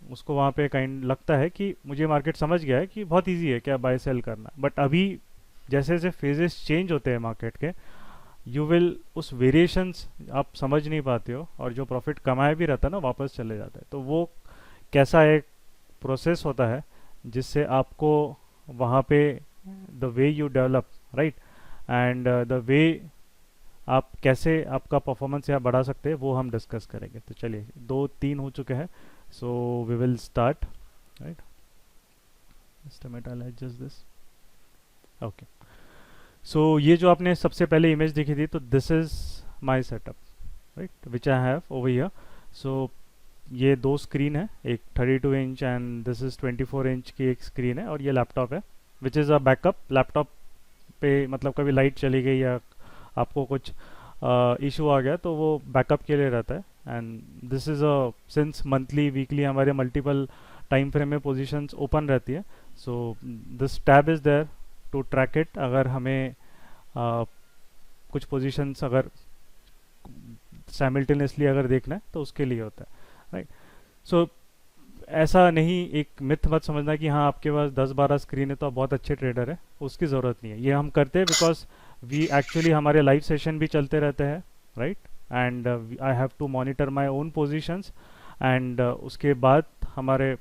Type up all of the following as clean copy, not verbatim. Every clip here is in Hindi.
उसको वहाँ पे काइंड लगता है कि मुझे मार्केट समझ गया है कि बहुत इजी है क्या बाय सेल करना, बट अभी जैसे जैसे फेजेस चेंज होते हैं मार्केट के, यू विल उस वेरिएशंस आप समझ नहीं पाते हो, और जो प्रॉफिट कमाया भी रहता है ना वापस चले जाता है। तो वो कैसा एक प्रोसेस होता है जिससे आपको वहाँ पे the way you develop, right, and the way आप कैसे आपका परफॉर्मेंस यहाँ बढ़ा सकते हैं वो हम डिस्कस करेंगे। तो चलिए, दो तीन हो चुके हैं, so we will start, right. Estimate I adjust this, okay. So ये जो आपने सबसे पहले इमेज देखी थी, तो this is my setup, right, which I have over here. So ये दो स्क्रीन है, एक 32 inch and this is 24 inch की एक स्क्रीन है, और ये लैपटॉप है which is a backup. Laptop पे मतलब कभी लाइट चली गई या आपको कुछ इशू आ गया तो वो बैकअप के लिए रहता है। And this is a since monthly weekly हमारे मल्टीपल टाइम फ्रेम में पोजीशंस ओपन रहती है, so this tab is there to track it. अगर हमें कुछ पोजीशंस अगर साइमल्टेनियसली अगर देखना है तो उसके लिए होता है, राइट। सो ऐसा नहीं, एक मिथ मत समझना कि हाँ आपके पास 10-12 स्क्रीन है तो आप बहुत अच्छे ट्रेडर है, उसकी ज़रूरत नहीं है। ये हम करते हैं बिकॉज वी एक्चुअली हमारे लाइव सेशन भी चलते रहते हैं, right, and I have to monitor my own positions. And उसके बाद हमारे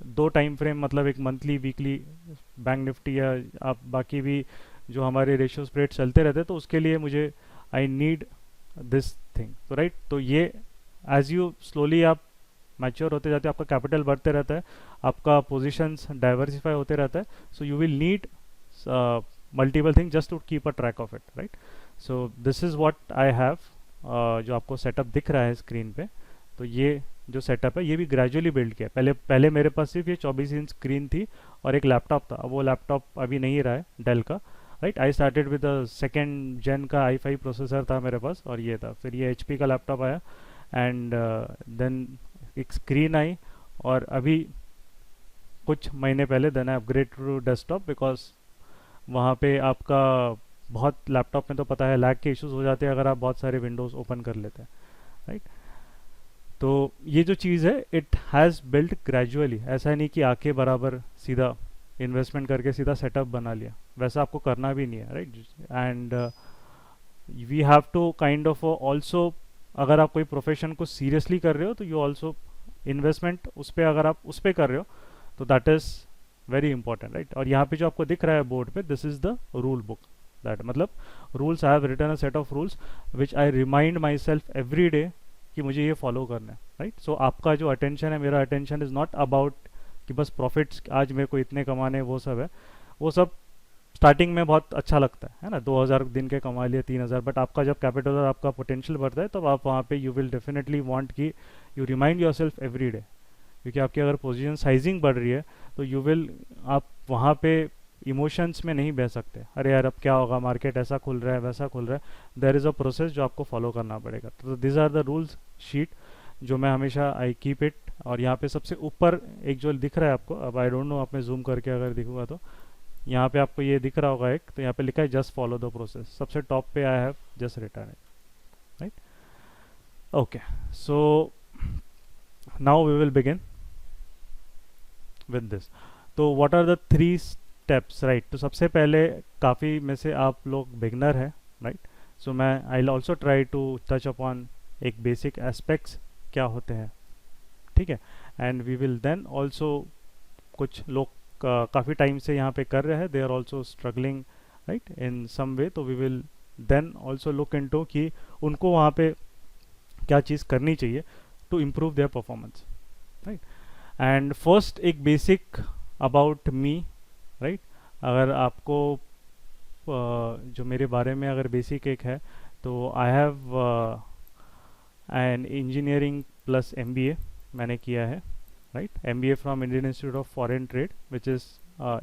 दो टाइम फ्रेम, मतलब एक मंथली वीकली बैंक निफ्टी या आप बाकी भी जो हमारे रेशियो स्प्रेड चलते रहते हैं, तो उसके लिए मुझे आई नीड दिस थिंग, तो राइट। तो ये एज यू स्लोली आप मैच्योर होते जाते हैं, आपका कैपिटल बढ़ते रहता है, आपका पोजीशंस डाइवर्सिफाई होते रहता है, so you will need multiple thing just to keep a track of it, right. So this is what I have, जो आपको सेटअप दिख रहा है स्क्रीन पे। तो ये जो सेटअप है ये भी ग्रेजुअली बिल्ड किया। पहले पहले मेरे पास सिर्फ ये 24 इंच स्क्रीन थी और एक लैपटॉप था। अब वो लैपटॉप अभी नहीं रहा है डेल का, right. I started with second gen का i5 प्रोसेसर था मेरे पास, और ये था, फिर ये HP का लैपटॉप आया, एंड देन एक स्क्रीन आई, और अभी कुछ महीने पहले then I upgrade to desktop, because वहाँ पे आपका बहुत लैपटॉप में तो पता है लैग के इश्यूज हो जाते हैं अगर आप बहुत सारे विंडोज़ ओपन कर लेते हैं, राइट। तो ये जो चीज़ है इट हैज़ बिल्ट ग्रेजुअली, ऐसा नहीं कि आके बराबर सीधा इन्वेस्टमेंट करके सीधा सेटअप बना लिया, वैसा आपको करना भी नहीं है, right. And we have to kind of also, अगर आप कोई प्रोफेशन को सीरियसली कर रहे हो तो यू ऑल्सो इन्वेस्टमेंट उस पर, अगर आप उस पर कर रहे हो तो that is very important, right. और यहाँ पे जो आपको दिख रहा है बोर्ड पे, this is the rule book, that मतलब rules, I have written a set of rules which I remind myself every day कि मुझे ये फॉलो करना है, राइट। सो आपका जो अटेंशन है, मेरा अटेंशन इज़ नॉट अबाउट कि बस प्रॉफिट्स आज मेरे को इतने कमाने, वो सब है। वो सब स्टार्टिंग में बहुत अच्छा लगता है ना, 2000 दिन के कमा लिए 3000, बट आपका जब कैपिटल और आपका पोटेंशियल बढ़ता है तब आप वहाँ पे यू विल डेफिनेटली वांट कि you remind your self every day, क्योंकि आपकी अगर पोजीशन साइजिंग बढ़ रही है तो यू विल, आप वहाँ पे इमोशंस में नहीं बह सकते, अरे यार अब क्या होगा, मार्केट ऐसा खुल रहा है वैसा खुल रहा है। देयर इज़ अ प्रोसेस जो आपको फॉलो करना पड़ेगा। तो this are the rules sheet जो मैं हमेशा आई कीप इट। और यहाँ पे सबसे ऊपर एक जो दिख रहा है आपको, अब आई डोंट नो आप में जूम करके अगर दिखूंगा तो यहाँ पे आपको ये दिख रहा होगा एक, तो यहाँ पे लिखा है जस्ट फॉलो द प्रोसेस, सबसे टॉप पे I have just written it, right. Okay, so now we will begin with this. तो what are the 3 steps, right. तो सबसे पहले, काफ़ी में से आप लोग बिगनर है, राइट। सो मैं I will also try to touch upon एक बेसिक एस्पेक्ट्स क्या होते हैं, ठीक है। And we will then also, कुछ लोग काफ़ी टाइम से यहाँ पे कर रहे हैं, they are also struggling, right, in some way, तो we will then also look into कि उनको वहाँ पे क्या चीज़ करनी चाहिए to improve their performance, right. And first एक बेसिक अबाउट मी, राइट। अगर आपको जो मेरे बारे में अगर बेसिक एक है, तो I have an engineering plus MBA मैंने किया है, right. MBA from Indian Institute of Foreign Trade, which is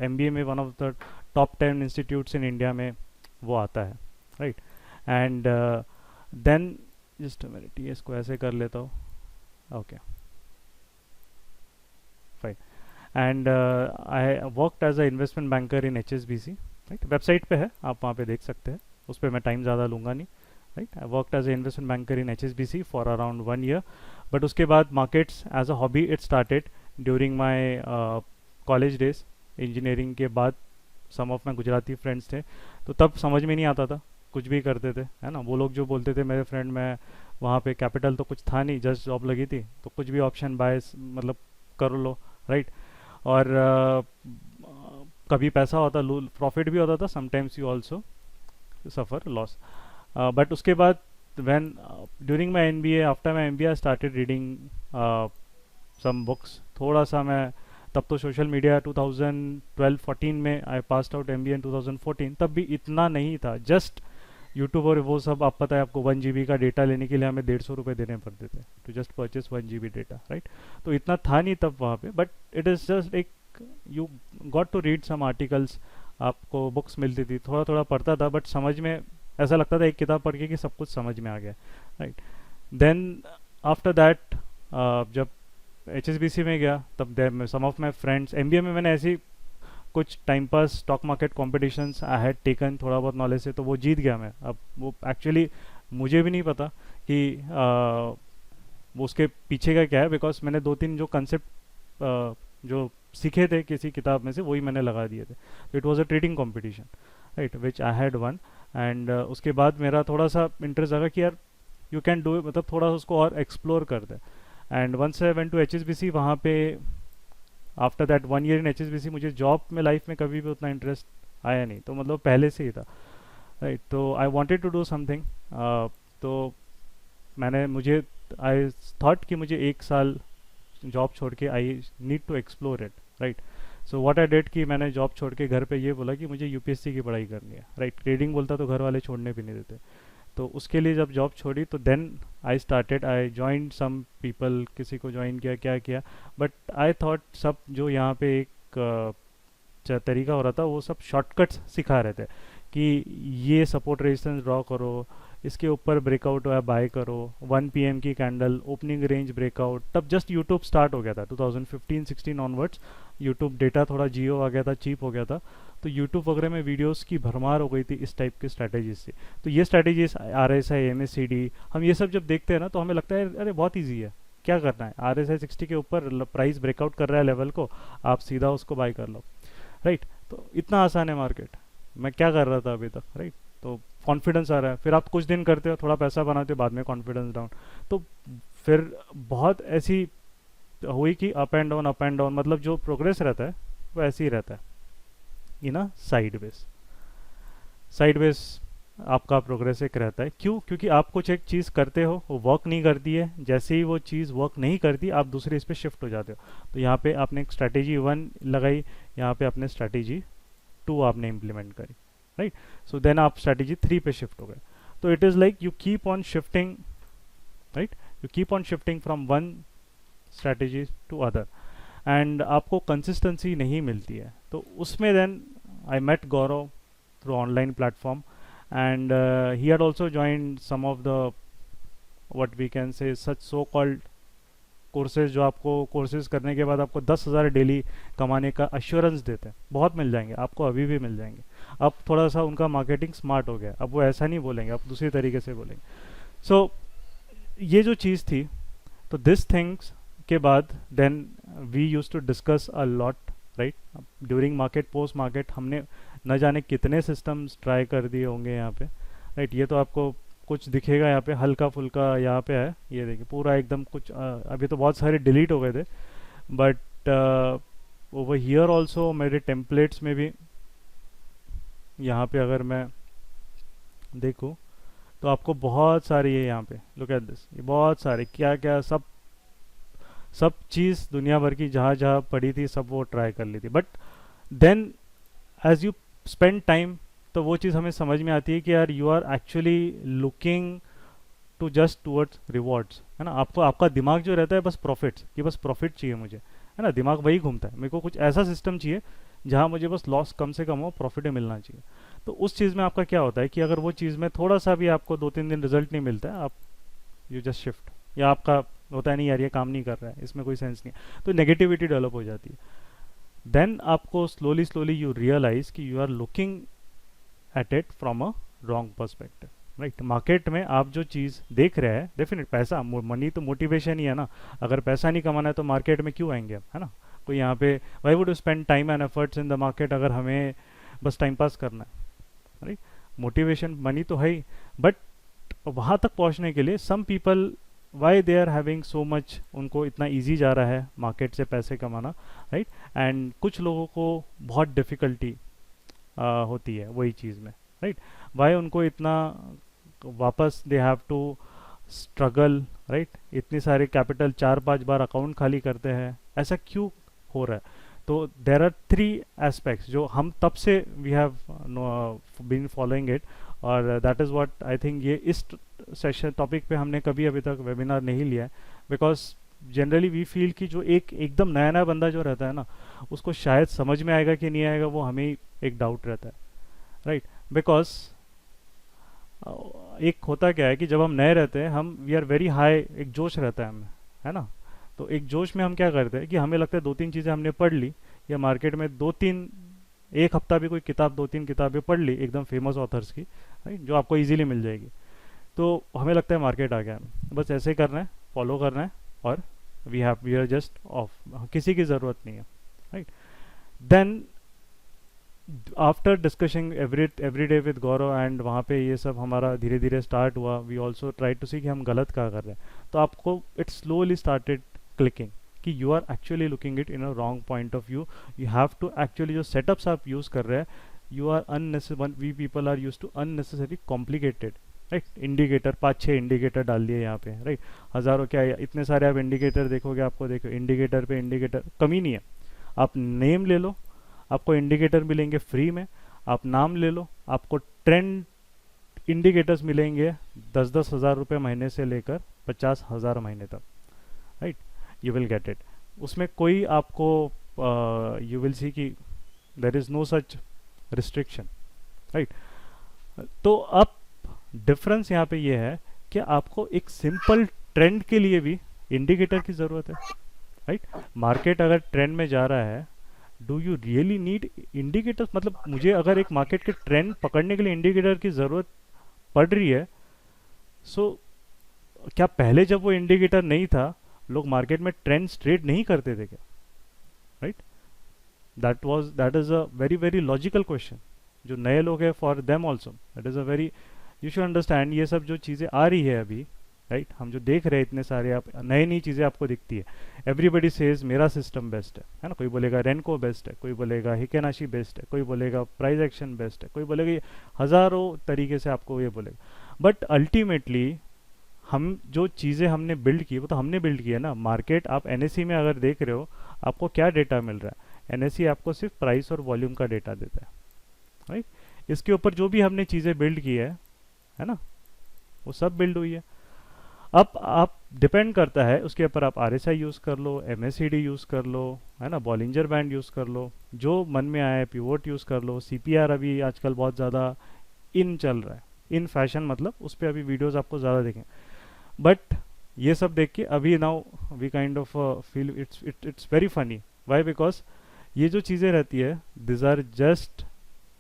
MBA में one of the top 10 institutes in India में वो आता है, right. And then just minute, ये इसको ऐसे कर लेता हूँ, okay fine. And I worked as a investment banker in HSBC, right. Website पे है, आप वहाँ पे देख सकते हैं, उस पर मैं टाइम ज़्यादा लूँगा नहीं, right. I worked as a investment banker in HSBC for around 1 year, but उसके बाद markets as a hobby it started during my college days, engineering के बाद some of my Gujarati friends थे, तो तब समझ में नहीं आता था, कुछ भी करते थे, है ना। वो लोग जो बोलते थे मेरे फ्रेंड, मैं वहाँ पे कैपिटल तो कुछ था नहीं, जस्ट जॉब लगी थी, तो कुछ भी ऑप्शन बाय मतलब कर लो, राइट। और कभी पैसा होता, प्रॉफिट भी होता था, sometimes you also suffer loss. But उसके बाद when during my MBA, after my MBA I started reading some books, थोड़ा सा मैं, तब तो सोशल मीडिया 2012-14 में, आई पास्ड आउट MBA इन 2014, तब भी इतना नहीं था, जस्ट यूट्यूब और वो सब, आप पता है आपको 1 GB का डेटा लेने के लिए हमें 150 रुपये देने पड़ते थे to just purchase 1 GB data, right. तो इतना था नहीं तब वहाँ पे, बट इट इज़ जस्ट एक, you got to read some articles, आपको बुक्स मिलती थी, थोड़ा थोड़ा पढ़ता था, बट समझ में ऐसा लगता था एक किताब पढ़ के कि सब कुछ समझ में आ गया, राइट। देन आफ्टर दैट जब HSBC में गया, तब सम ऑफ माई फ्रेंड्स, MBA में मैंने ऐसी कुछ time pass stock market competitions I had taken, थोड़ा बहुत नॉलेज से, तो वो जीत गया मैं। अब वो एक्चुअली मुझे भी नहीं पता कि वो उसके पीछे का क्या है, बिकॉज मैंने 2-3 जो कंसेप्ट जो सीखे थे किसी किताब में से, वही मैंने लगा दिए थे। तो it was a trading competition, right, which I had one. And उसके बाद मेरा थोड़ा सा इंटरेस्ट आगा कि यार यू कैन डू, मतलब थोड़ा उसको और एक्सप्लोर कर दे। And once I went to HSBC, वहाँ पे after that 1 year in HSBC, मुझे जॉब में लाइफ में कभी भी उतना इंटरेस्ट आया नहीं, तो मतलब पहले से ही था, राइट। तो I wanted to do something, तो मुझे आई थॉट कि मुझे 1 साल जॉब छोड़ के I need to explore it, right. So what I did कि मैंने जॉब छोड़ के घर पे ये बोला कि मुझे UPSC की पढ़ाई करनी है, राइट। ट्रेडिंग बोलता तो घर वाले छोड़ने भी नहीं देते, तो उसके लिए जब जॉब छोड़ी तो then I joined some people, किसी को ज्वाइन किया, क्या किया, बट आई थॉट सब जो यहाँ पे एक तरीका हो रहा था, वो सब शॉर्टकट्स सिखा रहे थे कि ये सपोर्ट रेजिस्टेंस ड्रॉ करो, इसके ऊपर ब्रेकआउट हुआ बाय करो, 1 PM की कैंडल, ओपनिंग रेंज ब्रेकआउट। तब जस्ट यूट्यूब स्टार्ट हो गया था 2015-16 ऑनवर्ड्स, यूट्यूब डेटा थोड़ा जियो आ गया था, चीप हो गया था, तो यूट्यूब वगैरह में वीडियोस की भरमार हो गई थी इस टाइप की स्ट्रैटेजीज से। तो ये स्ट्रैटेजीज RSI MACD, हम ये सब जब देखते हैं ना, तो हमें लगता है अरे बहुत ईजी है, क्या करना है, RSI 60 के ऊपर प्राइस ब्रेकआउट कर रहा है लेवल को, आप सीधा उसको बाय कर लो, राइट। तो इतना आसान है मार्केट, मैं क्या कर रहा था अभी तक, राइट। तो कॉन्फिडेंस आ रहा है, फिर आप कुछ दिन करते हो, थोड़ा पैसा बनाते हो, बाद में कॉन्फिडेंस डाउन, तो फिर बहुत ऐसी हुई कि अप एंड डाउन, मतलब जो प्रोग्रेस रहता है वो ऐसे ही रहता है, ये ना साइडवेज आपका प्रोग्रेस एक रहता है। क्यों? क्योंकि आप कुछ एक चीज़ करते हो, वो वर्क नहीं करती है, जैसे ही वो चीज़ वर्क नहीं करती, आप दूसरे इस पर शिफ्ट हो जाते हो। तो यहाँ पे आपने एक स्ट्रैटेजी 1 लगाई, यहाँ पे आपने स्ट्रैटेजी 2 आपने इम्प्लीमेंट करी, राइट। सो देन आप स्ट्रैटेजी 3 पे शिफ्ट हो गए। तो it is like you keep on shifting, right, you keep on shifting from one strategy to other, and आपको कंसिस्टेंसी नहीं मिलती है। तो उसमें then I met Gaurav through online platform, and he had also joined some of the what we can say such so called courses, जो आपको कोर्सेज करने के बाद आपको 10,000 डेली कमाने का अश्योरेंस देते हैं। बहुत मिल जाएंगे आपको, अभी भी मिल जाएंगे। अब थोड़ा सा उनका मार्केटिंग स्मार्ट हो गया, अब वो ऐसा नहीं बोलेंगे, अब दूसरी तरीके से बोलेंगे। सो ये जो चीज़ थी, तो दिस थिंग्स के बाद then we use to discuss a lot, right. During market, post market, हमने न जाने कितने सिस्टम्स ट्राई कर दिए होंगे यहाँ पे, राइट। ये तो आपको कुछ दिखेगा यहाँ पे हल्का फुल्का, यहाँ पे है, ये देखिए पूरा एकदम कुछ अभी तो बहुत सारे डिलीट हो गए थे, बट ओवर हियर ऑल्सो मेरे टेम्पलेट्स में भी यहाँ पे अगर मैं देखूँ तो आपको बहुत सारी है यहाँ पे, लुक एट दिस, ये बहुत सारे क्या क्या सब चीज़ दुनिया भर की जहाँ जहाँ पड़ी थी सब वो ट्राई कर ली थी। But then as you spend time, तो वो चीज़ हमें समझ में आती है कि यार you are actually looking to just towards rewards, है ना। आपको आपका दिमाग जो रहता है बस प्रॉफिट्स, कि बस प्रॉफिट चाहिए मुझे, है ना, दिमाग वही घूमता है, मेरे को कुछ ऐसा सिस्टम चाहिए जहाँ मुझे बस लॉस कम से कम हो, प्रॉफिट मिलना चाहिए। तो उस चीज़ में आपका क्या होता है कि अगर वो चीज़ में थोड़ा सा भी आपको 2-3 दिन रिजल्ट नहीं मिलता है, आप यू जस्ट शिफ्ट, या आपका होता है नहीं यार ये काम नहीं कर रहा है, इसमें कोई सेंस नहीं है, तो नेगेटिविटी डेवलप हो जाती है। देन आपको स्लोली यू रियलाइज कि you are looking at it from a wrong perspective, right. Market में आप जो चीज़ देख रहे हैं, डेफिनेट पैसा, मनी तो मोटिवेशन ही है ना। अगर पैसा नहीं कमाना है तो मार्केट में क्यों आएंगे हम, है ना। कोई यहाँ पे why would spend time and efforts in the market अगर हमें बस टाइम पास करना है, राइट। मोटिवेशन मनी तो है ही, बट वहाँ तक पहुँचने के लिए some people why they are having so much, उनको इतना ईजी जा रहा है मार्केट से पैसे कमाना, राइट। एंड कुछ लोगों को बहुत डिफ़िकल्टी होती है वही चीज़ में, राइट। वाई उनको इतना वापस they have to struggle, right. इतनी सारे कैपिटल 4-5 बार अकाउंट खाली करते हैं, ऐसा क्यों हो रहा है। तो देर आर 3 एस्पेक्ट्स जो हम तब से we have been following it, और that is what I think ये इस सेशन टॉपिक पे हमने कभी अभी तक वेबिनार नहीं लिया है, बिकॉज जनरली वी फील कि जो एकदम नया नया बंदा जो रहता है ना, उसको शायद समझ में आएगा कि नहीं आएगा, वो हमें एक डाउट रहता है, राइट। बिकॉज एक होता क्या है कि जब हम नए रहते हैं, हम वी आर वेरी हाई, एक जोश रहता है हमें, है ना। तो एक जोश में हम क्या करते हैं कि हमें लगता है 2-3 चीज़ें हमने पढ़ ली, या मार्केट में 2-3 एक हफ्ता भी कोई किताब 2-3 किताबें पढ़ ली एकदम फेमस ऑथर्स की, राइट, जो आपको इजीली मिल जाएगी, तो हमें लगता है मार्केट आ गया है, बस ऐसे ही करना है, फॉलो करना है, और वी आर जस्ट ऑफ, किसी की ज़रूरत नहीं है, right. Then after discussing every day with Gaurav, and वहाँ पे ये सब हमारा धीरे धीरे स्टार्ट हुआ, we also try to see कि हम गलत क्या कर रहे हैं। तो आपको इट स्लोली स्टार्टेड क्लिकिंग कि you are actually looking it in a wrong point of view. You have to actually जो सेटअप्स आप यूज़ कर रहे हैं, you are unnecessary, we people are use to unnecessary complicated, right. Indicator 5-6 indicator डाल दिए यहाँ पे, राइट। हज़ारों क्या इतने सारे आप इंडिकेटर देखोगे, आपको देखो इंडिकेटर पे इंडिकेटर कमी नहीं है। आप नेम ले लो, आपको इंडिकेटर मिलेंगे फ्री में। आप नाम ले लो, आपको ट्रेंड इंडिकेटर्स मिलेंगे 10-10 हज़ार रुपये महीने से लेकर 50,000 महीने तक, right. You will get it. उसमें कोई आपको यू विल सी कि there is no such restriction, right. तो अब डिफरेंस यहाँ पे ये है कि आपको एक सिंपल ट्रेंड के लिए भी इंडिकेटर की ज़रूरत है, राइट। मार्केट अगर ट्रेंड में जा रहा है, do you really need indicators. मतलब मुझे अगर एक मार्केट के ट्रेंड पकड़ने के लिए इंडिकेटर की ज़रूरत पड़ रही है, सो क्या पहले जब वो इंडिकेटर नहीं था, लोग मार्केट में ट्रेंड ट्रेड नहीं करते थे क्या, right. That is a very very logical question. जो नए लोग हैं, for them also that is a very, you should understand. ये सब जो चीज़ें आ रही है अभी, राइट, हम जो देख रहे हैं इतने सारे, आप नई नई चीज़ें आपको दिखती है। एवरीबडी सेज मेरा सिस्टम बेस्ट है ना। कोई बोलेगा रेनको बेस्ट है, कोई बोलेगा हिकेनाशी बेस्ट है, कोई बोलेगा प्राइस एक्शन बेस्ट है, कोई बोलेगा ये हज़ारों तरीके से आपको ये बोलेगा। बट अल्टीमेटली हम जो चीज़ें हमने बिल्ड की, वो तो हमने बिल्ड की है ना। मार्केट आप एनएससी में अगर देख रहे हो, आपको क्या डेटा मिल रहा है, एनएससी आपको सिर्फ प्राइस और वॉल्यूम का डेटा देता है, राइट। इसके ऊपर जो भी हमने चीज़ें बिल्ड की है ना, वो सब बिल्ड हुई है। अब आप डिपेंड करता है उसके ऊपर, आप आरएसआई यूज़ कर लो, एमएससीडी यूज़ कर लो, है ना, बॉलिंजर बैंड यूज़ कर लो, जो मन में आए, पिवोट यूज़ कर लो। सीपीआर अभी आजकल बहुत ज़्यादा इन चल रहा है, इन फैशन, मतलब उस पर अभी वीडियोस आपको ज़्यादा देखें। बट ये सब देख के अभी now we kind of feel it's very funny. Why? Because ये जो चीज़ें रहती है, दिस आर जस्ट,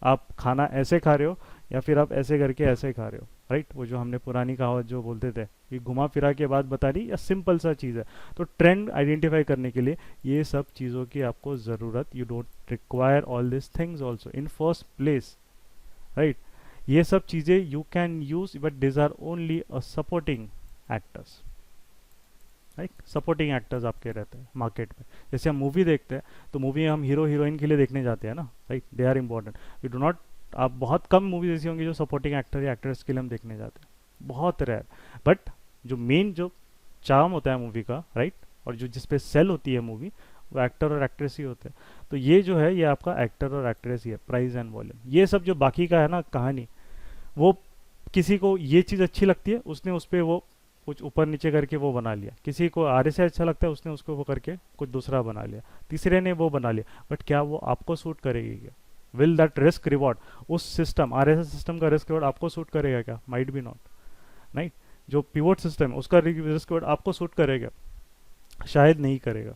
आप खाना ऐसे खा रहे हो या फिर आप ऐसे करके ऐसे खा रहे हो, राइट। वो जो हमने पुरानी कहावत जो बोलते थे कि घुमा फिरा के बात बता रही, या सिंपल सा चीज़ है। तो ट्रेंड आइडेंटिफाई करने के लिए ये सब चीज़ों की आपको ज़रूरत, you don't require all this things also in first place, right. ये सब चीज़ें you can use, but this are only a supporting actors, right. Supporting actors आपके रहते हैं मार्केट में। जैसे हम मूवी देखते हैं, तो मूवी हम हीरो हीरोइन के लिए देखने जाते हैं ना, right, they are important. We do not, आप बहुत कम मूवीज ऐसी होंगी जो सपोर्टिंग एक्टर या एक्ट्रेस के लिए हम देखने जाते हैं, बहुत रेयर। बट जो मेन जो चार्म होता है मूवी का, राइट, और जो जिस पे सेल होती है मूवी, वो एक्टर और एक्ट्रेस ही होते हैं। तो ये जो है, ये आपका एक्टर और एक्ट्रेस ही है, प्राइस एंड वॉल्यूम। ये सब जो बाकी का है ना कहानी, वो किसी को ये चीज़ अच्छी लगती है, उसने उस पर वो कुछ ऊपर नीचे करके वो बना लिया। किसी को आर से अच्छा लगता है, उसने उसको वो करके कुछ दूसरा बना लिया, तीसरे ने वो बना लिया। बट क्या वो आपको सूट करेगी क्या? विल दैट रिस्क रिवॉर्ड, उस सिस्टम, आरएसएस सिस्टम का रिस्क रिवॉर्ड आपको सूट करेगा क्या? माइट बी नॉट, नहीं। जो पिवोट सिस्टम है उसका रिस्क रिवॉर्ड आपको सूट करेगा? शायद नहीं करेगा।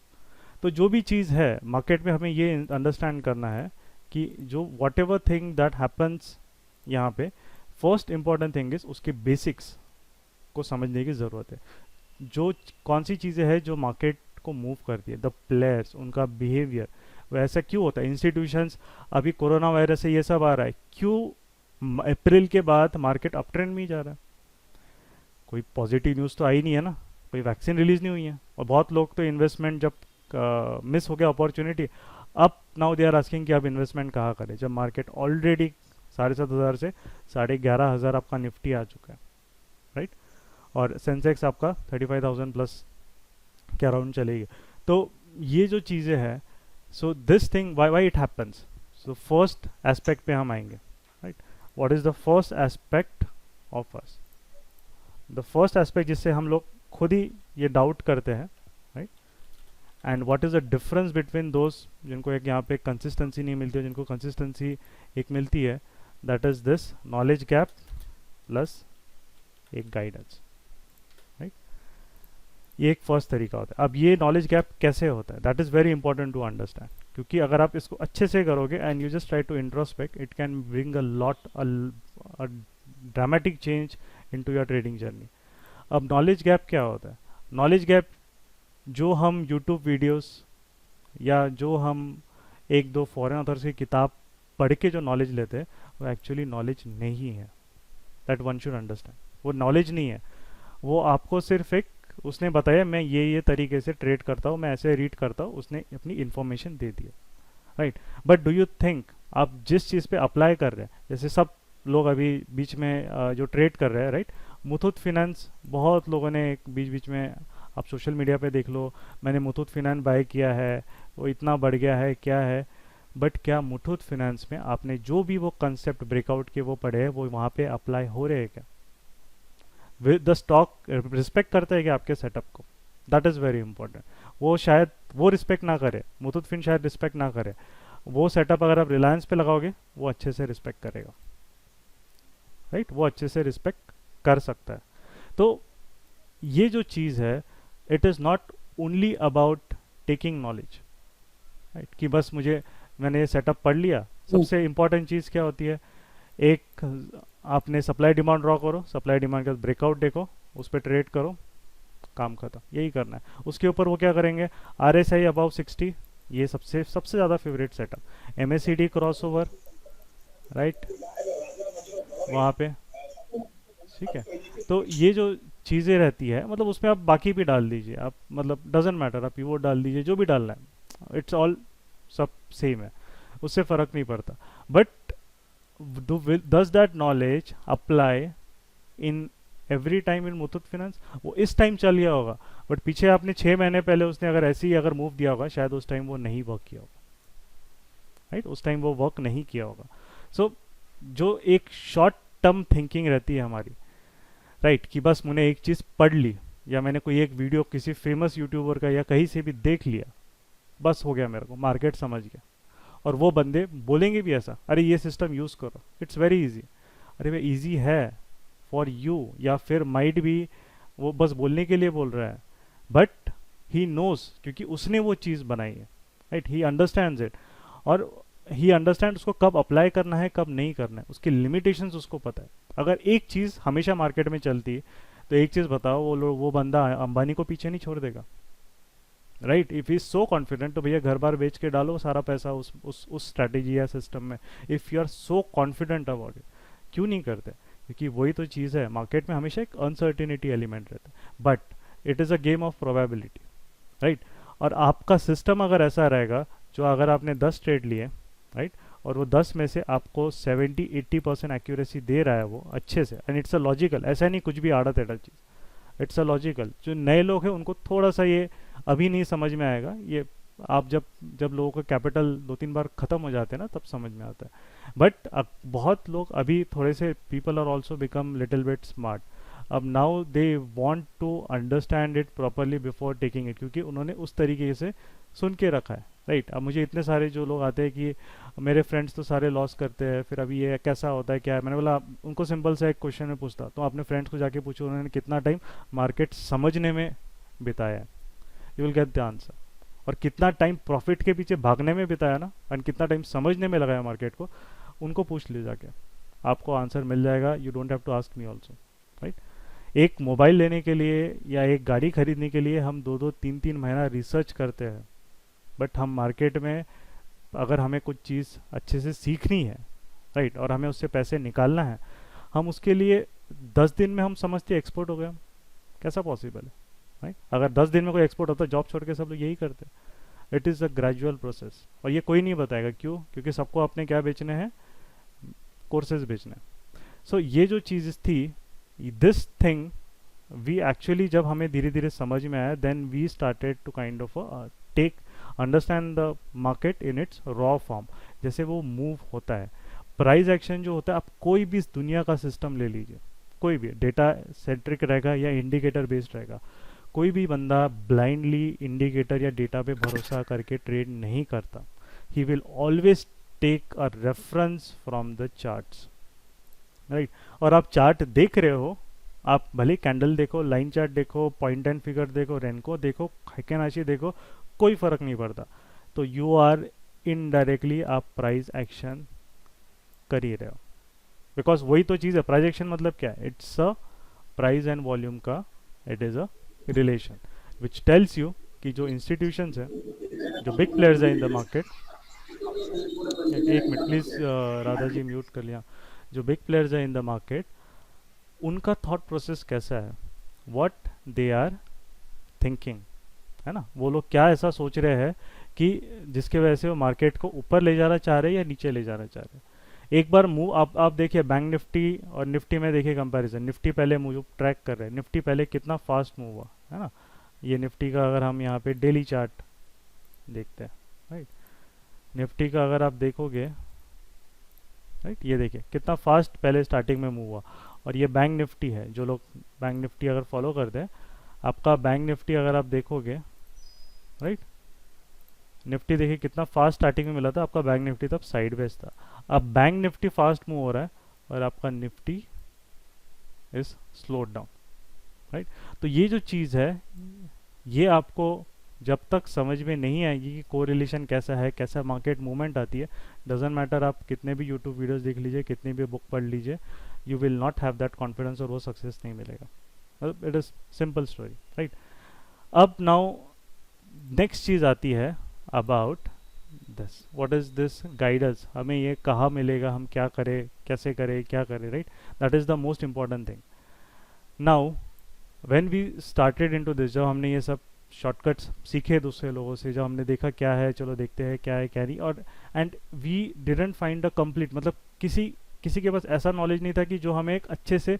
तो जो भी चीज़ है मार्केट में, हमें ये अंडरस्टैंड करना है कि जो what ever thing that happens यहाँ पे, फर्स्ट इंपॉर्टेंट थिंग इज उसके बेसिक्स को समझने की ज़रूरत है। कौन सी चीज़ें हैं जो मार्केट को मूव करती है, द प्लेयर्स, उनका बिहेवियर, वो ऐसा क्यों होता है। इंस्टीट्यूशंस, अभी कोरोना वायरस से ये सब आ रहा है, क्यों अप्रैल के बाद मार्केट अप ट्रेंड में ही जा रहा है। कोई पॉजिटिव न्यूज़ तो आई नहीं है ना, कोई वैक्सीन रिलीज नहीं हुई है, और बहुत लोग तो इन्वेस्टमेंट जब मिस हो गया अपॉर्चुनिटी, अब नाउ दे आर आस्किंग कि आप इन्वेस्टमेंट कहाँ करें, जब मार्केट ऑलरेडी 7,500 से 11,500 आपका निफ्टी आ चुका है, राइट, और सेंसेक्स आपका 35,000 प्लस के अराउंड चलेगी। तो ये जो चीज़ें हैं, सो this thing why it happens, so first aspect पे हम आएंगे, right. What is the first aspect of us, the first aspect जिससे हम लोग खुद ही ये डाउट करते हैं, right. And what is the difference between दोस्त जिनको एक यहाँ पे कंसिस्टेंसी नहीं मिलती है, जिनको कंसिस्टेंसी एक मिलती है, that is this knowledge gap plus एक गाइडेंस, राइट। ये एक फर्स्ट तरीका होता है। अब ये नॉलेज गैप कैसे होता है, that is very important to understand, क्योंकि अगर आप इसको अच्छे से करोगे and you just try to introspect, it can bring a lot a dramatic change into your trading journey. अब नॉलेज गैप क्या होता है, नॉलेज गैप जो हम यूट्यूब वीडियोस या जो हम एक दो फॉरेन ऑथर्स की किताब पढ़ के जो नॉलेज लेते हैं, वो एक्चुअली नॉलेज नहीं है, दैट वन शुड अंडरस्टैंड। वो नॉलेज नहीं है, वो आपको सिर्फ एक, उसने बताया मैं ये तरीके से ट्रेड करता हूँ, मैं ऐसे रीड करता हूँ, उसने अपनी इन्फॉर्मेशन दे दिया, right. But do you think आप जिस चीज़ पे अप्लाई कर रहे हैं, जैसे सब लोग अभी बीच में जो ट्रेड कर रहे हैं, राइट, मुथूट फिनेंस, बहुत लोगों ने बीच बीच में, आप सोशल मीडिया पे देख लो, मैंने मुथूट फिनेंस बाय किया है, वो इतना बढ़ गया है, क्या है। बट क्या मुथूट फिनेंस में आपने जो भी वो कंसेप्ट ब्रेकआउट के वो पढ़े हैं, वो वहाँ पे अप्लाई हो रहे हैं क्या, द स्टॉक रिस्पेक्ट करता है क्या आपके सेटअप को, दैट इज़ वेरी इंपॉर्टेंट। वो शायद वो रिस्पेक्ट ना करे, मुथूट फिन शायद रिस्पेक्ट ना करे, वो सेटअप अगर आप रिलायंस पे लगाओगे वो अच्छे से रिस्पेक्ट करेगा, राइट, वो अच्छे से रिस्पेक्ट कर सकता है। तो ये जो चीज़ है, it is not only about taking knowledge, right, कि बस मैंने ये सेटअप पढ़ लिया। सबसे इंपॉर्टेंट चीज़ क्या होती है, एक आपने सप्लाई डिमांड ड्रॉ करो, सप्लाई डिमांड का ब्रेकआउट देखो, उस पर ट्रेड करो, काम खत्म, यही करना है। उसके ऊपर वो क्या करेंगे, RSI अबाउ 60, ये सबसे ज़्यादा favourite setup, MACD cross over, right, वहाँ पे, ठीक है। तो ये जो चीज़ें रहती है, मतलब उसमें आप बाकी भी डाल दीजिए, आप मतलब डजेंट मैटर, आप वो डाल दीजिए जो भी डालना है, इट्स ऑल सब सेम है, उससे फ़र्क नहीं पड़ता। But does that knowledge apply in every time in Muthoot finance, वो इस टाइम चल गया होगा, बट पीछे आपने 6 महीने पहले उसने अगर ऐसे ही अगर मूव दिया होगा, शायद उस टाइम वो नहीं वर्क किया होगा, राइट, उस टाइम वो वर्क नहीं किया होगा। सो जो एक शॉर्ट टर्म थिंकिंग रहती है हमारी, राइट, कि बस मैंने एक चीज़ पढ़ ली, या मैंने कोई एक वीडियो किसी फेमस यूट्यूबर का या कहीं से भी देख लिया, बस हो गया, मेरे को मार्केट समझ गया। और वो बंदे बोलेंगे भी ऐसा, अरे ये सिस्टम यूज़ करो, इट्स वेरी इजी। अरे भाई इजी है फॉर यू, या फिर माइट भी वो बस बोलने के लिए बोल रहा है, बट ही नोज, क्योंकि उसने वो चीज़ बनाई है, राइट, ही अंडरस्टैंड्स इट, और ही अंडरस्टैंड उसको कब अप्लाई करना है कब नहीं करना है, उसकी लिमिटेशंस उसको पता है। अगर एक चीज़ हमेशा मार्केट में चलती है, तो एक चीज़ बताओ, वो बंदा अंबानी को पीछे नहीं छोड़ देगा, right, if is so confident, तो भैया घर बार बेच के डालो सारा पैसा उस स्ट्रैटेजी या सिस्टम में, if you are so confident about it. क्यों नहीं करते, क्योंकि वही तो चीज़ है, मार्केट में हमेशा एक अनसर्टिनिटी एलिमेंट रहता है, but it is a game of probability, right. और आपका सिस्टम अगर ऐसा रहेगा, जो अगर आपने 10 ट्रेड लिए, राइट, और वो 10 में से आपको 70-80% एक्यूरेसी दे रहा है वो अच्छे से, एंड इट्स अ लॉजिकल, ऐसा नहीं कुछ भी आड़ा टेढ़ा चीज़, इट्स अ लॉजिकल। जो नए लोग हैं उनको थोड़ा सा ये अभी नहीं समझ में आएगा, ये आप जब लोगों का कैपिटल 2-3 बार ख़त्म हो जाते हैं ना, तब समझ में आता है। बट अब बहुत लोग अभी थोड़े से people are also become little bit smart, अब now they want to understand it properly before taking it, क्योंकि उन्होंने उस तरीके से सुन के रखा है, राइट। अब मुझे इतने सारे जो लोग आते हैं कि मेरे फ्रेंड्स तो सारे लॉस करते हैं, फिर अभी ये कैसा होता है, क्या है, मैंने बोला उनको सिंपल सा एक क्वेश्चन में पूछता, तो अपने फ्रेंड्स को जाके पूछो उन्होंने कितना टाइम मार्केट समझने में बिताया है, you will get the answer. और कितना टाइम प्रॉफिट के पीछे भागने में बिताया ना, एंड कितना टाइम समझने में लगाया मार्केट को, उनको पूछ ले जाके, आपको आंसर मिल जाएगा, you don't have to ask me also, right. एक मोबाइल लेने के लिए या एक गाड़ी खरीदने के लिए हम 2-2 3-3 महीना रिसर्च करते हैं, बट हम मार्केट में अगर हमें कुछ चीज़ अच्छे से सीखनी है, राइट, और हमें उससे पैसे निकालना है, हम उसके लिए 10 दिन में हम समझते एक्सपोर्ट हो गए हम। कैसा पॉसिबल है, राइट? अगर 10 दिन में कोई एक्सपोर्ट होता, जॉब छोड़ के सब लोग यही करते। It is a gradual process, और ये कोई नहीं बताएगा क्यों, क्योंकि सबको अपने क्या बेचने हैं, कोर्सेज बेचने। सो ये जो चीज़ थी, दिस थिंग वी एक्चुअली जब हमें धीरे धीरे समझ में आया, then we started to kind of take understand the market in its raw form, जैसे वो मूव होता है। प्राइस एक्शन जो होता है, आप कोई भी इस दुनिया का सिस्टम ले लीजिए, कोई भी डेटा सेंट्रिक रहेगा या इंडिकेटर बेस्ड रहेगा, कोई भी बंदा ब्लाइंडली इंडिकेटर या डेटा पे भरोसा करके ट्रेड नहीं करता। He will always take a reference from the charts, right. और आप चार्ट देख रहे हो, आप भले कैंडल देखो, लाइन चार्ट देखो, पॉइंट एंड फिगर देखो, रेनको देखो, हाइकेनाशी देखो, कोई फर्क नहीं पड़ता। तो यू आर इनडायरेक्टली आप प्राइस एक्शन कर ही रहे हो, बिकॉज वही तो चीज़ है। प्राइस एक्शन मतलब क्या है? It's a price and volume का, it is a relation which tells you कि जो इंस्टीट्यूशंस है, जो बिग प्लेयर्स है इन द मार्केट, एक minute please, Radha ji mute कर लिया। जो बिग प्लेयर्स है इन द मार्केट, उनका थॉट प्रोसेस कैसा है, व्हाट दे आर थिंकिंग, है ना, वो लोग क्या ऐसा सोच रहे हैं कि जिसके वजह से वो मार्केट को ऊपर ले जाना चाह रहे हैं या नीचे ले जाना चाह रहे हैं। एक बार मूव आप देखिए, बैंक निफ्टी और निफ्टी में देखिए कंपैरिजन। निफ्टी पहले मूव ट्रैक कर रहे हैं, निफ्टी पहले कितना फास्ट मूव हुआ, है ना। ये निफ्टी का अगर हम यहाँ पे डेली चार्ट देखते हैं, राइट, निफ्टी का अगर आप देखोगे, राइट, ये देखिए कितना फास्ट पहले स्टार्टिंग में मूव हुआ। और ये बैंक निफ्टी है, जो लोग बैंक निफ्टी अगर फॉलो करते हैं, आपका बैंक निफ्टी अगर आप देखोगे, राइट, निफ्टी देखिए कितना फास्ट स्टार्टिंग में मिला था, आपका बैंक निफ्टी तब साइडवेज था। अब बैंक निफ्टी फास्ट मूव हो रहा है और आपका Nifty is slowed down, right. तो ये जो चीज़ है, ये आपको जब तक समझ में नहीं आएगी कि कोरिलेशन कैसा है, कैसा मार्केट मूवमेंट आती है, डजेंट मैटर आप कितने भी यूट्यूब वीडियोस देख लीजिए, कितनी भी बुक पढ़ लीजिए, you will not have that confidence, और वो सक्सेस नहीं मिलेगा। It is simple story, right. अब नाउ नेक्स्ट चीज़ आती है about this, what is this guidance, हमें ये कहाँ मिलेगा, हम क्या करें, कैसे करें, क्या करें, right. That is the most important thing. Now when we started into this, जब हमने ये सब शॉर्टकट्स सीखे दूसरे लोगों से, जब हमने देखा क्या है, चलो देखते हैं क्या है क्या नहीं, और and we didn't find a complete, मतलब किसी किसी के पास ऐसा नॉलेज नहीं था कि जो हमें एक अच्छे से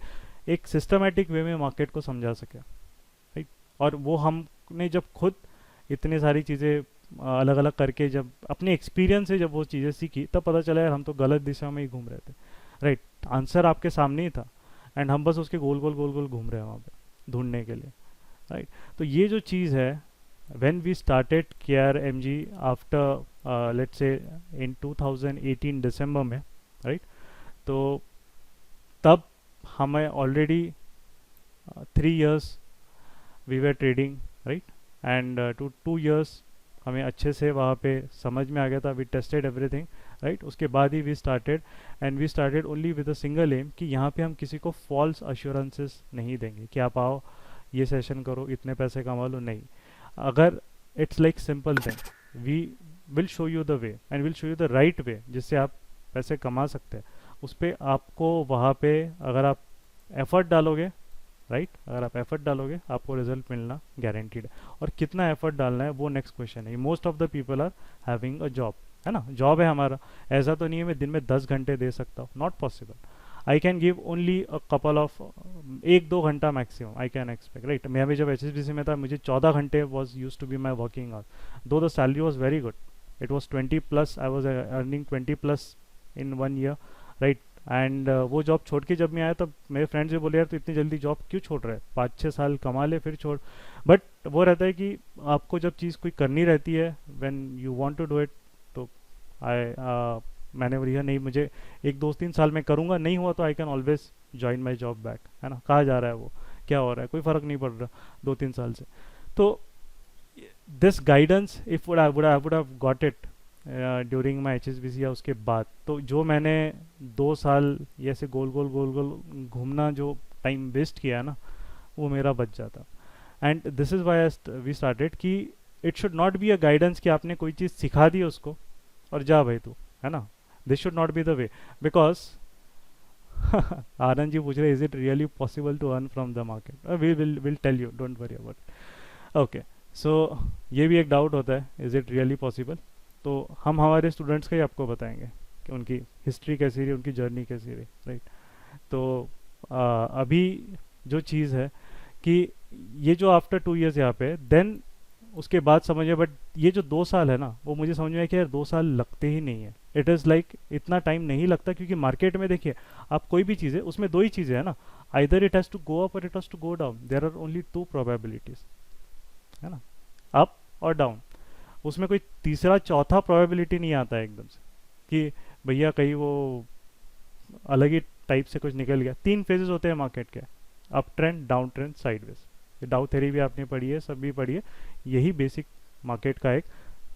एक सिस्टमेटिक वे में मार्केट को समझा सके, राइट। और वो हमने जब खुद इतनी सारी चीज़ें अलग अलग करके, जब अपने एक्सपीरियंस से जब वो चीज़ें सीखी, तब पता चला यार हम तो गलत दिशा में ही घूम रहे थे, राइट। आंसर आपके सामने ही था, एंड हम बस उसके गोल गोल गोल गोल घूम रहे हैं वहाँ पे ढूंढने के लिए, राइट। तो ये जो चीज़ है, when we started KRMG after let's say in 2018 दिसंबर में, राइट, तो तब हमें already 3 years we were trading, right, and 2 years हमें अच्छे से वहाँ पे समझ में आ गया था, वी टेस्टेड एवरीथिंग, राइट। उसके बाद ही we started only with a single aim कि यहाँ पे हम किसी को फॉल्स अश्योरेंसेस नहीं देंगे कि आप आओ ये सेशन करो इतने पैसे कमा लो, नहीं। अगर it's like simple thing, we will show you the way and will show you the right way जिससे आप पैसे कमा सकते हैं। उस पर आपको वहाँ पे अगर आप एफर्ट डालोगे, राइट, अगर आप एफर्ट डालोगे आपको रिजल्ट मिलना गारंटीड है। और कितना एफर्ट डालना है वो नेक्स्ट क्वेश्चन है। Most of the people are having a job, है ना, जॉब है हमारा, ऐसा तो नहीं है मैं दिन में 10 घंटे दे सकता हूँ, not possible. I can give only a couple of 1-2 घंटा maximum I can expect, right. मैं अभी जब HSBC में था, मुझे 14 घंटे was use to be my working hour, though the salary was very good, it was 20+, I was earning 20+ in 1 year, राइट। एंड वो जॉब छोड़ के जब मैं आया, तब मेरे फ्रेंड्स भी बोले यार तो इतनी जल्दी जॉब क्यों छोड़ रहा है, 5-6 साल कमा ले फिर छोड़। बट वो रहता है कि आपको जब चीज़ कोई करनी रहती है, when you want to do it, तो मैंने बोला नहीं, मुझे 1-2-3 साल में करूँगा, नहीं हुआ तो I can always join my job back, है ना। कहाँ जा रहा है वो, क्या हो रहा है, कोई फ़र्क नहीं पड़ रहा 2-3 साल से। तो this guidance if would have got it during my HSBC या उसके बाद, तो जो मैंने 2 साल ये ऐसे गोल गोल गोल गोल घूमना जो टाइम वेस्ट किया है ना, वो मेरा बच जाता। And this is why we started कि it should not be a guidance कि आपने कोई चीज़ सिखा दी उसको और जा भाई तू, है ना। This should not be the way, because Anand ji पूछ रहे is it really possible to earn from the market, we will tell you, don't worry about. Okay, so ये भी एक डाउट होता है, इज इट रियली पॉसिबल। तो हम हमारे स्टूडेंट्स का ही आपको बताएंगे कि उनकी हिस्ट्री कैसी रही, उनकी जर्नी कैसी रही, राइट। तो अभी जो चीज़ है कि ये जो आफ्टर 2 years यहाँ पे, देन उसके बाद समझिए, बट ये जो 2 साल है ना, वो मुझे समझ में आया कि यार 2 साल लगते ही नहीं है। इट इज़ लाइक इतना टाइम नहीं लगता, क्योंकि मार्केट में देखिए आप कोई भी चीज़ है उसमें दो ही चीज़ें है ना, either it has to go up और it has to go down, there are only 2 probabilities, है ना, अप और डाउन। उसमें कोई तीसरा चौथा प्रोबेबिलिटी नहीं आता है एकदम से कि भैया कहीं वो अलग ही टाइप से कुछ निकल गया। 3 फेजेस होते हैं मार्केट के, up trend, down trend, sideways. डाउ थ्योरी भी आपने पढ़ी है, सब भी पढ़ी है, यही बेसिक मार्केट का एक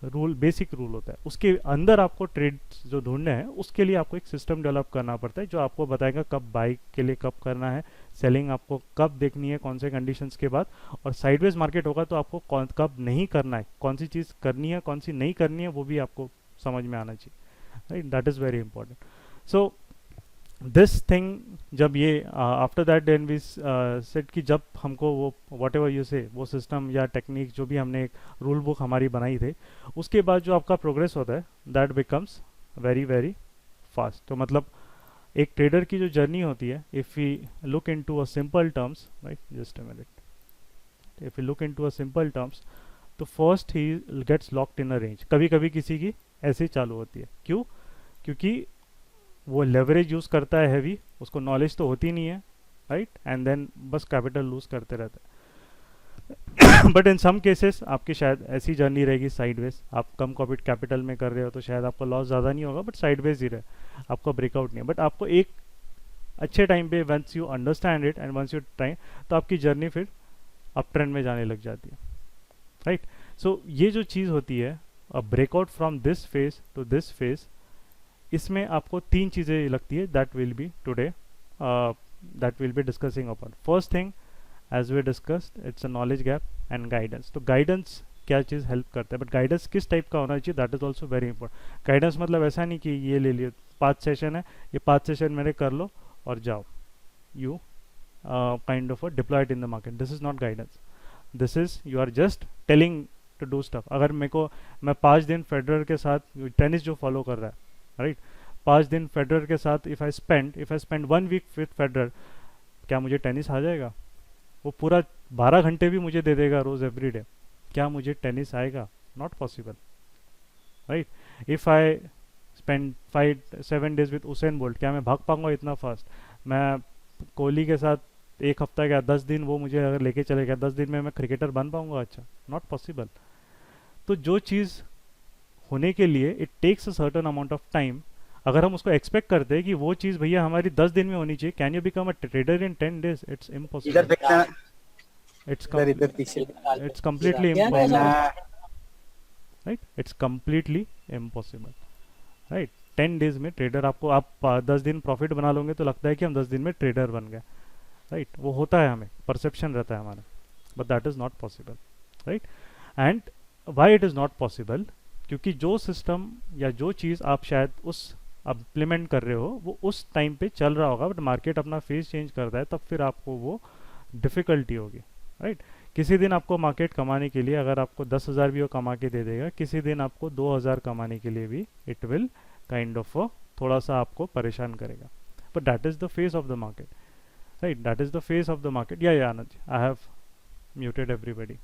रूल, बेसिक रूल होता है। उसके अंदर आपको ट्रेड जो ढूंढने हैं उसके लिए आपको एक सिस्टम डेवलप करना पड़ता है, जो आपको बताएगा कब बाई के लिए कब करना है, सेलिंग आपको कब देखनी है, कौन से कंडीशंस के बाद, और साइडवेज मार्केट होगा तो आपको कब नहीं करना है, कौन सी चीज़ करनी है कौन सी नहीं करनी है, वो भी आपको समझ में आना चाहिए, right. That is very important. So this thing, जब ये after that then we set कि जब हमको वो वॉट एवर यू से वो सिस्टम या टेक्निक जो भी हमने एक रूल बुक हमारी बनाई थी, उसके बाद जो आपका प्रोग्रेस होता है that becomes very very fast. तो मतलब एक ट्रेडर की जो जर्नी होती है, if we look into a simple terms, right, just a minute, if you look into a simple terms, तो फर्स्ट ही gets locked in a range. कभी कभी किसी की ऐसे ही चालू होती है, क्यों? क्योंकि वो लेवरेज यूज़ करता है हैवी, उसको नॉलेज तो होती नहीं है, राइट, एंड देन बस कैपिटल लूज करते रहता है। बट इन सम केसेस आपकी शायद ऐसी जर्नी रहेगी साइडवेज, आप कम कैपिटल में कर रहे हो तो शायद आपका लॉस ज़्यादा नहीं होगा, बट साइडवेज ही रहे, आपका ब्रेकआउट नहीं है। बट आपको एक अच्छे टाइम पे once you understand it and once you try, तो आपकी जर्नी फिर अप ट्रेंड में जाने लग जाती है, राइट। सो ये जो चीज़ होती है, a breakout from this phase to this phase, इसमें आपको 3 चीज़ें लगती है that will be today, that will be discussing upon. First thing as we discussed, it's a knowledge gap and guidance. तो गाइडेंस क्या चीज़ हेल्प करता है, बट गाइडेंस किस टाइप का होना चाहिए, that is also very important. Guidance मतलब ऐसा नहीं कि ये ले लियो 5 सेशन है, ये 5 सेशन मेरे कर लो और जाओ, you kind of deployed in the market, this is not guidance. This is you are just telling to do stuff. अगर मेरे को, मैं 5 दिन फेडरर के साथ टेनिस जो फॉलो कर रहा है, राइट, 5 दिन फेडरर के साथ if I spend 1 week with Federer, क्या मुझे टेनिस आ जाएगा? वो पूरा 12 घंटे भी मुझे दे देगा रोज एवरी डे, क्या मुझे टेनिस आएगा? Not possible, right. If I spend 5-7 days with Usain bolt, क्या मैं भाग पाऊंगा इतना फास्ट? मैं कोहली के साथ 1 हफ्ता गया, 10 दिन वो मुझे अगर लेके चले गया, 10 दिन में मैं क्रिकेटर बन पाऊंगा? अच्छा, नॉट पॉसिबल। तो जो चीज़ होने के लिए it takes a certain amount of time, अगर हम उसको एक्सपेक्ट करते हैं कि वो चीज़ भैया हमारी 10 दिन में होनी चाहिए, can you become a trader in 10 days? It's इधर इम्पॉसिबल, देखना, इट्स इधर पीछे इट्स कम्प्लीटली ना। Impossible, right, it's completely impossible, right. 10 days में ट्रेडर आपको, आप 10 दिन प्रॉफिट बना लोगे तो लगता है कि हम 10 दिन में ट्रेडर बन गए, राइट। वो होता है, हमें परसेप्शन रहता है हमारा, but that is not possible, right. And why it is not possible? क्योंकि जो सिस्टम या जो चीज़ आप शायद उस इम्प्लीमेंट कर रहे हो वो उस टाइम पे चल रहा होगा, बट मार्केट अपना फेज चेंज करता है, तब फिर आपको वो डिफ़िकल्टी होगी, राइट। किसी दिन आपको मार्केट कमाने के लिए, अगर आपको 10,000 भी वो कमा के दे देगा, किसी दिन आपको 2,000 कमाने के लिए भी इट विल काइंड ऑफ थोड़ा सा आपको परेशान करेगा, but that is the face of the market, right, that is the face of the market. या Anand, I have muted everybody,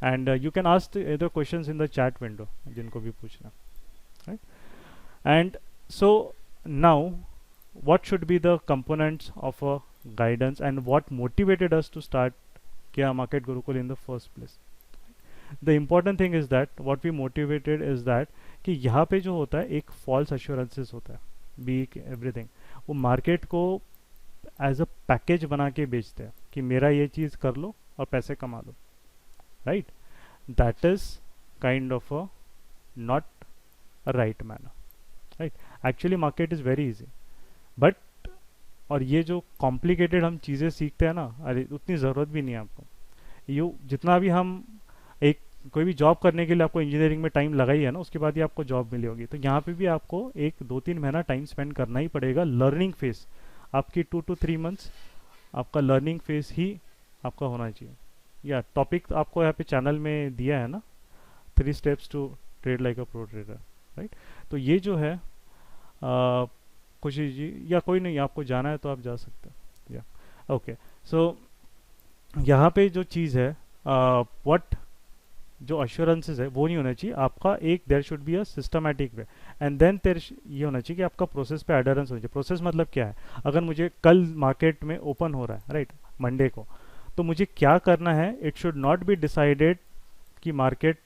and you can ask the questions in the chat window जिनको भी पूछना, right? And so now what should be the components of a guidance and what motivated us to start Kia Market Gurukul in the first place? The important thing is that what we motivated is that कि यहाँ पे जो होता है एक false assurances होता है, be everything, वो मार्केट को एज अ पैकेज बना के बेचते हैं कि मेरा ये चीज़ कर लो और पैसे कमा लो, right? That is kind of a not right manner, right. Actually market is very easy, but और ये जो कॉम्प्लिकेटेड हम चीज़ें सीखते हैं ना, अरे उतनी ज़रूरत भी नहीं है आपको. यू जितना भी हम एक कोई भी जॉब करने के लिए आपको इंजीनियरिंग में टाइम लगा ही है ना, उसके बाद ही आपको जॉब मिली होगी. तो यहाँ पे भी आपको एक 2-3 महीना टाइम स्पेंड करना ही पड़ेगा. लर्निंग फेज आपकी 2 to 3 months आपका लर्निंग फेज ही आपका होना चाहिए. या टॉपिक आपको यहाँ पे चैनल में दिया है ना, 3 steps to trade like a pro trader, right. तो ये जो है खुशी जी, या कोई नहीं आपको जाना है तो आप जा सकते हैं. या ओके. सो यहाँ पे जो चीज़ है, व्हाट जो अश्योरेंसेज है वो नहीं होना चाहिए आपका. एक there should be a systematic way, and then there ये होना चाहिए कि आपका प्रोसेस पे एडरेंस होना चाहिए. प्रोसेस मतलब क्या है? अगर मुझे कल मार्केट में ओपन हो रहा है, राइट, मंडे को, तो मुझे क्या करना है? It should not be decided कि मार्केट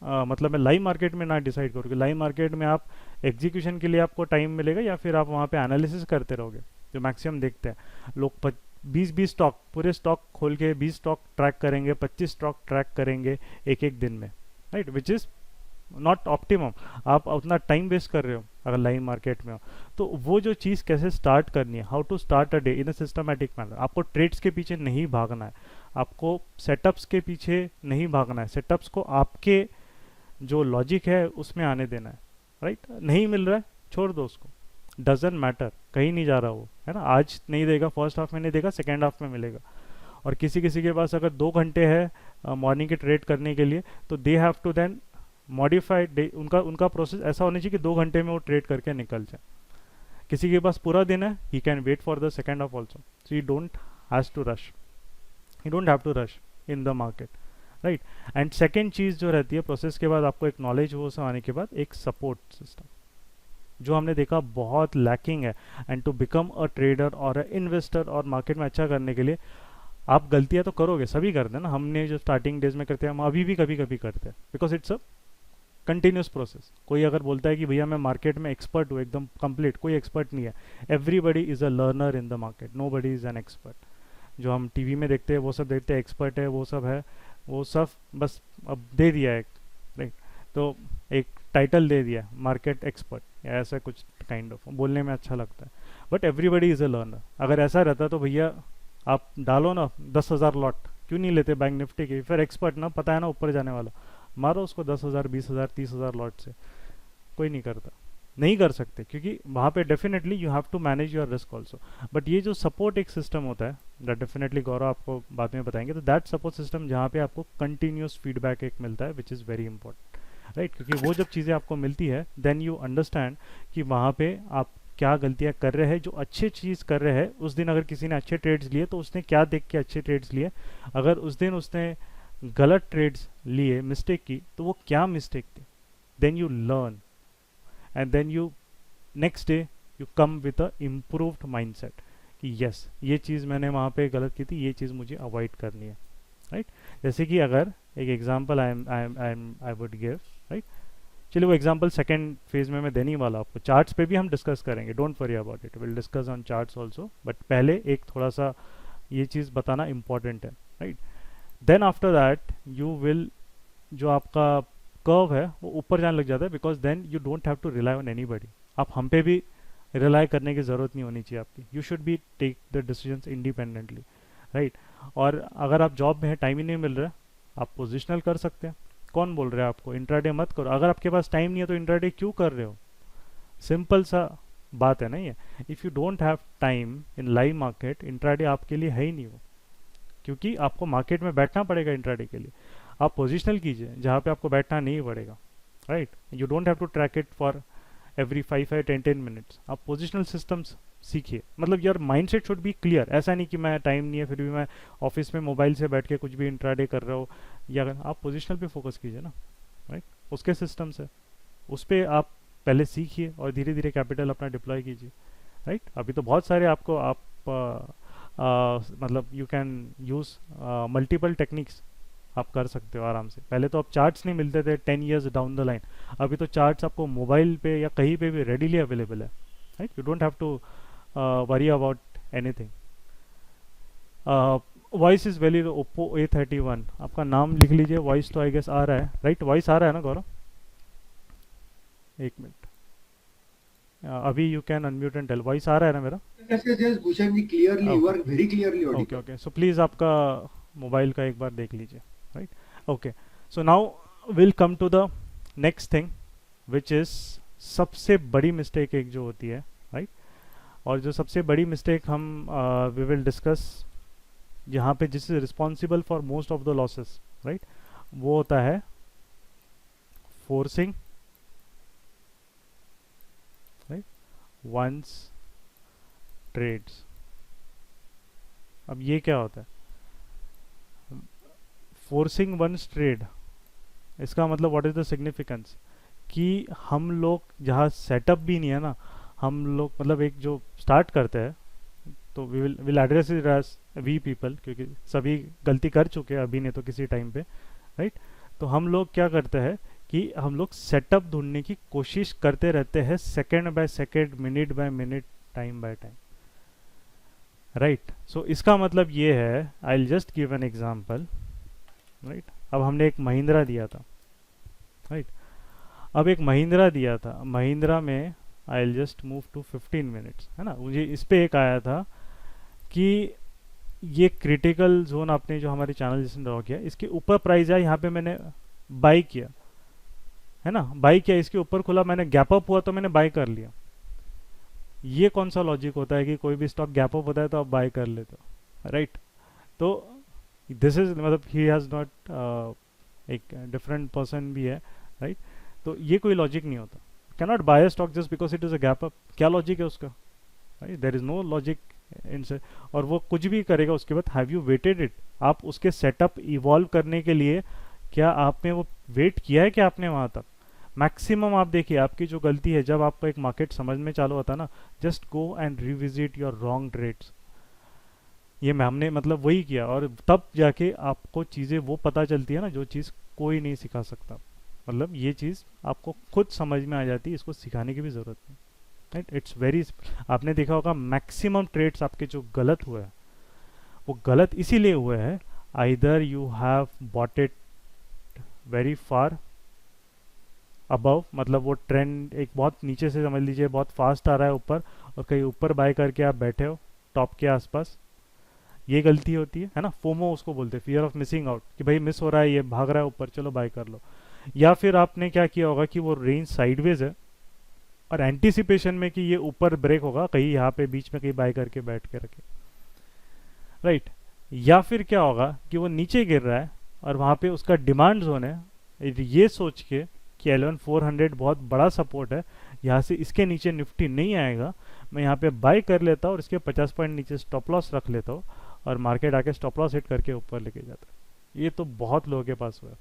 मतलब मैं लाइव मार्केट में ना डिसाइड करूँ. कि लाइव मार्केट में आप एग्जीक्यूशन के लिए आपको टाइम मिलेगा या फिर आप वहाँ पे एनालिसिस करते रहोगे. जो मैक्सिमम देखते हैं लोग 20 स्टॉक, पूरे स्टॉक खोल के 20 स्टॉक ट्रैक करेंगे, 25 स्टॉक ट्रैक करेंगे एक एक दिन में, right, which is not optimum. आप उतना टाइम वेस्ट कर रहे हो अगर लाइव मार्केट में हो. तो वो जो चीज़ कैसे स्टार्ट करनी है, how to start a day in a systematic manner. आपको ट्रेड्स के पीछे नहीं भागना है, आपको सेटअप्स के पीछे नहीं भागना है. सेटअप्स को आपके जो लॉजिक है उसमें आने देना है, राइट. नहीं मिल रहा है, छोड़ दो उसको, डजेंट मैटर, कहीं नहीं जा रहा वो, है ना. आज नहीं देगा, फर्स्ट हाफ में नहीं देगा, सेकेंड हाफ में मिलेगा. और किसी किसी के पास अगर 2 घंटे है मॉर्निंग के ट्रेड करने के लिए, तो they have to then modified, उनका उनका प्रोसेस ऐसा होना चाहिए कि 2 घंटे में वो ट्रेड करके निकल जाए. किसी के पास पूरा दिन है, he can wait for the second half also. So you don't has to rush, you don't have to rush in the market, right. And second चीज़ जो रहती है प्रोसेस के बाद, आपको एक नॉलेज वो सब आने के बाद एक सपोर्ट सिस्टम, जो हमने देखा बहुत लैकिंग है. And to become a trader और अ इन्वेस्टर और मार्केट में अच्छा करने के लिए, आप गलतियां तो करोगे, सभी करते हैं ना. हमने जो स्टार्टिंग डेज में करते हैं, हम अभी भी कभी कभी करते हैं, because it's a continuous process. कोई अगर बोलता है कि भैया मैं मार्केट में एक्सपर्ट हूँ एकदम कंप्लीट, कोई एक्सपर्ट नहीं है. Everybody is a learner in the market, nobody is an expert. जो हम टीवी में देखते हैं वो सब देखते हैं एक्सपर्ट है, वो सब है, वो सब बस अब दे दिया है, राइट. तो एक टाइटल दे दिया मार्केट एक्सपर्ट या ऐसा कुछ काइंड ऑफ, बोलने में अच्छा लगता है, but everybody is a learner. अगर ऐसा रहता तो भैया आप डालो ना 10,000 लॉट, क्यों नहीं लेते बैंक निफ्टी की? फिर एक्सपर्ट ना, पता है ना ऊपर जाने वाला, मारो उसको 10,000 20,000 30,000 लॉट से. कोई नहीं करता, नहीं कर सकते, क्योंकि वहाँ पे definitely you have to manage your risk also. But ये जो सपोर्ट एक सिस्टम होता है, दैट डेफिनेटली गौरव आपको बाद में बताएंगे, तो दैट सपोर्ट सिस्टम जहाँ पे आपको कंटिन्यूस फीडबैक एक मिलता है, which is very important, right. क्योंकि वो जब चीज़ें आपको मिलती है, देन यू अंडरस्टैंड कि वहाँ पे आप क्या गलतियाँ कर रहे हैं. जो अच्छी चीज़ कर रहे हैं, उस दिन अगर किसी ने अच्छे ट्रेड्स लिए तो उसने क्या देख के अच्छे ट्रेड्स लिए, अगर उस दिन उसने गलत ट्रेड्स लिए, मिस्टेक की, तो वो क्या मिस्टेक थी. Then you learn and then you next day you come with a improved mindset कि यस, ये चीज़ मैंने वहाँ पे गलत की थी, ये चीज़ मुझे अवॉइड करनी है, राइट. जैसे कि अगर एक example I would give, right. चलिए वो एग्जांपल सेकंड फेज में मैं देने ही वाला आपको. चार्ट्स पे भी हम डिस्कस करेंगे, don't worry about it, will discuss on charts also, but पहले एक थोड़ा सा ये चीज़ बताना इम्पॉर्टेंट है, right. Then after that you will, जो आपका कर्व है वो ऊपर जाने लग जाता है, because then you don't have to rely on anybody. आप हम पे भी रिलाई करने की ज़रूरत नहीं होनी चाहिए आपकी. You should be take the decisions independently, right. और अगर आप जॉब में है, टाइम ही नहीं मिल रहा है, आप पोजिशनल कर सकते हैं. कौन बोल रहा है आपको इंट्राडे मत करो? अगर आपके पास टाइम नहीं है तो इंट्राडे क्यों कर रहे हो? सिंपल सा बात है ना ये. If you don't have time in live market, intraday आपके लिए है ही नहीं वो, क्योंकि आपको मार्केट में बैठना पड़ेगा इंट्राडे के लिए. आप पोजिशनल कीजिए जहाँ पे आपको बैठना नहीं पड़ेगा, right. You don't have to track it for every 5-10 minutes. आप पोजिशनल सिस्टम्स सीखिए. मतलब your mind set should be clear. ऐसा नहीं कि मैं टाइम नहीं है फिर भी मैं ऑफिस में मोबाइल से बैठ के कुछ भी इंट्राडे कर रहा हूँ. या आप पोजिशनल पे फोकस कीजिए ना, राइट. उसके सिस्टम्स है, उस पर आप पहले सीखिए और धीरे धीरे कैपिटल अपना डिप्लॉय कीजिए, राइट. अभी तो बहुत सारे आपको मतलब you can use multiple techniques आप कर सकते हो आराम से. पहले तो आप चार्ट्स नहीं मिलते थे 10 years डाउन द लाइन, अभी तो चार्ट्स आपको मोबाइल पे या कहीं पे भी रेडीली अवेलेबल है, right. You don't have to worry about anything. Voice is valid Oppo A31. आपका नाम लिख लीजिए. वॉइस तो आई गेस आ रहा है, राइट. वॉइस आ रहा है ना गौरव? एक मिनट, अभी you can unmute and tell, voice आ रहा है ना मेरा? Yes, yes, yes, Bhushan ji, clearly, you okay are very clearly okay audible. Okay, so please आपका मोबाइल का एक बार देख लीजिए, right? Okay, so now will come to the next thing which is सबसे बड़ी मिस्टेक एक जो होती है, राइट? और जो सबसे बड़ी मिस्टेक हम वी विल डिस्कस यहाँ पे, जिस is responsible for most of the losses, right, वो होता है फोर्सिंग, राइट, वंस ट्रेड्स। अब ये क्या होता है फोर्सिंग वंस ट्रेड? इसका मतलब व्हाट इज द सिग्निफिकेंस कि हम लोग जहाँ सेटअप भी नहीं है ना, हम लोग मतलब एक जो स्टार्ट करते हैं, तो we will address it as we people, क्योंकि सभी गलती कर चुके हैं अभी नहीं तो किसी टाइम पे, राइट? तो हम लोग क्या करते हैं कि हम लोग सेटअप ढूंढने की कोशिश करते रहते हैं, second by second, minute by minute, time by time, right? So इसका मतलब ये है, I will just give an example, right? अब हमने एक महिंद्रा दिया था, राइट? अब एक महिंद्रा दिया था, महिंद्रा में I will just move to 15 minutes, है ना? मुझे इस पे एक आया था कि ये क्रिटिकल जोन आपने जो हमारे चैनल जिसने ड्रॉ किया, इसके ऊपर प्राइस है, यहाँ पे मैंने बाई किया, है ना? बाई किया, इसके ऊपर खुला, मैंने गैप अप हुआ तो मैंने बाई कर लिया। ये कौन सा लॉजिक होता है कि कोई भी स्टॉक गैप अप होता है तो आप बाई कर लेते हो, राइट? तो दिस इज मतलब ही हैज़ नॉट, एक डिफरेंट पर्सन भी है, राइट? तो ये कोई लॉजिक नहीं होता, cannot buy a stock just because it is a gap up. क्या लॉजिक है उसका, right? There is no logic इनसे। और वो कुछ भी करेगा उसके बाद, हैव यू वेटेड इट? आप उसके सेटअप इवॉल्व करने के लिए क्या आपने वो वेट किया है कि आपने वहाँ तक? मैक्सिमम आप देखिए, आपकी जो गलती है जब आपको एक मार्केट समझ में चालू होता है ना, just go and revisit your wrong trades. ये हमने मतलब वही किया, और तब जाके आपको चीज़ें वो पता चलती है ना जो चीज़ कोई नहीं सिखा सकता। मतलब ये चीज़ आपको खुद समझ में आ जाती है, इसको सिखाने की भी ज़रूरत नहीं, राइट? इट्स वेरी, आपने देखा होगा मैक्सिमम ट्रेड्स आपके जो गलत हुए हैं, वो गलत इसीलिए हुए हैं, either you have bought it very far above, मतलब वो ट्रेंड एक बहुत नीचे से समझ लीजिए बहुत फास्ट आ रहा है ऊपर, और कहीं ऊपर बाय करके आप बैठे हो टॉप के आसपास, ये गलती होती है ना? फोमो उसको बोलते हैं, फियर ऑफ मिसिंग आउट, कि भाई मिस हो रहा है, ये भाग रहा है ऊपर, चलो बाय कर लो। या फिर आपने क्या किया होगा कि वो रेंज साइडवेज है, और एंटीसिपेशन में कि ये ऊपर ब्रेक होगा, कहीं यहाँ पे बीच में कहीं बाय करके बैठ के रखे, राइट? या फिर क्या होगा कि वो नीचे गिर रहा है और वहाँ पे उसका डिमांड जोन है, ये सोच के कि 11,400 बहुत बड़ा सपोर्ट है, यहाँ से इसके नीचे निफ्टी नहीं आएगा, मैं यहाँ पे बाय कर लेता हूँ और इसके 50 पॉइंट नीचे स्टॉप लॉस रख लेता हूँ, और मार्केट आके स्टॉप लॉस हिट करके ऊपर लेके जाता है। ये तो बहुत लोगों के पास हुआ है,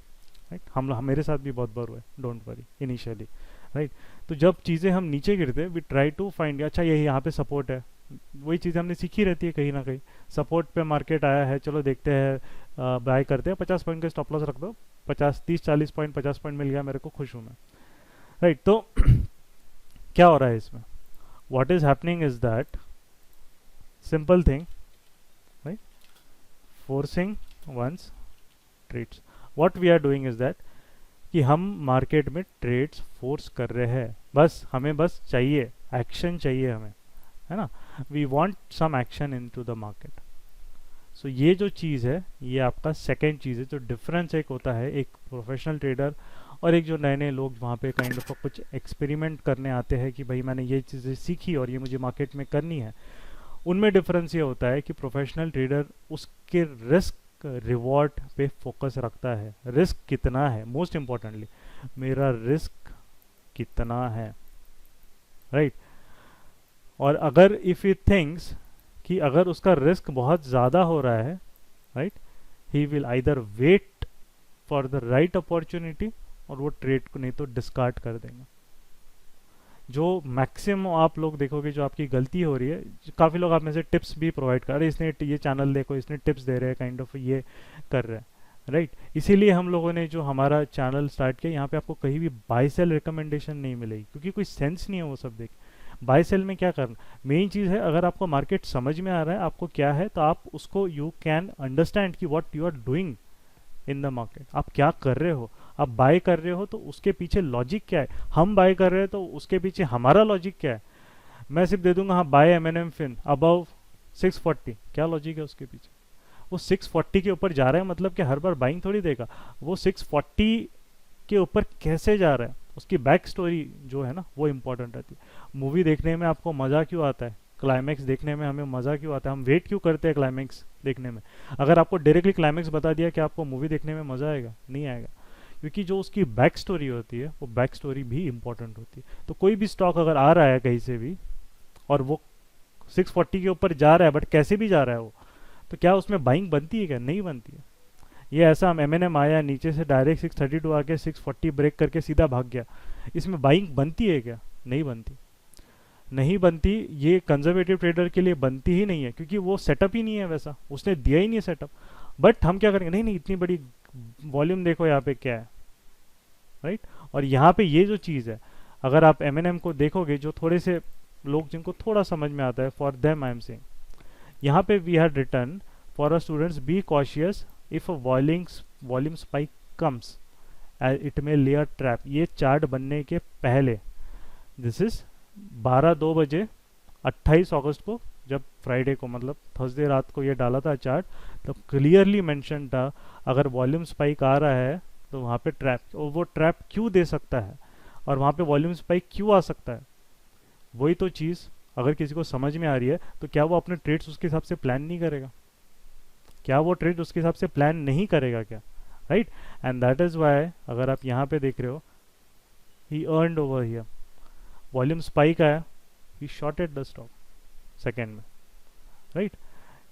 राइट? हम मेरे साथ भी बहुत बार हुआ है, डोंट वरी, इनिशियली, राइट? तो जब चीज़ें हम नीचे गिरते हैं, वी ट्राई टू फाइंड, अच्छा यही यहाँ पे सपोर्ट है, वही चीज़ हमने सीखी रहती है कहीं ना कहीं, सपोर्ट पे मार्केट आया है, चलो देखते हैं, बाय करते हैं, 50 पॉइंट का स्टॉप लॉस रख दो, 50 30 40 पॉइंट 50 पॉइंट मिल गया मेरे को, खुश हूँ मैं, राइट? तो क्या हो रहा है इसमें? What is happening is that simple thing, right? Forcing once trades, what we are doing is that कि हम मार्केट में ट्रेड्स फोर्स कर रहे हैं, बस हमें बस चाहिए एक्शन, चाहिए हमें, है ना? We want some action into the market. So ये जो चीज़ है, ये आपका सेकेंड चीज़ है, जो डिफरेंस एक होता है एक प्रोफेशनल ट्रेडर और एक जो नए नए लोग वहाँ पे काइंड ऑफ कुछ एक्सपेरिमेंट करने आते हैं कि भाई मैंने ये चीज़ें सीखी और ये मुझे मार्केट में करनी है। उनमें डिफरेंस ये होता है कि प्रोफेशनल ट्रेडर उसके रिस्क रिवॉर्ड पे फोकस रखता है, रिस्क कितना है, मोस्ट इम्पॉर्टेंटली मेरा रिस्क कितना है, राइट? और अगर इफ़ ही थिंक्स कि अगर उसका रिस्क बहुत ज़्यादा हो रहा है, right, he will either wait for the right opportunity, और वो ट्रेड को नहीं तो डिस्कार्ड कर देंगे। जो मैक्सिमम आप लोग देखोगे जो आपकी गलती हो रही है, काफ़ी लोग आप में से टिप्स भी प्रोवाइड कर रहे हैं, इसने ये चैनल देखो, इसने टिप्स दे रहे हैं, काइंड ऑफ ये कर रहे हैं, राइट? इसीलिए हम लोगों ने जो हमारा चैनल स्टार्ट किया, यहाँ पे आपको कहीं भी बाय सेल रिकमेंडेशन नहीं मिलेगी, क्योंकि कोई सेंस नहीं है वो सब देख। बाय सेल में क्या करना, मेन चीज़ है अगर आपको मार्केट समझ में आ रहा है आपको क्या है, तो आप उसको यू कैन अंडरस्टैंड कि what you are doing in the market, आप क्या कर रहे हो, आप बाय कर रहे हो तो उसके पीछे लॉजिक क्या है, हम बाय कर रहे हैं तो उसके पीछे हमारा लॉजिक क्या है। मैं सिर्फ दे दूंगा हाँ बाय एम फिन अबव 640, क्या लॉजिक है उसके पीछे। वो 640 के ऊपर जा रहा है मतलब कि हर बार बाइंग थोड़ी देगा, वो 640 के ऊपर कैसे जा रहा है, उसकी बैक स्टोरी जो है ना वो इम्पोर्टेंट रहती है। मूवी देखने में आपको मज़ा क्यों आता है, क्लाइमैक्स देखने में हमें मज़ा क्यों आता है, हम वेट क्यों करते हैं क्लाइमैक्स देखने में। अगर आपको डायरेक्टली क्लाइमैक्स बता दिया कि आपको मूवी देखने में मज़ा आएगा, नहीं आएगा, क्योंकि जो उसकी बैक स्टोरी होती है वो बैक स्टोरी भी इंपॉर्टेंट होती है। तो कोई भी स्टॉक अगर आ रहा है कहीं से भी और वो 640 के ऊपर जा रहा है, बट कैसे भी जा रहा है वो, तो क्या उसमें बाइंग बनती है क्या, नहीं बनती है। ये ऐसा हम एम आया नीचे से डायरेक्ट 632 आके 640 ब्रेक करके सीधा भाग गया, इसमें बाइंग बनती है क्या, नहीं बनती, नहीं बनती। ये कंजर्वेटिव ट्रेडर के लिए बनती ही नहीं है, क्योंकि वो सेटअप ही नहीं है वैसा, उसने दिया ही नहीं है सेटअप। बट हम क्या करेंगे, नहीं नहीं इतनी बड़ी वॉल्यूम देखो यहाँ पे क्या है, राइट। और यहाँ पे ये जो चीज़ है, अगर आप एम को देखोगे, जो थोड़े से लोग जिनको थोड़ा समझ में आता है, for them I am saying, यहाँ पे we had return for a students be cautious if a volume spike comes it may lay a trap. ये चार्ट बनने के पहले, दिस इज 12-2 बजे 28 अगस्त को, जब फ्राइडे को मतलब थर्सडे रात को ये डाला था चार्ट, तो क्लियरली मेंशन था अगर वॉल्यूम स्पाइक आ रहा है तो वहाँ पे ट्रैप, और वो ट्रैप क्यों दे सकता है और वहाँ पे वॉल्यूम स्पाइक क्यों आ सकता है। वही तो चीज़ अगर किसी को समझ में आ रही है तो क्या वो अपने ट्रेड्स उसके हिसाब से प्लान नहीं करेगा, क्या वो ट्रेड उसके हिसाब से प्लान नहीं करेगा क्या, right. And that is why अगर आप यहाँ पे देख रहे हो, he earned over here, volume spike आया, he shorted the stock second में, राइट।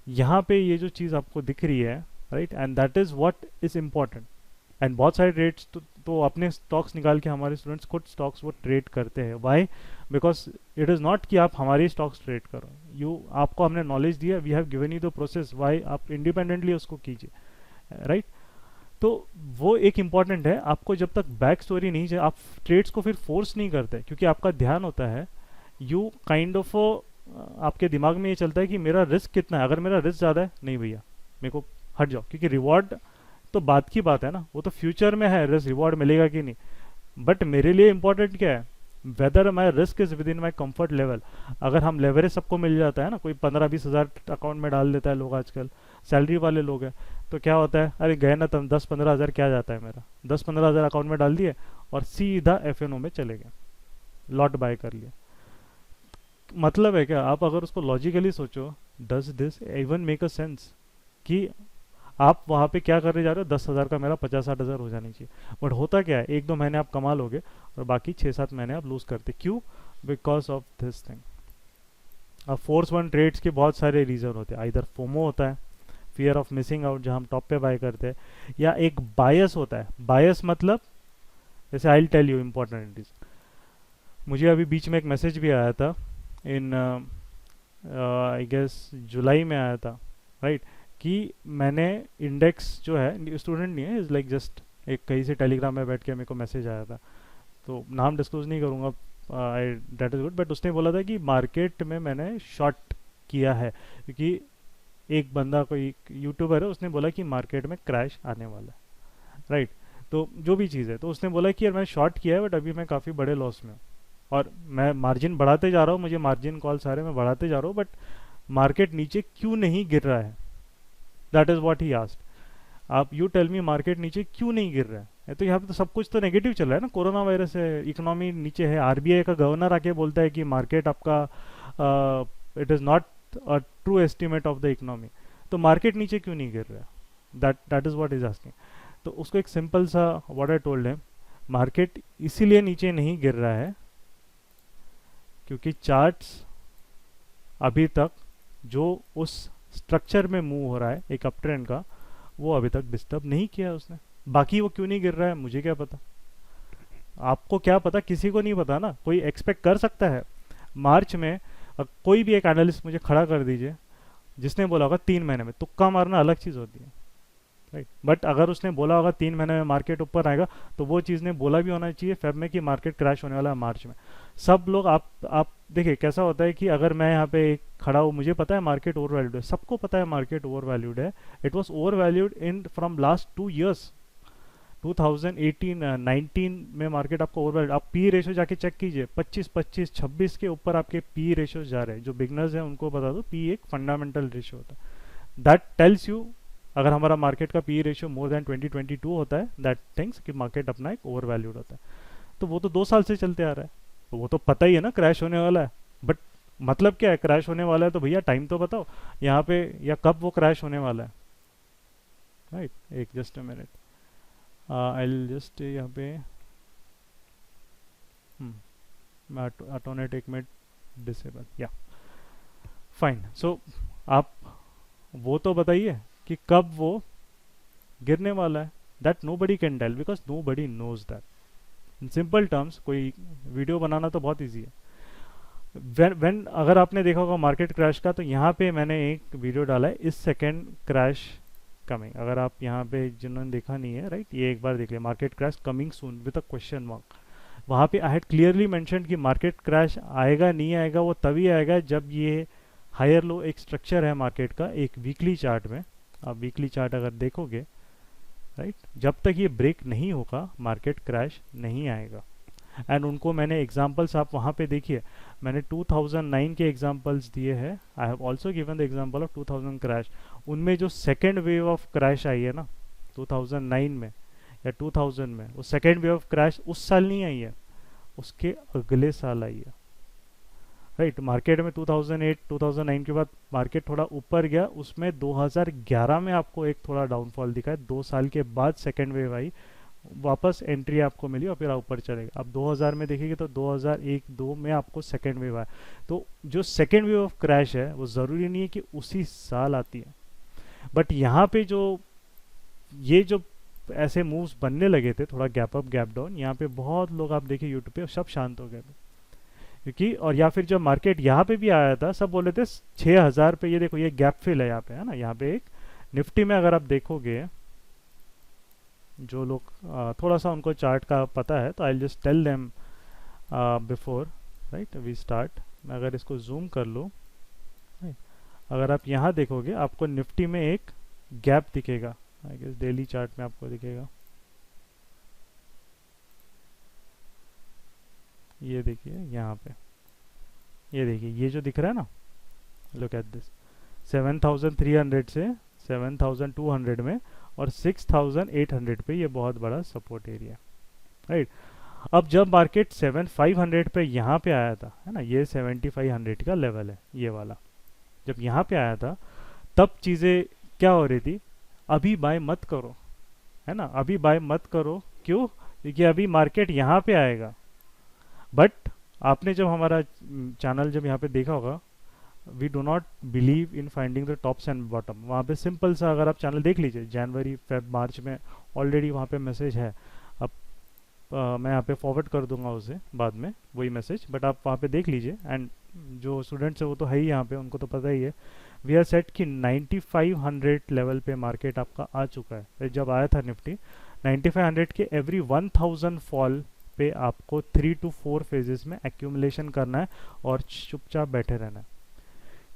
यहाँ पे ये जो चीज़ आपको दिख रही है, right, and that is what is important. And बहुत सारे ट्रेड्स तो अपने स्टॉक्स निकाल के हमारे स्टूडेंट्स खुद स्टॉक्स वो ट्रेड करते हैं। Why, because it is not कि आप हमारे स्टॉक्स ट्रेड करो, आपको हमने नॉलेज दिया, we have given you the process, why आप इंडिपेंडेंटली उसको कीजिए, राइट। तो वो एक इम्पॉर्टेंट है, आपको जब तक बैक स्टोरी नहीं चाहिए, आप ट्रेड्स को फिर फोर्स नहीं करते, क्योंकि आपका ध्यान होता है, यू काइंड ऑफ आपके दिमाग में ये चलता है कि मेरा रिस्क कितना है, अगर मेरा रिस्क ज़्यादा है, नहीं भैया मेरे को हट जाओ, क्योंकि रिवॉर्ड तो बात की बात है ना, वो तो फ्यूचर में है, रिस्क रिवॉर्ड मिलेगा कि नहीं। बट मेरे लिए इंपॉर्टेंट क्या है, whether my risk is within my comfort level. अगर हम लेवरेज सबको मिल जाता है ना, कोई 15-20 हज़ार अकाउंट में डाल देता है लोग आजकल, सैलरी वाले लोग हैं, तो क्या होता है, अरे गए ना तुम 10-15 हज़ार क्या जाता है मेरा, 10-15 हज़ार अकाउंट में डाल दिए और सीधा एफ में चले गए, लॉट बाय कर लिया। मतलब है क्या, आप अगर उसको लॉजिकली सोचो, does this even make a sense कि आप वहाँ पे क्या करने जा रहे हो, 10 हज़ार का मेरा 50-60 हज़ार हो जानी चाहिए। बट होता क्या है, 1-2 महीने आप कमा लोगे और बाकी 6-7 महीने आप लूज करते, क्यों, बिकॉज ऑफ दिस थिंग। अब फोर्स वन ट्रेड्स के बहुत सारे रीज़न होते हैं, इधर फोमो होता है, फियर ऑफ मिसिंग आउट, जहाँ हम टॉप पे बाय करते हैं, या एक बायस होता है। बायस मतलब, जैसे I will tell you important it is, मुझे अभी बीच में एक मैसेज भी आया था, इन आई गेस जुलाई में आया था, राइट, कि मैंने इंडेक्स जो है, स्टूडेंट नहीं है, इज़ लाइक जस्ट एक कहीं से टेलीग्राम में बैठ के मेरे को मैसेज आया था, तो नाम डिस्क्लोज नहीं करूँगा, आई डेट इज़ गुड, बट उसने बोला था कि मार्केट में मैंने शॉर्ट किया है, क्योंकि एक बंदा कोई यूट्यूबर है, उसने बोला कि मार्केट में क्रैश आने वाला है, राइट। तो जो भी चीज़ है, तो उसने बोला कि यार मैं शॉर्ट किया है, बट अभी मैं काफ़ी बड़े लॉस में हूँ और मैं मार्जिन बढ़ाते जा रहा हूँ, मुझे मार्जिन कॉल सारे मैं बढ़ाते जा रहा हूँ, बट मार्केट नीचे क्यों नहीं गिर रहा है, that is what he asked. आप यू टेल मी, मार्केट नीचे क्यों नहीं गिर रहा है। तो यहाँ पे तो सब कुछ तो नेगेटिव चल रहा है ना, कोरोना वायरस है, इकोनॉमी नीचे है, आरबीआई का गवर्नर आके बोलता है कि मार्केट आपका it is not a true estimate of the economy, तो मार्केट नीचे क्यों नहीं गिर रहा है, that is what is asking. तो उसको एक सिंपल सा व्हाट आई टोल्ड है, मार्केट इसीलिए नीचे नहीं गिर रहा है क्योंकि चार्ट्स अभी तक जो उस स्ट्रक्चर में मूव हो रहा है एक अप ट्रेंड का, वो अभी तक डिस्टर्ब नहीं किया है उसने। बाकी वो क्यों नहीं गिर रहा है मुझे क्या पता, आपको क्या पता, किसी को नहीं पता ना। कोई एक्सपेक्ट कर सकता है मार्च में, कोई भी एक एनालिस्ट मुझे खड़ा कर दीजिए जिसने बोला होगा 3 महीने में, तुक्का मारना अलग चीज़ होती है, राइट। बट अगर उसने बोला होगा 3 महीने में मार्केट ऊपर आएगा, तो वो चीज़ ने बोला भी होना चाहिए फेब में कि मार्केट क्रैश होने वाला है मार्च में। सब लोग आप देखिए कैसा होता है कि अगर मैं यहाँ पे खड़ा हूँ, मुझे पता है मार्केट ओवर वैल्यूड है, सबको पता है मार्केट ओवर वैल्यूड है, it was over valued in from last 2 years। 2018 19 में मार्केट आपको ओवरवैल्यूड, आप पी रेशो जाके चेक कीजिए, 25 25 26 के ऊपर आपके पी रेशो जा रहे हैं। जो बिगनर्स हैं उनको बता दो, पी एक फंडामेंटल रेशो होता है, दैट टेल्स यू अगर हमारा मार्केट का पी रेशो मोर देन 2022 होता है, दैट थिंग्स कि मार्केट अपना एक ओवर वैल्यूड होता है। तो वो तो 2 साल से चलते आ रहा है, तो वो तो पता ही है ना क्रैश होने वाला है। बट मतलब क्या है, क्रैश होने वाला है तो भैया टाइम तो बताओ यहाँ पे, या कब वो क्रैश होने वाला है, राइट। एक just a minute, I just यहाँ पे मैं ऑटोनेट एक मिनट डिसेबल, या फाइन। सो आप वो तो बताइए कि कब वो गिरने वाला है, that nobody can tell because nobody knows that. In simple terms कोई वीडियो बनाना तो बहुत ईजी है। when अगर आपने देखा होगा मार्केट क्रैश का, तो यहाँ पे मैंने एक वीडियो डाला है, इस सेकेंड क्रैश कमिंग। अगर आप यहाँ पे जिन्होंने देखा नहीं है, राइट, ये एक बार देख लिया, market crash coming soon with a question mark. वहाँ पे आई हैड क्लियरली मेंशन कि मार्केट क्रैश आएगा नहीं आएगा, वो तभी आएगा जब ये हायर लो एक स्ट्रक्चर है मार्केट का एक वीकली चार्ट में। आप वीकली चार्ट अगर देखोगे, राइट, जब तक ये ब्रेक नहीं होगा मार्केट क्रैश नहीं आएगा। एंड उनको मैंने एग्जांपल्स, आप वहाँ पे देखिए, मैंने 2009 के एग्जांपल्स दिए हैं। I have also given the example of 2000 crash. उनमें जो सेकेंड वेव ऑफ क्रैश आई है ना 2009 में या 2000 में, वो सेकेंड वेव ऑफ क्रैश उस साल नहीं आई है, उसके अगले साल आई है, राइट। मार्केट में 2008 2009 के बाद मार्केट थोड़ा ऊपर गया, उसमें 2011 में आपको एक थोड़ा डाउनफॉल दिखा है। 2 साल के बाद सेकेंड वेव आई, वापस एंट्री आपको मिली और फिर ऊपर चलेगा। अब 2000 में देखेंगे तो 2001-2 में आपको सेकेंड वेव आया। तो जो सेकेंड वेव ऑफ क्रैश है वो ज़रूरी नहीं है कि उसी साल आती है, बट यहाँ पे जो ये जो ऐसे मूव्स बनने लगे थे, थोड़ा गैप अप गैप डाउन, यहाँ पे बहुत लोग आप देखिए यूट्यूब पे सब शांत हो गए थे, क्योंकि और या फिर जब मार्केट यहाँ पे भी आया था सब बोले थे 6000 पे, ये देखो ये गैप फिल है यहाँ पे, है ना। यहाँ पे एक निफ्टी में अगर आप देखोगे, जो लोग थोड़ा सा उनको चार्ट का पता है, तो I just tell them before, right, we start. मैं अगर इसको जूम कर लूँ, अगर आप यहाँ देखोगे आपको निफ्टी में एक गैप दिखेगा, आई गेस डेली चार्ट में आपको दिखेगा, ये देखिए यहाँ पे, ये देखिए ये जो दिख रहा है ना, लुक एट दिस, 7300 से 7200 में और 6800 पे ये बहुत बड़ा सपोर्ट एरिया, राइट। अब जब मार्केट 7500 पे यहाँ पे आया था, है ना, ये 7500 का लेवल है ये वाला, जब यहाँ पे आया था तब चीज़ें क्या हो रही थी, अभी बाय मत करो, है ना, अभी बाय मत करो। क्यों? क्योंकि अभी मार्केट यहाँ पे आएगा। बट आपने जब हमारा चैनल जब यहाँ पे देखा होगा, we do not believe in finding the tops and bottom. वहाँ पे सिंपल सा अगर आप चैनल देख लीजिए, जनवरी फेब मार्च में ऑलरेडी वहाँ पे मैसेज है। अब मैं यहाँ पे फॉरवर्ड कर दूंगा उसे बाद में वही मैसेज, बट आप वहाँ पे देख लीजिए। एंड जो स्टूडेंट्स है वो तो है ही यहाँ पे, उनको तो पता ही है। वी आर सेट कि 9500 लेवल पे मार्केट आपका आ चुका है। जब आया था निफ्टी 9500 के एवरी 1000 फॉल पे आपको 3 to 4 फेजेस में एक्यूमुलेशन करना है और चुपचाप बैठे रहना है।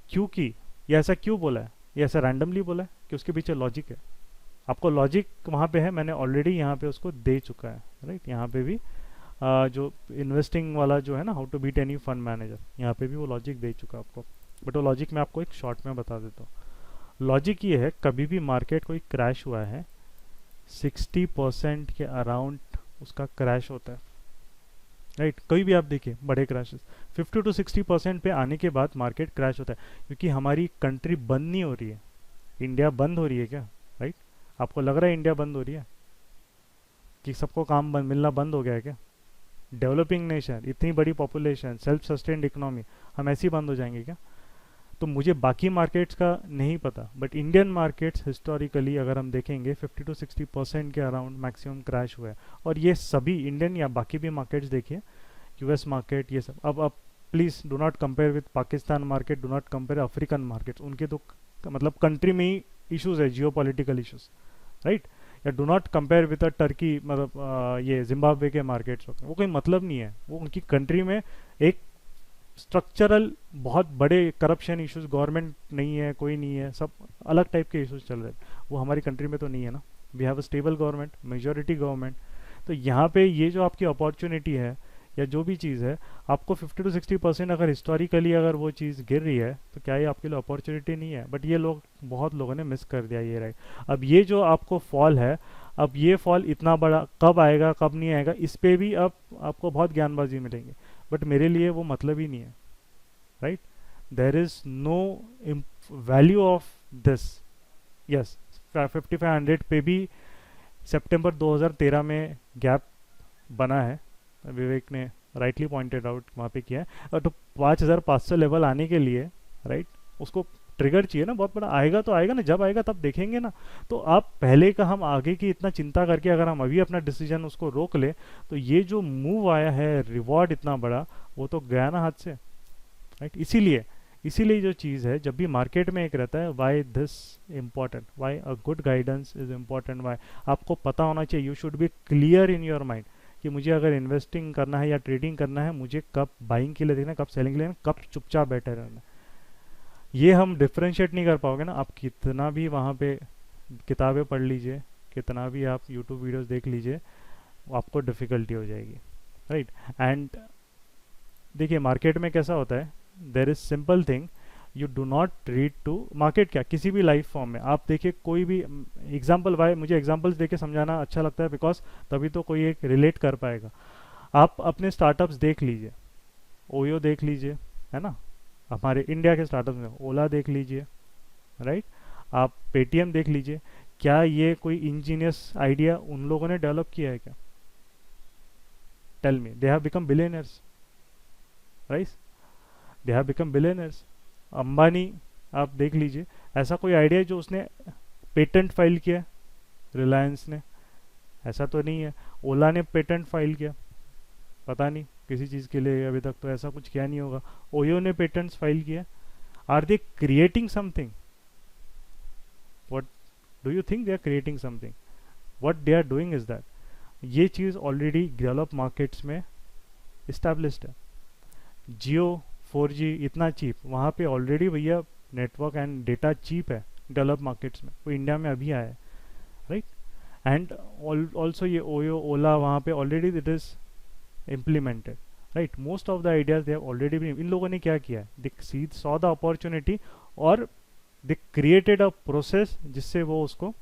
क्योंकि ये ऐसा क्यों बोला है, ये ऐसा रैंडमली बोला है कि उसके पीछे लॉजिक है। आपको लॉजिक वहाँ पे है, मैंने ऑलरेडी यहाँ पे उसको दे चुका है, राइट। यहाँ पे भी जो इन्वेस्टिंग वाला जो है ना, how to beat any fund manager, यहाँ पे भी वो लॉजिक दे चुका है आपको। बट वो लॉजिक मैं आपको एक शॉर्ट में बता देता हूँ। लॉजिक ये है, कभी भी मार्केट कोई क्रैश हुआ है 60% के अराउंड उसका क्रैश होता है, राइट। कोई भी आप देखिए बड़े क्रैशेस 50 to 60% पे आने के बाद मार्केट क्रैश होता है, क्योंकि हमारी कंट्री बंद नहीं हो रही है। इंडिया बंद हो रही है क्या, राइट? आपको लग रहा है इंडिया बंद हो रही है कि सबको काम बंद मिलना बंद हो गया है क्या? डेवलपिंग नेशन, इतनी बड़ी पॉपुलेशन, सेल्फ सस्टेन्ड इकोनॉमी, हम ऐसे ही बंद हो जाएंगे क्या? तो मुझे बाकी मार्केट्स का नहीं पता, बट इंडियन मार्केट्स हिस्टोरिकली अगर हम देखेंगे 50 to 60% के अराउंड मैक्सिमम क्रैश हुआ है। और ये सभी इंडियन या बाकी भी मार्केट्स देखिए, यूएस मार्केट, ये सब। अब please do not compare with Pakistan market, do not compare African markets, उनके तो मतलब कंट्री में ही इशूज़ है, जियो पॉलिटिकल इशूज़, राइट। या do not compare with a Turkey, मतलब ये जिम्बाब्वे के मार्केट्स, वो कोई मतलब नहीं है। वो उनकी कंट्री में एक स्ट्रक्चरल बहुत बड़े करप्शन इश्यूज, गवर्नमेंट नहीं है, कोई नहीं है, सब अलग टाइप के इश्यूज चल रहे हैं। वो हमारी कंट्री में तो नहीं है ना, we have a stable government, majority government. तो यहाँ पे ये जो आपकी अपॉर्चुनिटी है या जो भी चीज़ है, आपको 50 to 60% अगर हिस्टोरिकली अगर वो चीज़ गिर रही है तो क्या ये आपके लिए अपॉर्चुनिटी नहीं है? बट ये लोग, बहुत लोगों ने मिस कर दिया ये, राइट। अब ये जो आपको फॉल है, अब ये फॉल इतना बड़ा कब आएगा कब नहीं आएगा, इस पे भी अब आपको बहुत ज्ञानबाजी मिलेंगे, बट मेरे लिए वो मतलब ही नहीं है, right. There is no value of this. Yes, 5500 पे भी सितंबर 2013 में गैप बना है, विवेक ने राइटली पॉइंटेड आउट वहाँ पे किया है। और तो 5500 लेवल आने के लिए, राइट, उसको ट्रिगर चाहिए ना बहुत बड़ा। आएगा तो आएगा ना, जब आएगा तब देखेंगे ना। तो आप पहले का, हम आगे की इतना चिंता करके अगर हम अभी अपना डिसीजन उसको रोक ले, तो ये जो मूव आया है, रिवॉर्ड इतना बड़ा, वो तो गया ना हाथ से, राइट। इसीलिए इसीलिए जो चीज़ है, जब भी मार्केट में एक रहता है, why this important, why a good guidance is important, why आपको पता होना चाहिए, you should be clear in your mind कि मुझे अगर इन्वेस्टिंग करना है या ट्रेडिंग करना है, मुझे कब बाइंग के लिए देखना है, कब सेलिंग के लिए, कब चुपचाप बैठे रहना है। ये हम डिफ्रेंशिएट नहीं कर पाओगे ना, आप कितना भी वहाँ पे किताबें पढ़ लीजिए, कितना भी आप यूट्यूब वीडियोस देख लीजिए, आपको डिफ़िकल्टी हो जाएगी, राइट। एंड देखिए मार्केट में कैसा होता है, there is simple thing, you do not read to market. क्या किसी भी लाइफ फॉर्म में आप देखिए, कोई भी एग्जाम्पल, वाई मुझे एग्जाम्पल्स देके समझाना अच्छा लगता है, बिकॉज तभी तो कोई एक रिलेट कर पाएगा। आप अपने स्टार्टअप्स देख लीजिए, ओयो देख लीजिए, है ना, हमारे इंडिया के स्टार्टअप्स में ओला देख लीजिए, राइट, आप पेटीएम देख लीजिए। क्या ये कोई इंजीनियस आइडिया उन लोगों ने डेवलप किया है क्या? Tell me, they have become billionaires, right, they have become billionaires. Ambani आप देख लीजिए, ऐसा कोई आइडिया है जो उसने पेटेंट फाइल किया? रिलायंस ने, ऐसा तो नहीं है। ओला ने पेटेंट फाइल किया? पता नहीं, किसी चीज़ के लिए अभी तक तो ऐसा कुछ किया नहीं होगा। ओयो ने पेटेंट्स फाइल किया? Are they creating something? What do you think they are creating something? What they are doing is that ये चीज़ ऑलरेडी डेवलप मार्केट्स में इस्टेब्लिश्ड है। जियो 4G इतना चीप, वहाँ पे ऑलरेडी भैया नेटवर्क एंड डेटा चीप है डेवलप मार्केट्स में, वो इंडिया में अभी आया है, राइट। एंड ऑल्सो ये ओयो ओला वहाँ पे already it is implemented, right. Most of the ideas they have already been, इन लोगों ने क्या किया है, दे सॉ द अपॉर्चुनिटी और दे क्रिएटेड अ प्रोसेस जिससे वो उसको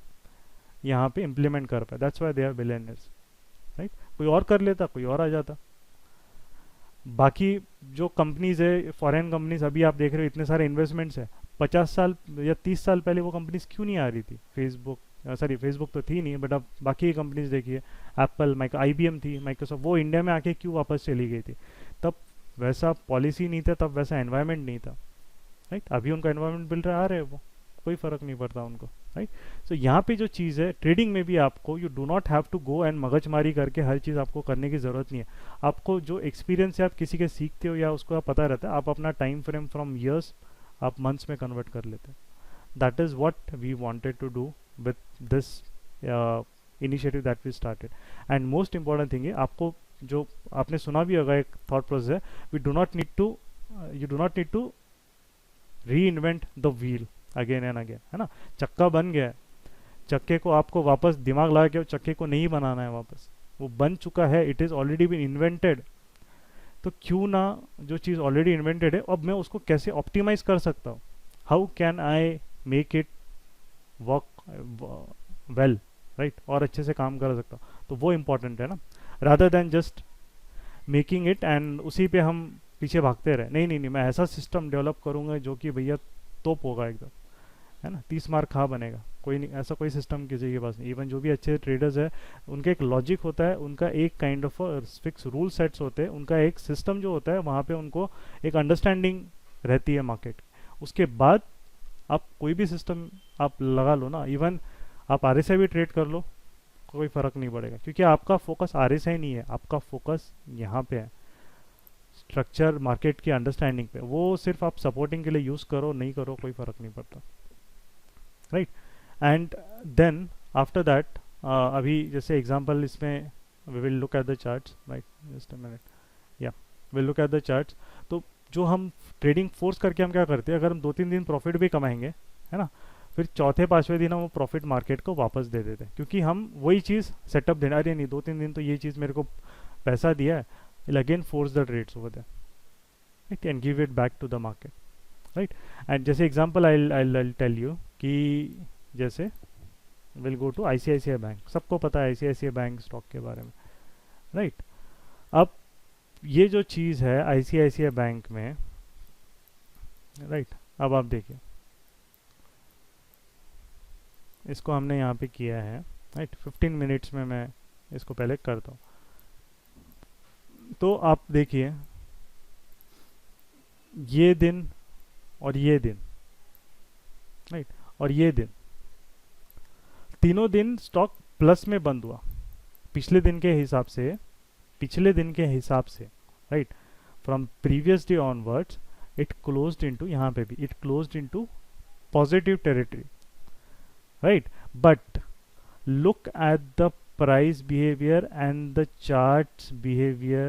यहाँ पे इम्प्लीमेंट कर पाए, that's why they are billionaires, right. कोई और कर लेता, कोई और आ जाता। बाकी जो कंपनीज है, फॉरेन कंपनीज, अभी आप देख रहे हो इतने सारे इन्वेस्टमेंट्स है, 50 साल या 30 साल पहले वो कंपनीज क्यों नहीं आ रही थी? फेसबुक, सॉरी फेसबुक तो थी नहीं, बट अब बाकी कंपनीज देखिए, एप्पल, IBM थी, माइक्रोसॉफ्ट, वो इंडिया में आके क्यों वापस चली गई थी? तब वैसा पॉलिसी नहीं था, तब वैसा एनवायरनमेंट नहीं था, राइट। अभी उनका एनवायरनमेंट बिल रहा, आ रहे हैं वो, कोई फ़र्क नहीं पड़ता उनको, राइट। सो यहाँ पे जो चीज़ है, ट्रेडिंग में भी आपको, you do not have to go and मगजमारी करके हर चीज़ आपको करने की ज़रूरत नहीं है। आपको जो एक्सपीरियंस है, आप किसी के सीखते हो या उसको आप पता रहता है, आप अपना टाइम फ्रेम फ्रॉम ईयर्स आप मंथ्स में कन्वर्ट कर लेते हैं। That is what we wanted to do with this initiative that we started. And most important thing है, आपको जो आपने सुना भी होगा एक थॉट प्रोसेस है, we do not need to, you do not need to reinvent the wheel again and again, है ना। चक्का बन गया है, चक्के को आपको वापस दिमाग लगा के चक्के को नहीं बनाना है वापस, वो बन चुका है, it is already been invented. तो क्यों ना जो चीज़ ऑलरेडी इन्वेंटेड है, अब मैं उसको कैसे ऑप्टिमाइज कर सकता हूँ, how can I make it work well, right, और अच्छे से काम कर सकता हूँ। तो वो इम्पोर्टेंट है ना, rather than just making it and उसी पे हम पीछे भागते रहे। नहीं नहीं नहीं, मैं ऐसा सिस्टम डेवलप करूँगा जो कि भैया तोप होगा एकदम, है ना, 30 मार्क खा बनेगा। कोई नहीं, ऐसा कोई सिस्टम किसी के पास नहीं। इवन जो भी अच्छे ट्रेडर्स है, उनका एक लॉजिक होता है, उनका एक kind of fix rule sets होते हैं, उनका एक सिस्टम जो होता है, वहाँ पे उनको एक अंडरस्टैंडिंग रहती है मार्केट। उसके बाद आप कोई भी सिस्टम आप लगा लो ना, इवन आप RSI भी ट्रेड कर लो, कोई फ़र्क नहीं पड़ेगा, क्योंकि आपका फोकस RSI नहीं है, आपका फोकस यहाँ पे है, स्ट्रक्चर मार्केट की अंडरस्टैंडिंग पे। वो सिर्फ आप सपोर्टिंग के लिए यूज़ करो, नहीं करो, कोई फ़र्क नहीं पड़ता, right. And then after that, अभी जैसे एग्जांपल इसमें we will look at the charts, right, just a minute, या will look at the charts. तो जो हम ट्रेडिंग फोर्स करके हम क्या करते हैं, अगर हम 2-3 दिन प्रॉफिट भी कमाएंगे, है ना, फिर चौथे पांचवें दिन हम वो प्रॉफिट मार्केट को वापस दे देते हैं, क्योंकि हम वही चीज़ सेटअप देना, अरे नहीं 2-3 दिन तो ये चीज़ मेरे को पैसा दिया है, I'll again force the trades over there, right, and give it back to the market, right. And जैसे एग्जांपल आई टेल यू कि जैसे will go to ICICI bank, सबको पता है आईसीआईसीआई बैंक स्टॉक के बारे में, राइट। अब ये जो चीज़ है आईसीआईसीआई बैंक में, राइट, अब आप देखिए इसको हमने यहाँ पे किया है, राइट, 15 मिनट्स में मैं इसको पहले करता हूँ। तो आप देखिए ये दिन और ये दिन, राइट, और ये दिन, तीनों दिन स्टॉक प्लस में बंद हुआ पिछले दिन के हिसाब से, right, from previous day onwards it closed into, यहाँ पे भी it closed into positive territory, right, but look at the price behavior and the charts behavior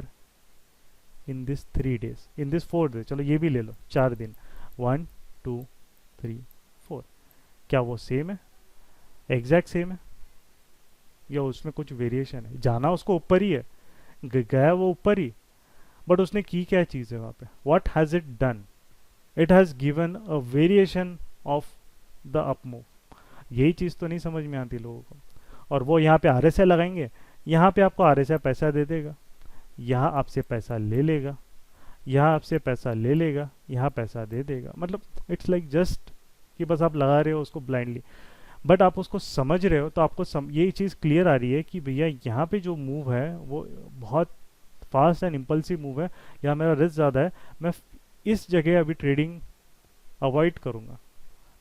in this 3 days, in this 4 days, चलो ये भी ले लो 4 दिन, 1 2 3 4, क्या वो सेम है, एग्जैक्ट सेम है, या उसमें कुछ वेरिएशन है? जाना उसको ऊपर ही है, गया वो ऊपर ही, बट उसने की क्या चीज़ है वहाँ पे, what has it done, it has given a variation of the up move. यही चीज़ तो नहीं समझ में आती लोगों को, और वो यहाँ पे आरएसआई लगाएंगे, यहाँ पे आपको आरएसआई पैसा दे देगा, यहाँ आपसे पैसा ले लेगा, यहाँ आपसे पैसा ले लेगा, यहाँ पैसा दे देगा, मतलब इट्स लाइक जस्ट कि बस आप लगा रहे हो उसको ब्लाइंडली, बट आप उसको समझ रहे हो तो आपको यही चीज़ क्लियर आ रही है कि भैया यहाँ पे जो मूव है वो बहुत फास्ट एंड इम्पल्सिव मूव है, यहाँ मेरा रिस्क ज़्यादा है, मैं इस जगह अभी ट्रेडिंग अवॉइड करूँगा।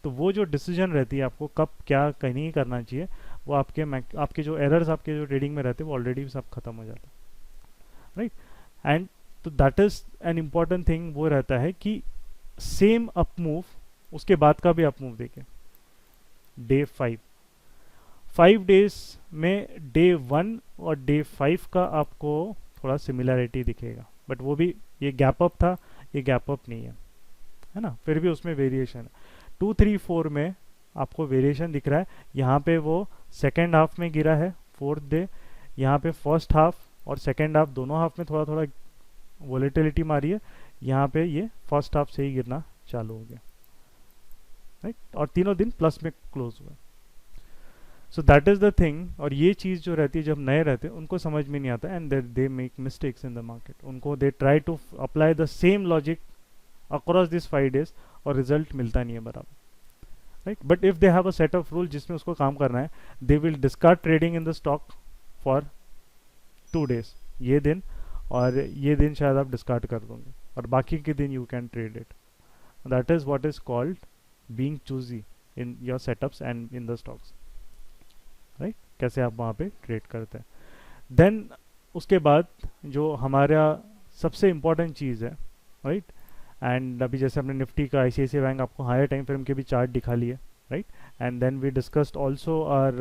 तो वो जो डिसीजन रहती है आपको कब क्या नहीं करना चाहिए, वो आपके जो एरर्स आपके जो ट्रेडिंग में रहते हैं वो ऑलरेडी सब खत्म हो जाता है, राइट। एंड तो that is an important thing, वो रहता है कि सेम अप मूव उसके बाद का भी अप मूव देखें, डे 5 डेज में डे 1 और डे 5 का आपको थोड़ा सिमिलैरिटी दिखेगा, बट वो भी ये गैप अप था, ये गैप अप नहीं है ना, फिर भी उसमें वेरिएशन है। 2 3 4 में आपको वेरिएशन दिख रहा है, यहाँ पे वो सेकेंड हाफ में गिरा है 4th डे, यहाँ पे फर्स्ट हाफ और सेकेंड हाफ दोनों हाफ में थोड़ा थोड़ा वोलेटिलिटी मारी है, यहाँ पे ये फर्स्ट हाफ से ही गिरना चालू हो गया, राइट, और तीनों दिन प्लस में क्लोज हुआ। So that is the thing, और ये चीज़ जो रहती है जब नए रहते हैं उनको समझ में नहीं आता, and they make mistakes in the market, उनको they try to apply the same logic across this 5 days और रिजल्ट मिलता नहीं है बराबर, right. But if they have a set of rule जिसमें उसको काम करना है, they will discard trading in the stock for 2 days, ये दिन और ये दिन शायद आप डिस्कार्ड कर दोगे, और बाकी के दिन you can trade it. That is what is called being choosy in your setups and in the stocks, right, कैसे आप वहाँ पे ट्रेड करते हैं। देन उसके बाद जो हमारा सबसे इम्पॉर्टेंट चीज़ है, राइट, एंड अभी जैसे हमने निफ्टी का आईसीआईसीआई बैंक आपको हायर टाइम फ्रेम के भी चार्ट दिखा लिए, right, and then we discussed also are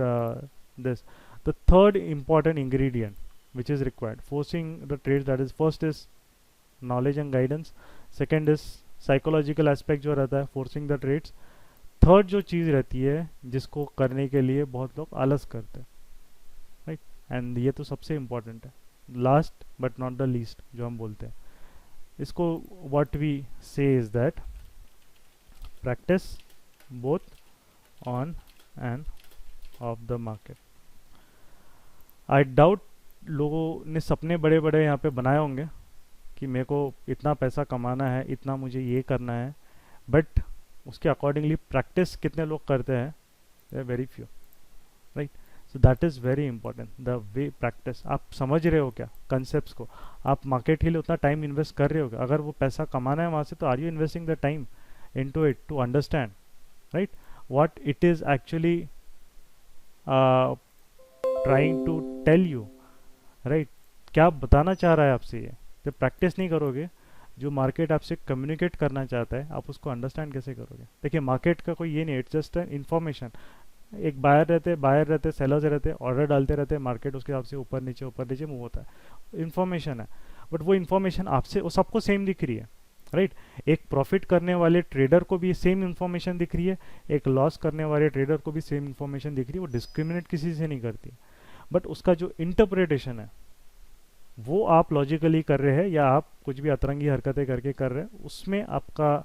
this the third important ingredient which is required forcing the trades, that is first is knowledge and guidance, second is psychological aspect जो रहता है forcing the trades, थर्ड जो चीज़ रहती है जिसको करने के लिए बहुत लोग आलस करते हैं, राइट, एंड ये तो सबसे इम्पॉर्टेंट है, last but not the least जो हम बोलते हैं इसको, व्हाट वी से is that practice both on and off the market. I doubt लोगों ने सपने बड़े बड़े यहाँ पे बनाए होंगे कि मेरे को इतना पैसा कमाना है, इतना मुझे ये करना है, बट उसके अकॉर्डिंगली प्रैक्टिस कितने लोग करते हैं, they are very few, right. So that is very important, the way practice, आप समझ रहे हो क्या कंसेप्ट्स को, आप मार्केट के लिए उतना टाइम इन्वेस्ट कर रहे हो क्या, अगर वो पैसा कमाना है वहाँ से, तो are you investing the time into it to understand, right, what it is actually trying to tell you, right, क्या बताना चाह रहा है आपसे ये। जब प्रैक्टिस नहीं करोगे, जो मार्केट आपसे कम्युनिकेट करना चाहता है आप उसको अंडरस्टैंड कैसे करोगे। देखिए मार्केट का कोई ये नहीं, इट्स जस्ट एन इन्फॉर्मेशन, एक बायर रहते, सेलर्स रहते, ऑर्डर डालते रहते हैं, मार्केट उसके हिसाब से ऊपर नीचे मूव होता है, इन्फॉर्मेशन है, बट वो इन्फॉर्मेशन आपसे वो सबको सेम दिख रही है, राइट। एक प्रॉफिट करने वाले ट्रेडर को भी सेम इन्फॉर्मेशन दिख रही है, एक लॉस करने वाले ट्रेडर को भी सेम इन्फॉर्मेशन दिख रही है, वो डिस्क्रिमिनेट किसी से नहीं करती। बट उसका जो इंटरप्रिटेशन है वो आप लॉजिकली कर रहे हैं या आप कुछ भी अतरंगी हरकतें करके कर रहे हैं, उसमें आपका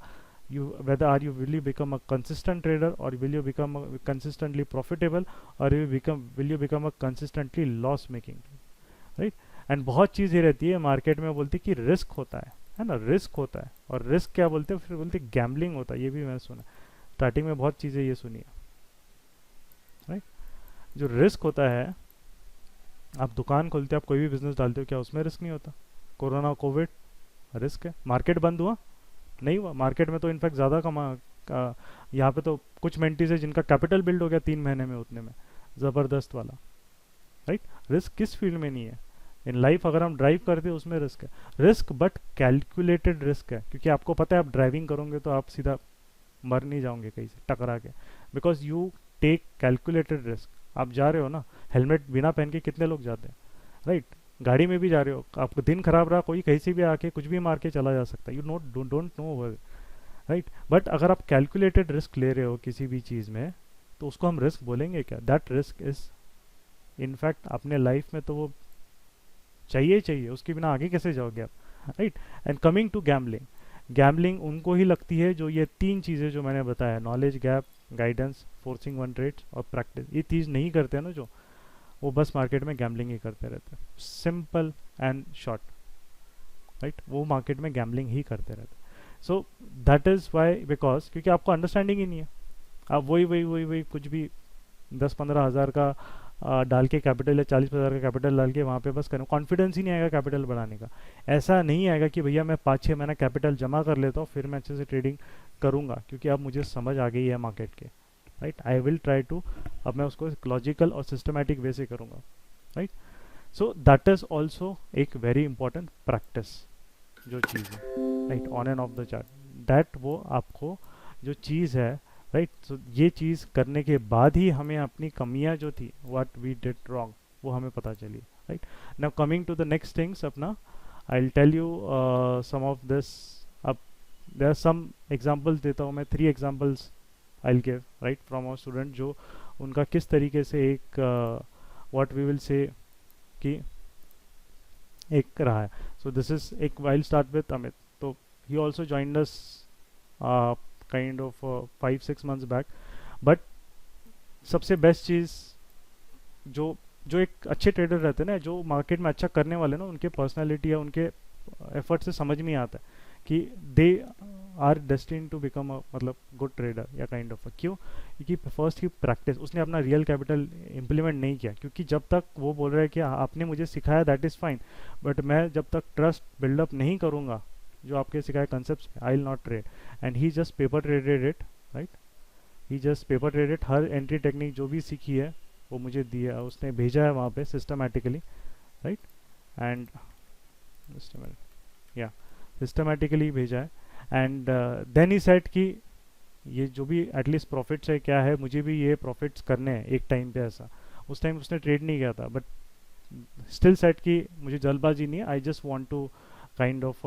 you whether are you will you become a consistent trader or will you become consistently profitable or will you become a consistently loss making, right? And बहुत चीज़ ये रहती है मार्केट में, बोलती कि रिस्क होता है ना, रिस्क होता है। और रिस्क क्या बोलते हैं, फिर बोलते गैम्बलिंग होता है। ये भी मैंने सुना स्टार्टिंग में, बहुत चीज़ें ये सुनी है, राइट। जो रिस्क होता है, आप दुकान खोलते हो, आप कोई भी बिजनेस डालते हो, क्या उसमें रिस्क नहीं होता? कोरोना कोविड रिस्क है। मार्केट बंद हुआ, नहीं हुआ, मार्केट में तो इनफैक्ट ज़्यादा यहाँ पे तो कुछ मेंटीज है जिनका कैपिटल बिल्ड हो गया 3 महीने में, उतने में ज़बरदस्त वाला, राइट। रिस्क किस फील्ड में नहीं है? इन लाइफ अगर हम ड्राइव करते हैं उसमें रिस्क है, रिस्क बट कैलकुलेटेड रिस्क है, क्योंकि आपको पता है आप ड्राइविंग करोगे तो आप सीधा मर नहीं जाओगे कहीं से टकरा के, because you take calculated risk. आप जा रहे हो ना, हेलमेट बिना पहन के कितने लोग जाते हैं, राइट। गाड़ी में भी जा रहे हो, आपको दिन खराब रहा, कोई कहीं से भी आके कुछ भी मार के चला जा सकता है, you don't know, right. But अगर आप कैलकुलेटेड रिस्क ले रहे हो किसी भी चीज़ में, तो उसको हम रिस्क बोलेंगे क्या? दैट रिस्क इज इनफैक्ट अपने लाइफ में तो वो चाहिए, उसके बिना आगे कैसे जाओगे आप, right. And coming to gambling, gambling उनको ही लगती है जो ये 3 चीज़ें जो मैंने बताया, knowledge gap, guidance, forcing one trade और प्रैक्टिस, ये चीज़ नहीं करते हैं ना जो, वो बस मार्केट में गैम्बलिंग ही करते रहते हैं, सिंपल एंड शॉर्ट, राइट। वो मार्केट में गैम्बलिंग ही करते रहते हैं। सो दैट इज़ वाई, बिकॉज क्योंकि आपको अंडरस्टैंडिंग ही नहीं है। आप वही कुछ भी 10-15 हज़ार का डाल के कैपिटल या 40-50 का कैपिटल डाल के वहाँ पे बस करें, कॉन्फिडेंस ही नहीं आएगा कैपिटल बढ़ाने का। ऐसा नहीं आएगा कि भैया मैं 5-6 महीना कैपिटल जमा कर लेता हूँ फिर मैं अच्छे से ट्रेडिंग करूँगा, क्योंकि अब मुझे समझ आ गई है मार्केट के, right. I will try to, अब मैं उसको लॉजिकल और सिस्टमैटिक वे से करूँगा, right. So that is also एक वेरी इंपॉर्टेंट प्रैक्टिस जो चीज़ है, right, on and off the chart, that वो आपको जो चीज़ है, राइट। सो ये चीज़ करने के बाद ही हमें अपनी कमियां जो थी, व्हाट वी डिड रॉन्ग, वो हमें पता चली, right. Now coming to the next things अपना, I will tell you some of this. अब देयर आर सम एग्जांपल्स देता हूँ मैं, 3 examples I will give, right, from our student, जो उनका किस तरीके से एक व्हाट वी विल से कि एक रहा है। सो दिस इज एक, I will start with Amit. तो he also joined us kind of 5-6 months back. But सबसे बेस्ट चीज़ जो जो एक अच्छे ट्रेडर रहते हैं ना, जो मार्केट में अच्छा करने वाले ना, उनके पर्सनालिटी या उनके एफर्ट से समझ में आता है कि they are destined to become मतलब गुड ट्रेडर या काइंड ऑफ, क्यों? क्योंकि फर्स्ट ही प्रैक्टिस, उसने अपना रियल कैपिटल इम्प्लीमेंट नहीं किया, क्योंकि जब तक वो बोल रहा है कि आपने मुझे सिखाया दैट इज़ फाइन, बट मैं जब तक ट्रस्ट बिल्डअप नहीं करूँगा जो आपके सिखाए concept, I will not trade. And he just paper traded it, right, he just paper traded, her entry technique जो भी सीखी है वो मुझे दिया, उसने भेजा है वहाँ पे सिस्टमैटिकली, राइट। एंड या सिस्टमैटिकली भेजा है। एंड देन ही सेट कि ये जो भी एटलीस्ट प्रॉफिट्स है क्या है, मुझे भी ये प्रॉफिट्स करने हैं एक टाइम पे। ऐसा उस टाइम उसने ट्रेड नहीं किया था, बट स्टिल सेट कि मुझे जल्दबाजी नहीं है, I just want to kind of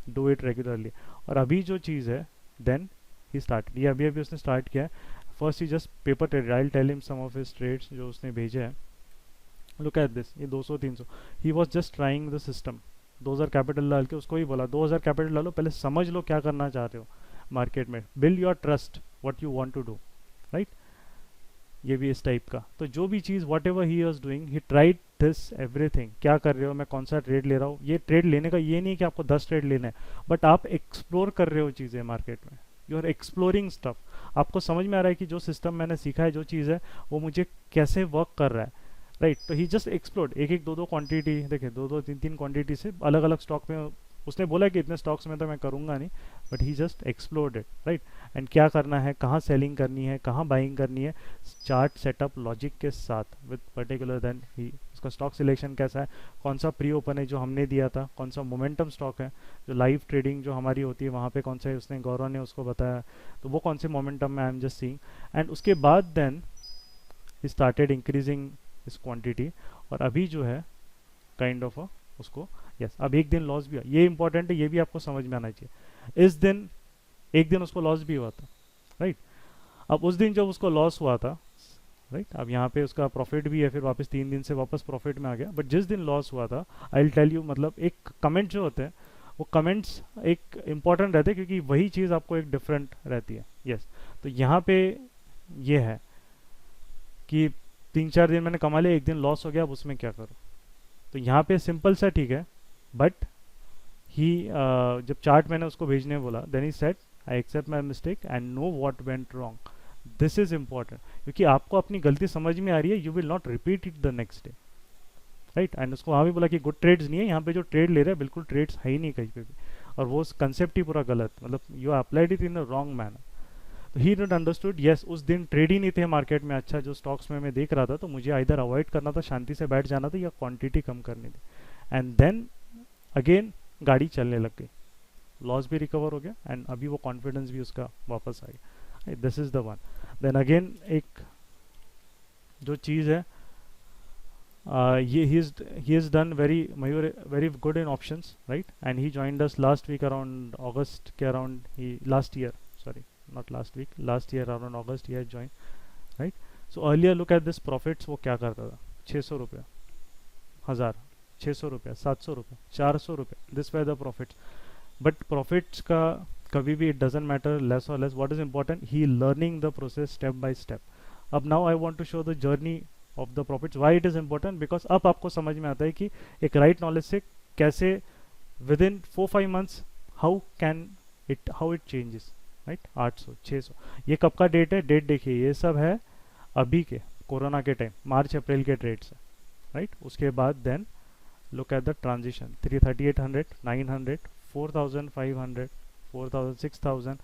do it regularly. और अभी जो चीज़ है, देन ही स्टार्ट, ये अभी उसने स्टार्ट किया है। फर्स्ट ही just paper trade, I will tell him some of his trades जो उसने भेजे हैं। लुक एट दिस, ये 200-300, he was just trying the system. 2000 capital डाल के उसको ही बोला 2000 कैपिटल डालो, पहले समझ लो क्या करना चाहते हो मार्केट में, build your trust what you want to do, right. ये भी इस टाइप का। तो जो भी चीज़ whatever he was doing, he tried this everything. क्या कर रहे हो, मैं कौन सा ट्रेड ले रहा हूँ, ये ट्रेड लेने का ये नहीं कि आपको 10 ट्रेड लेने हैं, बट आप एक्सप्लोर कर रहे हो चीज़ें मार्केट में, यू आर एक्सप्लोरिंग स्टफ। आपको समझ में आ रहा है कि जो सिस्टम मैंने सीखा है, जो चीज़ है, वो मुझे कैसे वर्क कर रहा है, राइट। तो ही जस्ट एक्सप्लोर्ड, एक 2 क्वांटिटी, देखिए 2-3 क्वांटिटी से अलग अलग स्टॉक में उसने बोला कि इतने स्टॉक्स में तो मैं करूँगा नहीं, but he just explored it, right. And क्या करना है, कहाँ सेलिंग करनी है, कहाँ बाइंग करनी है, चार्ट सेटअप लॉजिक के साथ विद पर्टिकुलर। देन ही, उसका स्टॉक सिलेक्शन कैसा है, कौन सा प्री ओपन है जो हमने दिया था, कौन सा मोमेंटम स्टॉक है, जो लाइव ट्रेडिंग जो हमारी होती है वहाँ पे कौन सा है, उसने गौरव ने उसको बताया, तो वो कौन से मोमेंटम में आई एम जस्ट सीइंग। एंड उसके बाद देन ही स्टार्टेड इंक्रीजिंग इस क्वांटिटी, और अभी जो है काइंड ऑफ उसको यस, अब एक दिन लॉस भी हुआ, ये इंपॉर्टेंट है, ये भी आपको समझ में आना चाहिए। इस दिन एक दिन उसको लॉस भी हुआ था, राइट। अब उस दिन जब उसको लॉस हुआ था, राइट, अब यहाँ पे उसका प्रॉफिट भी है, फिर वापस 3 दिन से वापस प्रॉफिट में आ गया, बट जिस दिन लॉस हुआ था, आई विल टेल यू, मतलब एक कमेंट जो होते हैं वो कमेंट्स एक इम्पॉर्टेंट रहते हैं, क्योंकि वही चीज़ आपको एक डिफरेंट रहती है। यस, तो यहाँ पे ये है कि 3-4 दिन मैंने कमा लिया, एक दिन लॉस हो गया, अब उसमें क्या करूँ। तो यहाँ पे सिंपल सा ठीक है, बट ही जब चार्ट मैंने उसको भेजने बोला, then he said I accept my mistake and know what went wrong. This is important, क्योंकि आपको अपनी गलती समझ में आ रही है, you will not repeat it the next day, right. And उसको वहाँ भी बोला कि गुड ट्रेड्स नहीं है, यहाँ पे जो ट्रेड ले रहे हैं बिल्कुल ट्रेड्स है ही नहीं कहीं पे भी, और वो कंसेप्ट ही पूरा गलत, मतलब you applied it in a wrong manner. तो ही नॉट अंडरस्टूड, यस उस दिन ट्रेड ही नहीं थे मार्केट में, अच्छा जो स्टॉक्स में मैं देख रहा था, तो मुझे इधर अवॉइड करना था, शांति से बैठ जाना था, या क्वांटिटी कम करनी थी। एंड देन अगेन गाड़ी चलने लग गई, लॉस भी रिकवर हो गया, एंड अभी वो कॉन्फिडेंस भी उसका वापस आ गया। This is the one. Then again एक जो चीज़ है, he is done very good in options, right, and he joined us last week around August के around, he last year, sorry, not last week, last year around August he had joined, right. So earlier look at this profits, वो क्या करता था, 600 रुपया, 1000, 600 रुपया, 700 रुपया, 400 रुपया, this way the profits. But profits का कभी भी इट डजेंट मैटर लेस और less, what is important, he learning the process step by step. अब now I want to show the journey of the profits, why it is important, because अब आपको समझ में आता है कि एक राइट नॉलेज से कैसे with in 4-5 months how it changes, right. 800, 600, ये कब का डेट है, डेट देखिए, ये सब है अभी के कोरोना के टाइम, मार्च अप्रैल के ट्रेड्स है, राइट। उसके बाद then look at the transition, 33800, 900, 4500, 4000, 6000,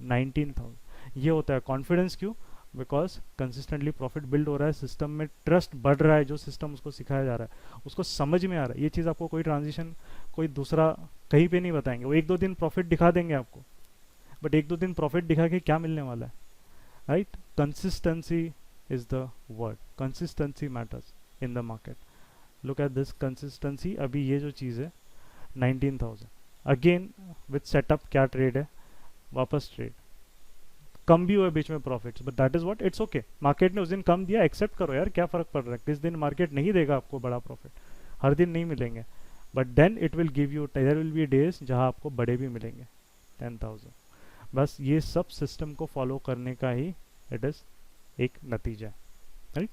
19000, ये होता है कॉन्फिडेंस। क्यों? बिकॉज कंसिस्टेंटली प्रॉफिट बिल्ड हो रहा है, सिस्टम में ट्रस्ट बढ़ रहा है, जो सिस्टम उसको सिखाया जा रहा है उसको समझ में आ रहा है। ये चीज़ आपको कोई ट्रांजिशन कोई दूसरा कहीं पे नहीं बताएंगे, वो 1-2 दिन प्रॉफिट दिखा देंगे आपको, बट 1-2 दिन प्रॉफिट दिखा के क्या मिलने वाला है, right. Consistency is the word, consistency matters in the market. Look at this consistency, अभी ये जो चीज़ है 19,000, अगेन विथ सेटअप क्या ट्रेड है, वापस ट्रेड कम भी हुए बीच में profits, but that is what, it's okay. Market ने उस दिन कम दिया, एक्सेप्ट करो यार, क्या फर्क पड़ रहा है, किस दिन मार्केट नहीं देगा आपको बड़ा प्रॉफिट, हर दिन नहीं मिलेंगे, but then it will give you, there will be days जहां आपको बड़े भी मिलेंगे 10,000। बस ये सब सिस्टम को फॉलो करने का ही इट इज एक नतीजा है, right,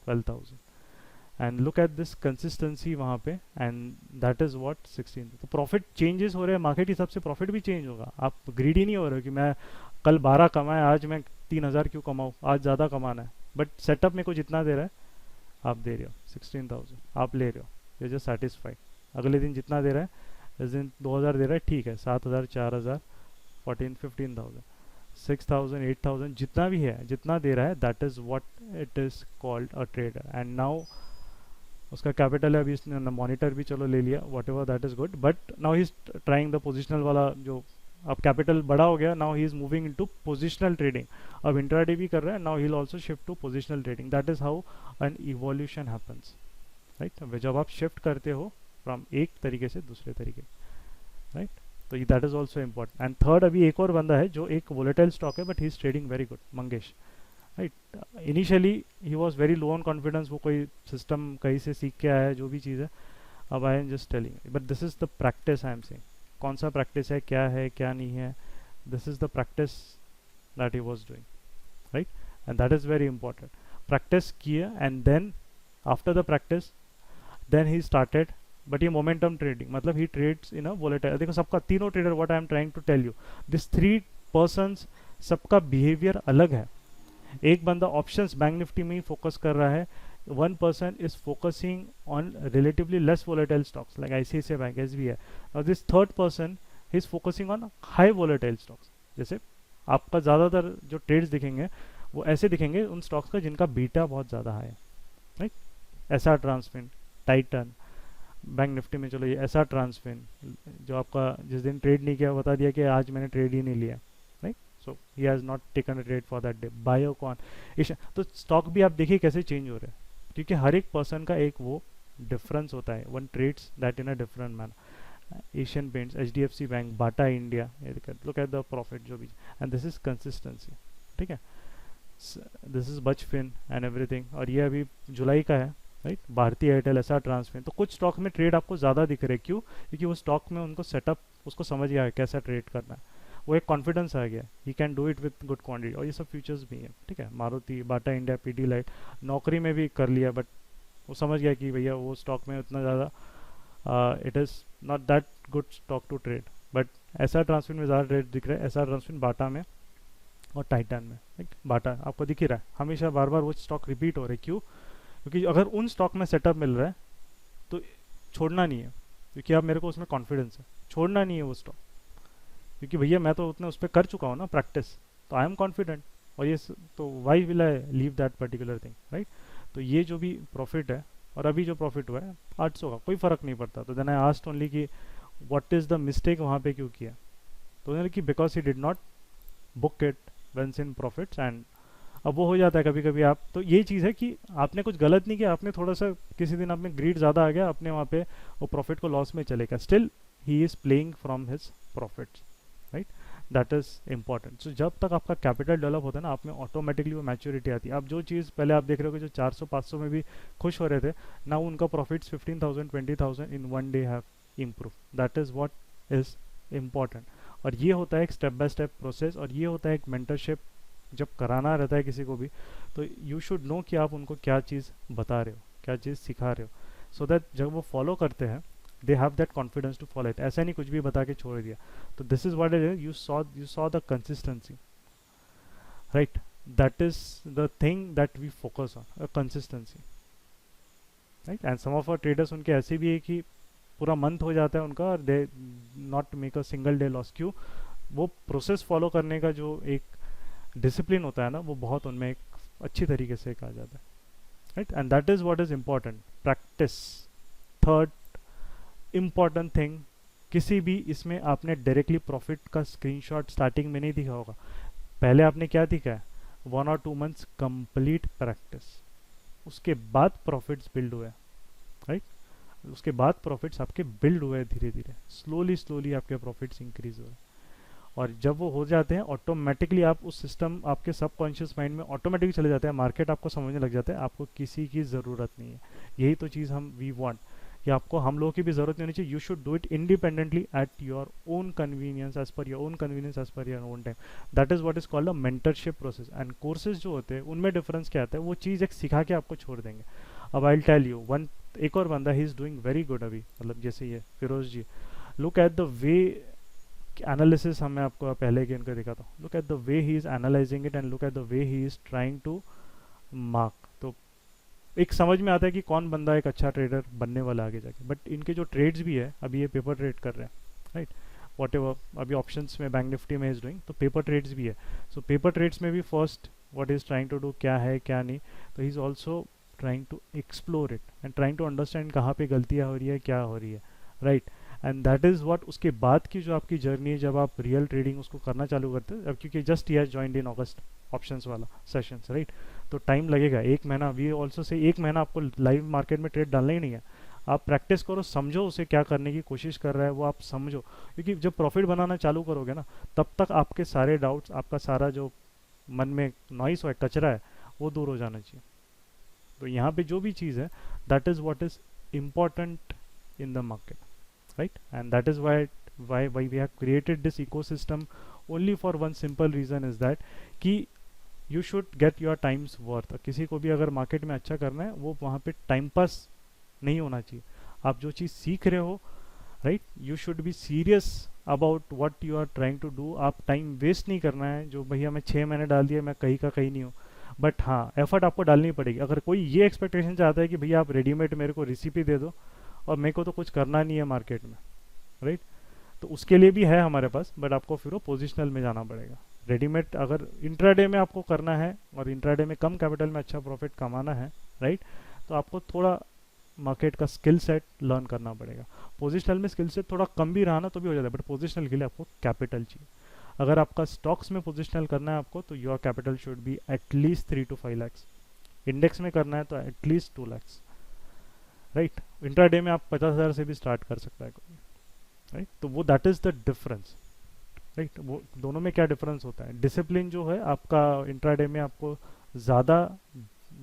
12,000। And look at this consistency वहाँ पे, एंड दैट इज व्हाट 16। तो प्रॉफिट चेंजेस हो रहे हैं, मार्केट हिसाब से प्रॉफिट भी चेंज होगा। आप ग्रीडी नहीं हो रहे हो कि मैं कल 12 कमाए, आज मैं 3,000 क्यों कमाऊँ, आज ज़्यादा कमाना है, बट सेटअप में को जितना दे रहा है आप दे रहे हो, 16,000 आप ले रहे हो, यू जस्ट सेटिस्फाइड। अगले दिन जितना दे रहा है, इस दिन 2,000 दे रहा है, ठीक है, 7,000, 4,000, 14, 15,000, 6,000, 8,000, जितना भी है, जितना दे रहा है, that is what it is called a trader. And now उसका कैपिटल है, अभी इसने मॉनिटर भी चलो ले लिया, whatever, that is good, but now he is trying the positional वाला, जो अब कैपिटल बड़ा हो गया, now he is moving into positional trading. अब इंट्राडे भी कर रहा है, now he will also shift to positional trading. That is how an evolution happens, right. जब आप शिफ्ट करते हो फ्रॉम एक तरीके से दूसरे तरीके, राइट, तो that is also important. And third, अभी एक और बंदा है जो एक वोलेटाइल स्टॉक है, but he is trading very good, Mangesh, right. Initially he was very low on confidence, वो कोई सिस्टम कहीं से सीख के आया है, जो भी चीज़ है, अब I am just telling, but this is the practice I am saying. कौन सा प्रैक्टिस है, क्या नहीं है, this is the practice that he was doing, right, and that is very important. Practice किया, and then after the practice then he started, but ये मोमेंटम ट्रेडिंग, मतलब he trades in a volatile. देखो सबका, तीनों trader, what I am trying to tell you, this 3 persons, सबका बिहेवियर अलग है। एक बंदा ऑप्शंस बैंक निफ्टी में ही फोकस कर रहा है, one person is focusing on relatively less volatile stocks like ICICI Bank, SBI. Now this third person is focusing on high volatile stocks. जैसे आपका ज़्यादातर जो ट्रेड्स दिखेंगे वो ऐसे दिखेंगे उन स्टॉक्स का जिनका बीटा बहुत ज़्यादा हाई है, right. SR Transfin, Titan, bank Nifty में चलो ये एसआर ट्रांसफिन, जो आपका जिस दिन ट्रेड नहीं किया बता दिया कि आज मैंने ट्रेड ही नहीं लिया, right, so he has not taken a trade for that day. Biocon, तो स्टॉक भी आप देखिए कैसे चेंज हो रहे हैं, क्योंकि हर एक पर्सन का एक वो डिफरेंस होता है, one trades that in a different manner. Asian Paints, HDFC bank, Bata India, ये लुक एट द प्रॉफिट जो भी, एंड दिस इज कंसिस्टेंसी, ठीक है। दिस इज बच फिन एंड एवरीथिंग, और ये अभी जुलाई का है, राइट। भारतीय एयरटेल, ऐसा ट्रांसफिन, तो कुछ स्टॉक में ट्रेड आपको ज़्यादा दिख रहे, क्यों? क्योंकि वो स्टॉक में उनको सेटअप, उसको समझ गया है कैसा ट्रेड करना है, वो एक कॉन्फिडेंस आ गया, he can do it with good quantity, और ये सब फ्यूचर्स भी हैं, ठीक है। मारुति, बाटा इंडिया, पीडीलाइट, नौकरी में भी कर लिया, बट वो समझ गया कि भैया वो स्टॉक में उतना ज़्यादा it is not that good stock to trade, but ऐसा ट्रांसफिन में ज़्यादा ट्रेड दिख रहा है, ऐसा ट्रांसफिन बाटा में और टाइटन में, ठीक। बाटा आपको दिख ही रहा है, हमेशा बार बार वो स्टॉक रिपीट हो रहे, क्यों? क्योंकि अगर उन स्टॉक में सेटअप मिल रहा है तो छोड़ना नहीं है, क्योंकि अब मेरे को उसमें कॉन्फिडेंस है, छोड़ना नहीं है वो स्टॉक, क्योंकि भैया मैं तो उतना उस पर कर चुका हूँ ना प्रैक्टिस, तो आई एम कॉन्फिडेंट, और ये तो why will I leave that particular thing, right. तो ये जो भी प्रॉफिट है, और अभी जो प्रॉफिट हुआ है 800 का, कोई फ़र्क नहीं पड़ता। तो देन आई आस्क्ड ओनली कि व्हाट इज़ द मिस्टेक वहाँ पे क्यों किया, तो उन्होंने कि because he did not book it once in profits, and अब वो हो जाता है कभी कभी आप, तो ये चीज़ है कि आपने कुछ गलत नहीं किया, आपने थोड़ा सा किसी दिन आप में ग्रीड ज़्यादा आ गया, आपने वहाँ पे वो प्रॉफिट को लॉस में चलेगा, still he is playing from his profits, right. That is important. So जब तक आपका कैपिटल डेवलप होता है ना, आप में ऑटोमेटिकली वो मैच्योरिटी आती है। अब जो चीज़ पहले आप देख रहे हो कि जो 400-500 में भी खुश हो रहे थे, ना उनका profits 15,000 20,000 in one day have improve, that is what is important. और ये होता है एक स्टेप बाय स्टेप प्रोसेस, और ये होता है एक मेंटरशिप जब कराना रहता है किसी को भी, तो यू शुड नो कि आप उनको क्या चीज़ बता रहे हो, क्या चीज़ सिखा रहे हो, सो दैट जब वो फॉलो करते हैं they have that confidence to follow it, ऐसा नहीं कुछ भी बता के छोड़ दिया। तो this is what it is, you saw the consistency, right. That is the thing that we focus on, consistency, right. And some of our traders उनके ऐसे भी है कि पूरा मंथ हो जाता है उनका और they not make a single day loss, क्यों? वो प्रोसेस फॉलो करने का जो एक डिसिप्लिन होता है ना, वो बहुत उनमें एक अच्छी तरीके से कहा जाता है, right. And that is what is important, practice. Third important thing, किसी भी इसमें आपने डायरेक्टली प्रॉफिट का स्क्रीनशॉट स्टार्टिंग में नहीं दिखा होगा, पहले आपने क्या दिखा है, 1 और 2 मंथ्स कंप्लीट प्रैक्टिस, उसके बाद प्रॉफिट्स बिल्ड हुए, राइट। उसके बाद प्रॉफिट्स आपके बिल्ड हुए, धीरे धीरे स्लोली स्लोली आपके प्रॉफिट्स इंक्रीज हुए, और जब वो हो जाते हैं ऑटोमेटिकली आप उस सिस्टम, आपके सबकॉन्शियस माइंड में ऑटोमेटिकली चले जाते हैं, मार्केट आपको समझने लग जाता है, आपको किसी की ज़रूरत नहीं है। यही तो चीज़ हम वी वांट, कि आपको हम लोगों की भी ज़रूरत नहीं होनी चाहिए, you should do it independently at your own convenience, as per your own convenience, as per your own time. That is what is called a mentorship process. And courses जो होते हैं उनमें डिफरेंस क्या आता है, वो चीज़ एक सिखा के आपको छोड़ देंगे। अब आई टेल यू वन, एक और बंदा he is doing very good अभी, मतलब जैसे ये Firoz ji, look at the way analysis, हमें आपको पहले के इनका दिखा था, look at the way he is analysing it and look at the way he is trying to mark, तो एक समझ में आता है कि कौन बंदा एक अच्छा ट्रेडर बनने वाला आगे जाके। बट इनके जो ट्रेड्स भी है, अभी ये पेपर ट्रेड कर रहे हैं, राइट, वॉट एवर, अभी ऑप्शंस में बैंक निफ्टी में इज डूइंग, तो पेपर ट्रेड्स भी है। सो पेपर ट्रेड्स में भी first what is trying to do, क्या है क्या नहीं, तो he is also trying to explore it and trying to understand कहाँ पे गलतियाँ हो रही है, क्या हो रही है, right. And that is what, उसके बाद की जो आपकी जर्नी है, जब आप रियल ट्रेडिंग उसको करना चालू करते हैं, अब क्योंकि just he has joined in August options वाला सेशंस, राइट, तो टाइम लगेगा, 1 महीना, वी ऑल्सो से 1 महीना आपको लाइव मार्केट में ट्रेड डालना ही नहीं है। आप प्रैक्टिस करो, समझो उसे क्या करने की कोशिश कर रहा है वो आप समझो, क्योंकि जब प्रॉफिट बनाना चालू करोगे ना, तब तक आपके सारे डाउट्स, आपका सारा जो मन में नॉइस है, कचरा है, वो दूर हो जाना चाहिए। तो यहाँ पे जो भी चीज़ है, that is what is important in the market, right? And that is why we have created this ecosystem only for one simple reason is that कि you should get your times worth। किसी को भी अगर मार्केट में अच्छा करना है, वो वहाँ पे टाइम पास नहीं होना चाहिए। आप जो चीज़ सीख रहे हो, right, you should be serious about what you are trying to do. आप टाइम वेस्ट नहीं करना है, जो भैया मैं 6 महीने डाल दिया, मैं कहीं का कहीं नहीं हूँ, बट हाँ एफर्ट आपको डालनी पड़ेगी। अगर कोई ये एक्सपेक्टेशन चाहता है कि भैया आप रेडीमेड मेरे को रेसिपी दे दो और मेरे को तो कुछ करना नहीं है मार्केट में, राइट, तो उसके लिए भी है हमारे पास, बट आपको फिर वो पोजिशनल में जाना पड़ेगा। रेडीमेड अगर इंट्राडे में आपको करना है और इंट्राडे में कम कैपिटल में अच्छा प्रॉफिट कमाना है, राइट, तो आपको थोड़ा मार्केट का स्किल सेट लर्न करना पड़ेगा। पोजिशनल में स्किल सेट थोड़ा कम भी रहा ना तो भी हो जाता है, बट पोजिशनल के लिए आपको कैपिटल चाहिए। अगर आपका स्टॉक्स में पोजिशनल करना है आपको, तो your capital should be at least 3 to 5 lakhs। Index में करना है तो एटलीस्ट 2 lakhs, राइट। इंट्राडे में आप 50,000 से भी स्टार्ट कर सकता है कोई, राइट. तो वो that is the difference. Right. वो दोनों में क्या डिफरेंस होता है. डिसिप्लिन जो है आपका इंट्राडे में आपको ज़्यादा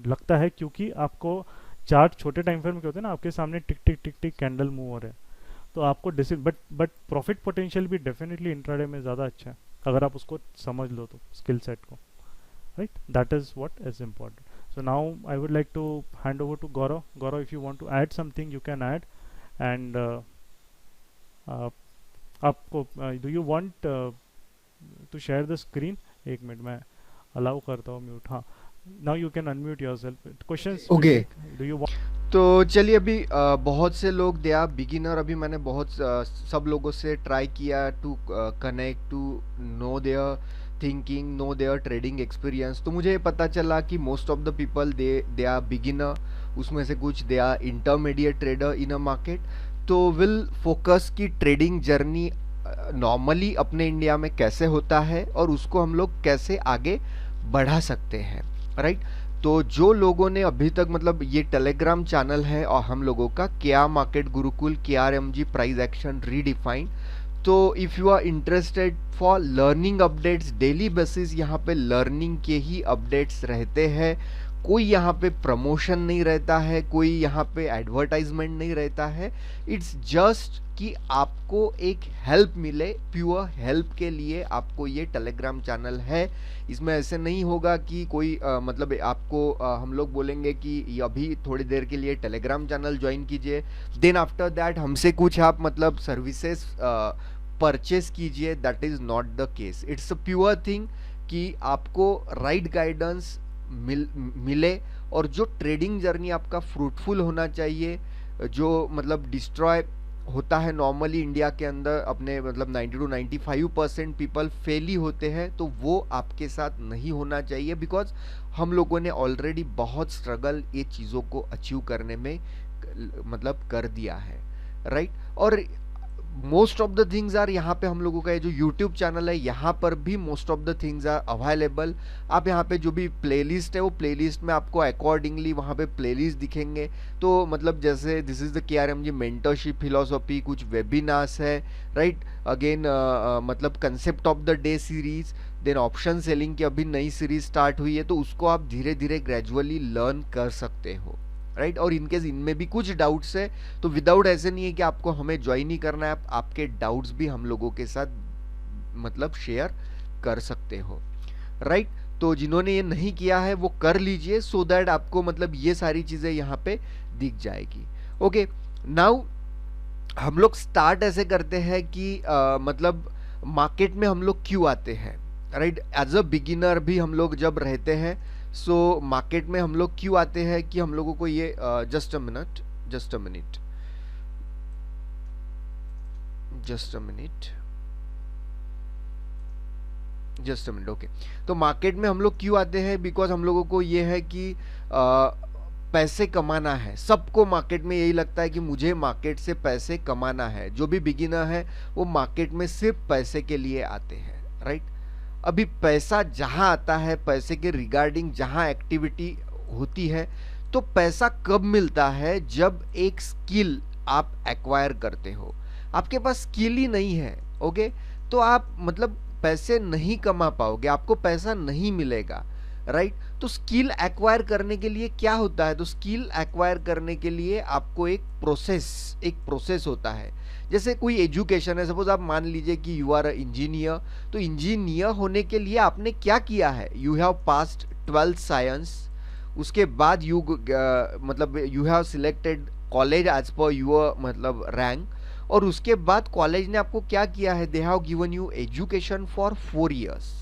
लगता है, क्योंकि आपको चार्ट छोटे टाइम फ्रेम के होते हैं ना, आपके सामने टिक टिक टिक टिक कैंडल मूव हो रहे हैं, तो आपको बट प्रॉफिट पोटेंशियल भी डेफिनेटली इंट्राडे में ज़्यादा अच्छा है अगर आप उसको समझ लो तो, स्किल सेट को. Right. That is what is important. So now I would like to hand over to Gaurav. Gaurav, if you want to add something you can add. And आपको do you want to share the screen. एक मिनट मैं अलाउ करता हूँ म्यूट. हाँ, now you can unmute yourself. Questions okay, do you want. तो चलिए अभी बहुत से लोग दे आर बिगिनर. अभी मैंने बहुत सब लोगों से ट्राई किया to connect, to know their thinking, know their trading experience. तो मुझे पता चला कि most of the people they are beginner. उसमें से कुछ they are intermediate trader in a market. तो विल फोकस की ट्रेडिंग जर्नी नॉर्मली अपने इंडिया में कैसे होता है और उसको हम लोग कैसे आगे बढ़ा सकते हैं. राइट. तो जो लोगों ने अभी तक, मतलब ये टेलीग्राम चैनल है और हम लोगों का क्या market Gurukul, KRMG price action redefined. तो if you are interested for learning updates daily basis, यहाँ पे लर्निंग के ही अपडेट्स रहते हैं. कोई यहाँ पे प्रमोशन नहीं रहता है, कोई यहाँ पे एडवर्टाइजमेंट नहीं रहता है. इट्स जस्ट कि आपको एक हेल्प मिले, प्योर हेल्प के लिए आपको ये टेलीग्राम चैनल है. इसमें ऐसे नहीं होगा कि कोई मतलब आपको हम लोग बोलेंगे कि अभी थोड़ी देर के लिए टेलीग्राम चैनल ज्वाइन कीजिए, देन आफ्टर दैट हमसे कुछ आप मतलब सर्विसेज परचेस कीजिए. That is not the case. It's a pure thing कि आपको राइट गाइडेंस मिले और जो ट्रेडिंग जर्नी आपका फ्रूटफुल होना चाहिए, जो मतलब डिस्ट्रॉय होता है नॉर्मली इंडिया के अंदर अपने, मतलब 90 to 95% पीपल फेल ही होते हैं, तो वो आपके साथ नहीं होना चाहिए. बिकॉज हम लोगों ने ऑलरेडी बहुत स्ट्रगल ये चीज़ों को अचीव करने में मतलब कर दिया है. राइट. और most of the things are यहाँ पे हम लोगों का ये जो यूट्यूब चैनल है, यहाँ पर भी most of the things are available. आप यहाँ पे जो भी प्लेलिस्ट है वो प्लेलिस्ट में आपको अकॉर्डिंगली वहाँ पे प्लेलिस्ट दिखेंगे. तो मतलब जैसे this is the KRMG mentorship philosophy, कुछ वेबिनार्स है. राइट. अगेन मतलब concept of the day series, then option selling की अभी नई सीरीज स्टार्ट हुई है, तो उसको आप धीरे धीरे ग्रेजुअली लर्न कर सकते हो. राइट. और इनकेस इनमें भी कुछ डाउट्स है तो विदाउट ऐसे नहीं है कि आपको हमें ज्वाइन ही करना है, आपके डाउट्स भी हम लोगों के साथ मतलब शेयर कर सकते हो. राइट. तो जिन्होंने ये नहीं किया है वो कर लीजिए, सो दैट आपको मतलब ये सारी चीजें यहाँ पे दिख जाएगी. ओके. नाउ हम लोग स्टार्ट ऐसे करते हैं कि मतलब मार्केट में हम लोग क्यों आते हैं. राइट. एज अ बिगिनर भी हम लोग जब रहते हैं, सो मार्केट में हम लोग क्यों आते हैं कि हम लोगों को ये जस्ट अ मिनट ओके. तो मार्केट में हम लोग क्यों आते हैं, बिकॉज हम लोगों को ये है कि पैसे कमाना है. सबको मार्केट में यही लगता है कि मुझे मार्केट से पैसे कमाना है. जो भी बिगिनर है वो मार्केट में सिर्फ पैसे के लिए आते हैं. राइट. अभी पैसा जहां आता है, पैसे के रिगार्डिंग जहां एक्टिविटी होती है, तो पैसा कब मिलता है, जब एक स्किल आप एक्वायर करते हो. आपके पास स्किल ही नहीं है, ओके, तो आप मतलब पैसे नहीं कमा पाओगे, आपको पैसा नहीं मिलेगा. राइट. तो स्किल एक्वायर करने के लिए क्या होता है, तो स्किल एक्वायर करने के लिए आपको एक प्रोसेस होता है. जैसे कोई एजुकेशन है, सपोज आप मान लीजिए कि यू आर अ इंजीनियर, तो इंजीनियर होने के लिए आपने क्या किया है, you have passed 12th science. उसके बाद यू मतलब you have selected college as per your मतलब रैंक, और उसके बाद कॉलेज ने आपको क्या किया है, they have given you education for 4 years.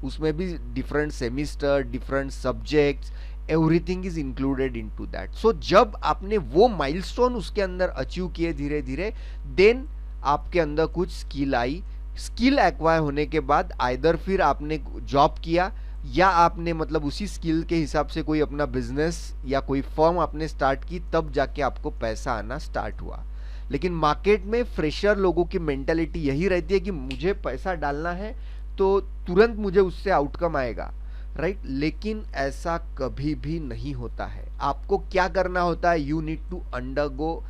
उसमें भी different semester, different subjects, everything is included into that. So जब आपने वो माइलस्टोन उसके अंदर अचीव किए धीरे धीरे, देन आपके अंदर कुछ स्किल आई. स्किल एक्वायर होने के बाद आइदर फिर आपने जॉब किया, या आपने मतलब उसी स्किल के हिसाब से कोई अपना बिजनेस या कोई फर्म आपने स्टार्ट की, तब जाके आपको पैसा आना स्टार्ट हुआ. लेकिन मार्केट में फ्रेशर लोगों की मेंटालिटी यही रहती है कि मुझे पैसा डालना है तो तुरंत मुझे उससे आउटकम आएगा. राइट. लेकिन ऐसा कभी भी नहीं होता है. आपको क्या करना होता है, you need to undergo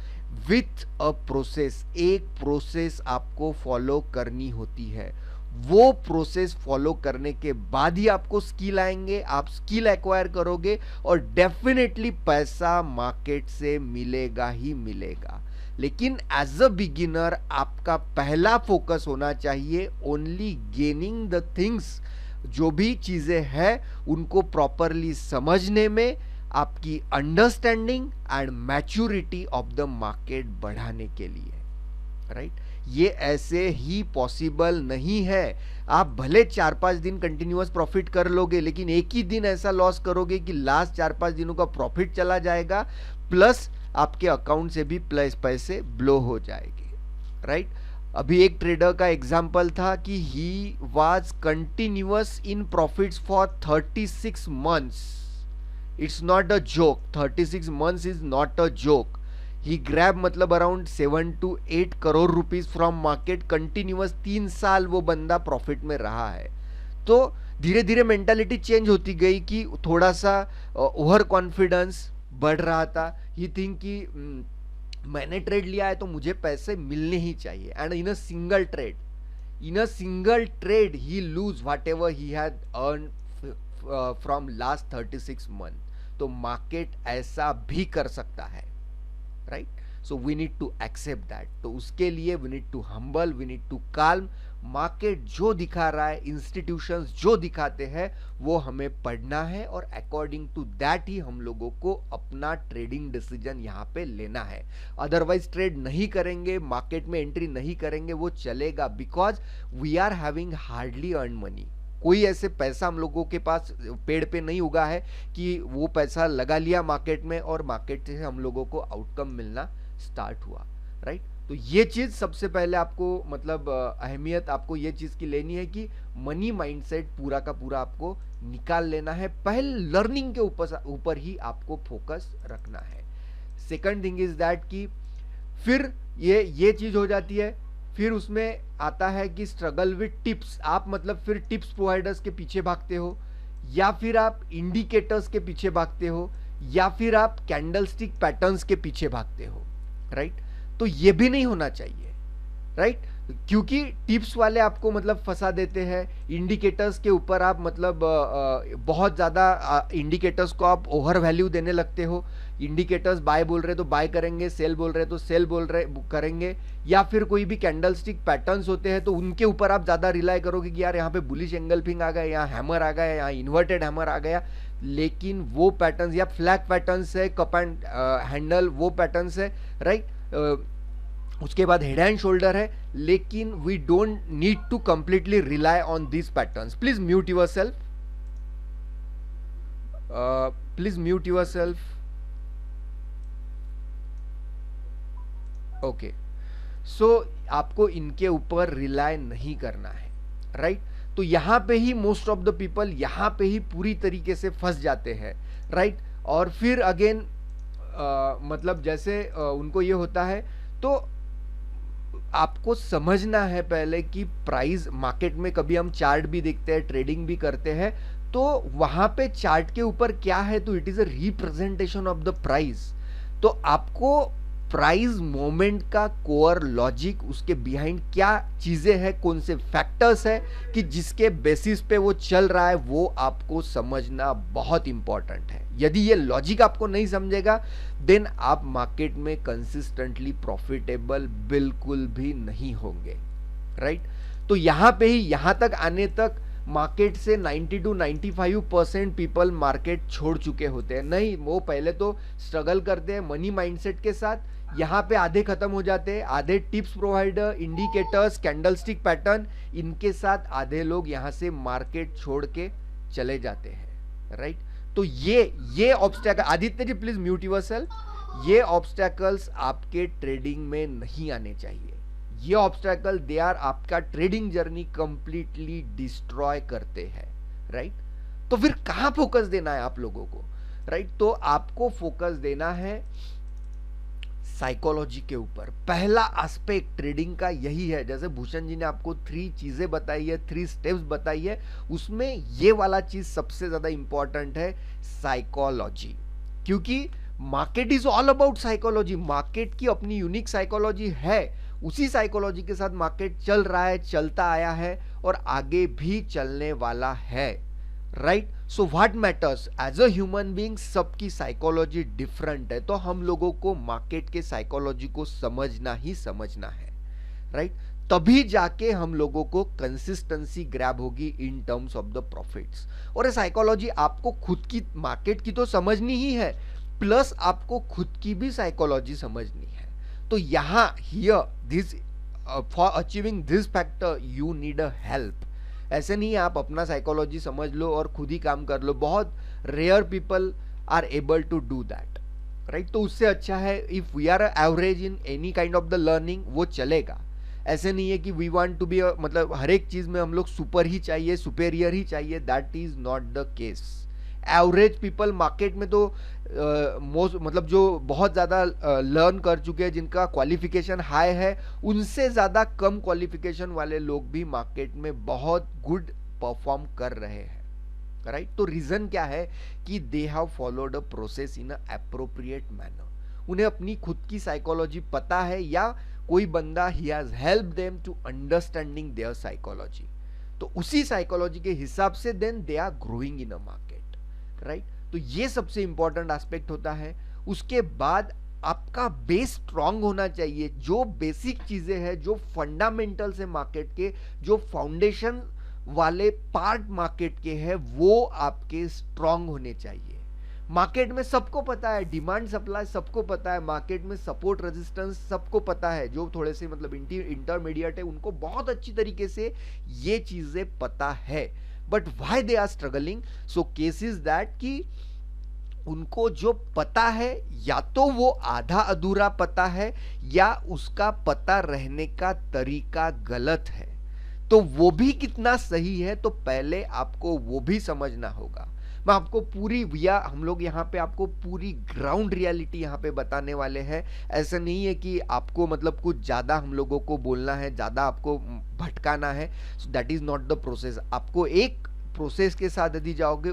with a process. एक प्रोसेस आपको फॉलो करनी होती है, वो प्रोसेस फॉलो करने के बाद ही आपको स्किल आएंगे, आप स्किल एक्वायर करोगे और डेफिनेटली पैसा मार्केट से मिलेगा ही मिलेगा। लेकिन एज अ बिगिनर आपका पहला फोकस होना चाहिए ओनली गेनिंग द थिंग्स, जो भी चीजें हैं उनको प्रॉपरली समझने में, आपकी understanding and maturity of the market बढ़ाने के लिए, राइट। ये ऐसे ही पॉसिबल नहीं है। आप भले 4-5 दिन कंटिन्यूअस प्रॉफिट कर लोगे, लेकिन एक ही दिन ऐसा लॉस करोगे कि लास्ट 4-5 दिनों का प्रॉफिट चला जाएगा, प्लस आपके अकाउंट से भी प्लस पैसे ब्लो हो जाएंगे, राइट। अभी एक ट्रेडर का एग्जांपल था कि he was continuous in profits for 36 months. It's not a joke, 36 months is not a joke. He grab मतलब around 7 to 8 crore rupees from market continuous. 3 साल वो बंदा प्रॉफिट में रहा है। तो धीरे धीरे मेंटालिटी चेंज होती गई कि थोड़ा सा ओवर कॉन्फिडेंस बढ़ रहा था। ही थिंक कि मैंने ट्रेड लिया है तो मुझे पैसे मिलने ही चाहिए, and in a single trade he lose whatever he had earn from last 36 month. तो मार्केट ऐसा भी कर सकता है, right. So we need to accept that. तो उसके लिए we need to humble, we need to calm. Market जो दिखा रहा है, इंस्टीट्यूशंस जो दिखाते हैं, वो हमें पढ़ना है और अकॉर्डिंग टू दैट ही हम लोगों को अपना ट्रेडिंग डिसीजन यहाँ पे लेना है। अदरवाइज ट्रेड नहीं करेंगे, मार्केट में एंट्री नहीं करेंगे, वो चलेगा, because we are having hardly earn money. कोई ऐसे पैसा हम लोगों के पास पेड़ पे नहीं उगा है कि वो पैसा लगा लिया मार्केट में और मार्केट से हम लोगों को आउटकम मिलना स्टार्ट हुआ, राइट। तो ये चीज सबसे पहले आपको मतलब अहमियत आपको ये चीज की लेनी है कि मनी माइंडसेट पूरा का पूरा आपको निकाल लेना है। पहले लर्निंग के ऊपर ही आपको फोकस रखना है। सेकंड थिंग इज दैट कि फिर ये चीज हो जाती है। फिर उसमें आता है कि स्ट्रगल विद टिप्स। आप मतलब फिर टिप्स प्रोवाइडर्स के पीछे भागते हो, या फिर आप इंडिकेटर्स के पीछे भागते हो, या फिर आप कैंडलस्टिक पैटर्न्स के पीछे भागते हो, राइट। तो ये भी नहीं होना चाहिए, राइट। क्योंकि टिप्स वाले आपको मतलब फंसा देते हैं। इंडिकेटर्स के ऊपर आप मतलब बहुत ज़्यादा इंडिकेटर्स को आप ओवर वैल्यू देने लगते हो। इंडिकेटर्स बाय बोल रहे तो बाय करेंगे, सेल बोल रहे तो सेल करेंगे, या फिर कोई भी कैंडलस्टिक पैटर्न्स होते हैं तो उनके ऊपर आप ज़्यादा रिलाई करोगे कि यार यहाँ पे बुलिश एंगल्फिंग आ गया, यहाँ हैमर आ गया, यहाँ इन्वर्टेड हैमर आ गया। लेकिन वो पैटर्न्स या फ्लैग पैटर्न्स है, कप एंड हैंडल वो पैटर्न्स है, राइट। उसके बाद हेड एंड शोल्डर है, लेकिन we don't need to completely rely on this patterns. Please mute yourself, please mute yourself. Okay, so आपको इनके ऊपर रिलाई नहीं करना है, राइट। तो यहां पे ही मोस्ट ऑफ द पीपल यहां पे ही पूरी तरीके से फंस जाते हैं, राइट। और फिर अगेन मतलब जैसे उनको ये होता है, तो आपको समझना है पहले कि प्राइस मार्केट में कभी हम चार्ट भी देखते हैं, ट्रेडिंग भी करते हैं, तो वहां पे चार्ट के ऊपर क्या है, तो it is a representation of the price. तो आपको प्राइस मोमेंट का कोर लॉजिक, उसके बिहाइंड क्या चीजें हैं, कौन से फैक्टर्स है कि जिसके बेसिस पे वो चल रहा है, वो आपको समझना बहुत इंपॉर्टेंट है। यदि ये लॉजिक आपको नहीं समझेगा, देन आप मार्केट में कंसिस्टेंटली प्रॉफिटेबल बिल्कुल भी नहीं होंगे, राइट। तो यहां पे ही यहां तक आने तक मार्केट से 90 to 95% पीपल मार्केट छोड़ चुके होते हैं। नहीं, वो पहले तो स्ट्रगल करते हैं मनी माइंडसेट के साथ, यहाँ पे आधे खत्म हो जाते हैं, आधे tips provider, indicators, candlestick pattern, इनके साथ आधे लोग यहाँ से मार्केट छोड़ के चले जाते हैं, राइट। तो ये obstacle, Aditya ji please mute yourself. ये ऑब्स्टैकल्स आपके ट्रेडिंग में नहीं आने चाहिए। ये ऑब्स्टैकल दे आर आपका ट्रेडिंग जर्नी कंप्लीटली डिस्ट्रॉय करते हैं, राइट। तो फिर कहां फोकस देना है आप लोगों को, राइट। तो आपको फोकस देना है साइकोलॉजी के ऊपर। पहला एस्पेक्ट ट्रेडिंग का यही है। जैसे भूषण जी ने आपको 3 चीजें बताई है, 3 स्टेप्स बताई है, उसमें ये वाला चीज सबसे ज्यादा इंपॉर्टेंट है, साइकोलॉजी। क्योंकि market is all about psychology, market की अपनी यूनिक साइकोलॉजी है, उसी साइकोलॉजी के साथ मार्केट चल रहा है, चलता आया है और आगे भी चलने वाला है, right. So what matters, as a human being सबकी साइकोलॉजी डिफरेंट है, तो हम लोगों को मार्केट के साइकोलॉजी को समझना ही समझना है, राइट। तभी जाके हम लोगों को कंसिस्टेंसी ग्रैब होगी in terms of the profits. और ये साइकोलॉजी आपको खुद की मार्केट की तो समझनी ही है, प्लस आपको खुद की भी साइकोलॉजी समझनी है। तो यहाँ here this for achieving this factor you need a help. ऐसे नहीं है आप अपना साइकोलॉजी समझ लो और खुद ही काम कर लो, बहुत rare people are able to do that, right. तो उससे अच्छा है if we are average in any kind of the learning, वो चलेगा। ऐसे नहीं है कि वी वांट टू बी, मतलब हर एक चीज में हम लोग सुपर ही चाहिए, सुपेरियर ही चाहिए, that is not the case. Average people market में तो मोस्ट मतलब जो बहुत ज़्यादा लर्न कर चुके हैं, जिनका क्वालिफिकेशन हाई है, उनसे ज़्यादा कम क्वालिफिकेशन वाले लोग भी मार्केट में बहुत गुड परफॉर्म कर रहे हैं, राइट। तो रीज़न क्या है कि they have followed a process in a appropriate manner. उन्हें अपनी खुद की साइकोलॉजी पता है, या कोई बंदा he has help them to understanding their psychology, तो उसी साइकोलॉजी के हिसाब से then they are growing in a market, right. तो ये सबसे इंपॉर्टेंट एस्पेक्ट होता है। उसके बाद आपका बेस स्ट्रांग होना चाहिए, जो बेसिक चीजें हैं, जो फंडामेंटल्स है मार्केट के, जो फाउंडेशन वाले पार्ट मार्केट के हैं, वो आपके स्ट्रांग होने चाहिए। मार्केट में सबको पता है, डिमांड सप्लाई सबको पता है, मार्केट में सपोर्ट रेजिस्टेंस सबको पता है, जो थोड़े से मतलब इंटरमीडिएट है उनको बहुत अच्छी तरीके से ये चीजें पता है। But why they are struggling? So case is that कि उनको जो पता है या तो वो आधा अधूरा पता है, या उसका पता रहने का तरीका गलत है। तो वो भी कितना सही है, तो पहले आपको वो भी समझना होगा। मैं आपको पूरी, भैया हम लोग यहाँ पे आपको पूरी ग्राउंड रियलिटी यहाँ पे बताने वाले हैं। ऐसा नहीं है कि आपको मतलब कुछ ज़्यादा हम लोगों को बोलना है, ज़्यादा आपको भटकाना है। सो that is not the process. आपको एक प्रोसेस के साथ यदि जाओगे,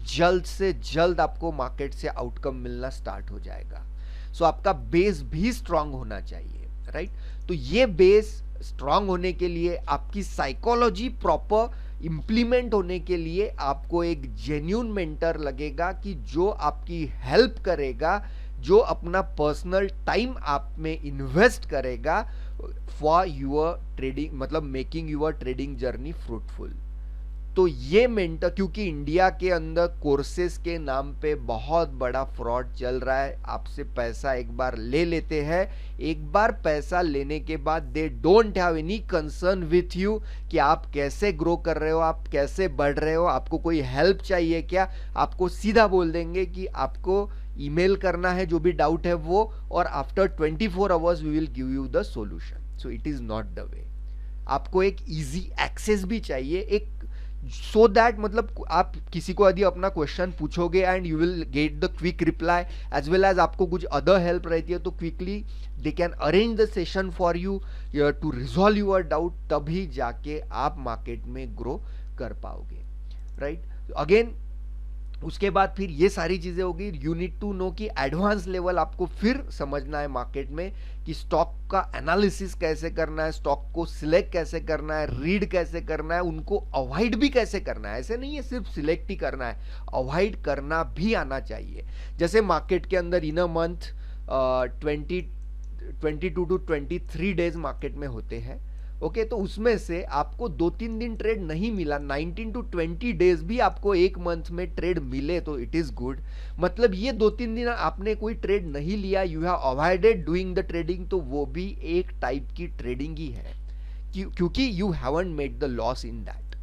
जल्द से जल्द आपको मार्केट से आउटकम मिलना स्टार्ट हो जाएगा। सो आपका बेस भी स्ट्रांग होना चाहिए, राइट। तो ये बेस स्ट्रांग होने के लिए, आपकी साइकोलॉजी प्रॉपर इम्प्लीमेंट होने के लिए आपको एक जेन्यून मेंटर लगेगा कि जो आपकी हेल्प करेगा, जो अपना पर्सनल टाइम आप में इन्वेस्ट करेगा फॉर यूर ट्रेडिंग, मतलब making your trading journey fruitful. तो ये मेंटर, क्योंकि इंडिया के अंदर कोर्सेस के नाम पे बहुत बड़ा फ्रॉड चल रहा है। आपसे पैसा एक बार ले लेते हैं, एक बार पैसा लेने के बाद they don't have any concern with you कि आप कैसे ग्रो कर रहे हो, आप कैसे बढ़ रहे हो, आपको कोई हेल्प चाहिए क्या। आपको सीधा बोल देंगे कि आपको ईमेल करना है जो भी डाउट है वो, और after 24 hours we will give you the solution. So it is not the way. आपको एक इजी एक्सेस भी चाहिए, एक सो दैट मतलब आप किसी को यदि अपना क्वेश्चन पूछोगे and you will get the quick reply, as well as आपको कुछ अदर हेल्प रहती है तो quickly they can arrange the session for you to resolve your doubt. तभी जाके आप मार्केट में ग्रो कर पाओगे, राइट। अगेन उसके बाद फिर ये सारी चीजें होगी। यू नीड टू नो कि एडवांस लेवल आपको फिर समझना है मार्केट में कि स्टॉक का एनालिसिस कैसे करना है, स्टॉक को सिलेक्ट कैसे करना है, रीड कैसे करना है, उनको अवॉइड भी कैसे करना है। ऐसे नहीं है सिर्फ सिलेक्ट ही करना है, अवॉइड करना भी आना चाहिए। जैसे मार्केट के अंदर in a month 22 to 23 days market में होते हैं, ओके। तो उसमें से आपको 2-3 दिन ट्रेड नहीं मिला, 19 to 20 डेज भी आपको एक मंथ में ट्रेड मिले तो इट इज गुड। मतलब ये 2-3 दिन आपने कोई ट्रेड नहीं लिया, you have avoided doing the trading, तो वो भी एक टाइप की ट्रेडिंग ही है, क्योंकि you haven't made the loss in that,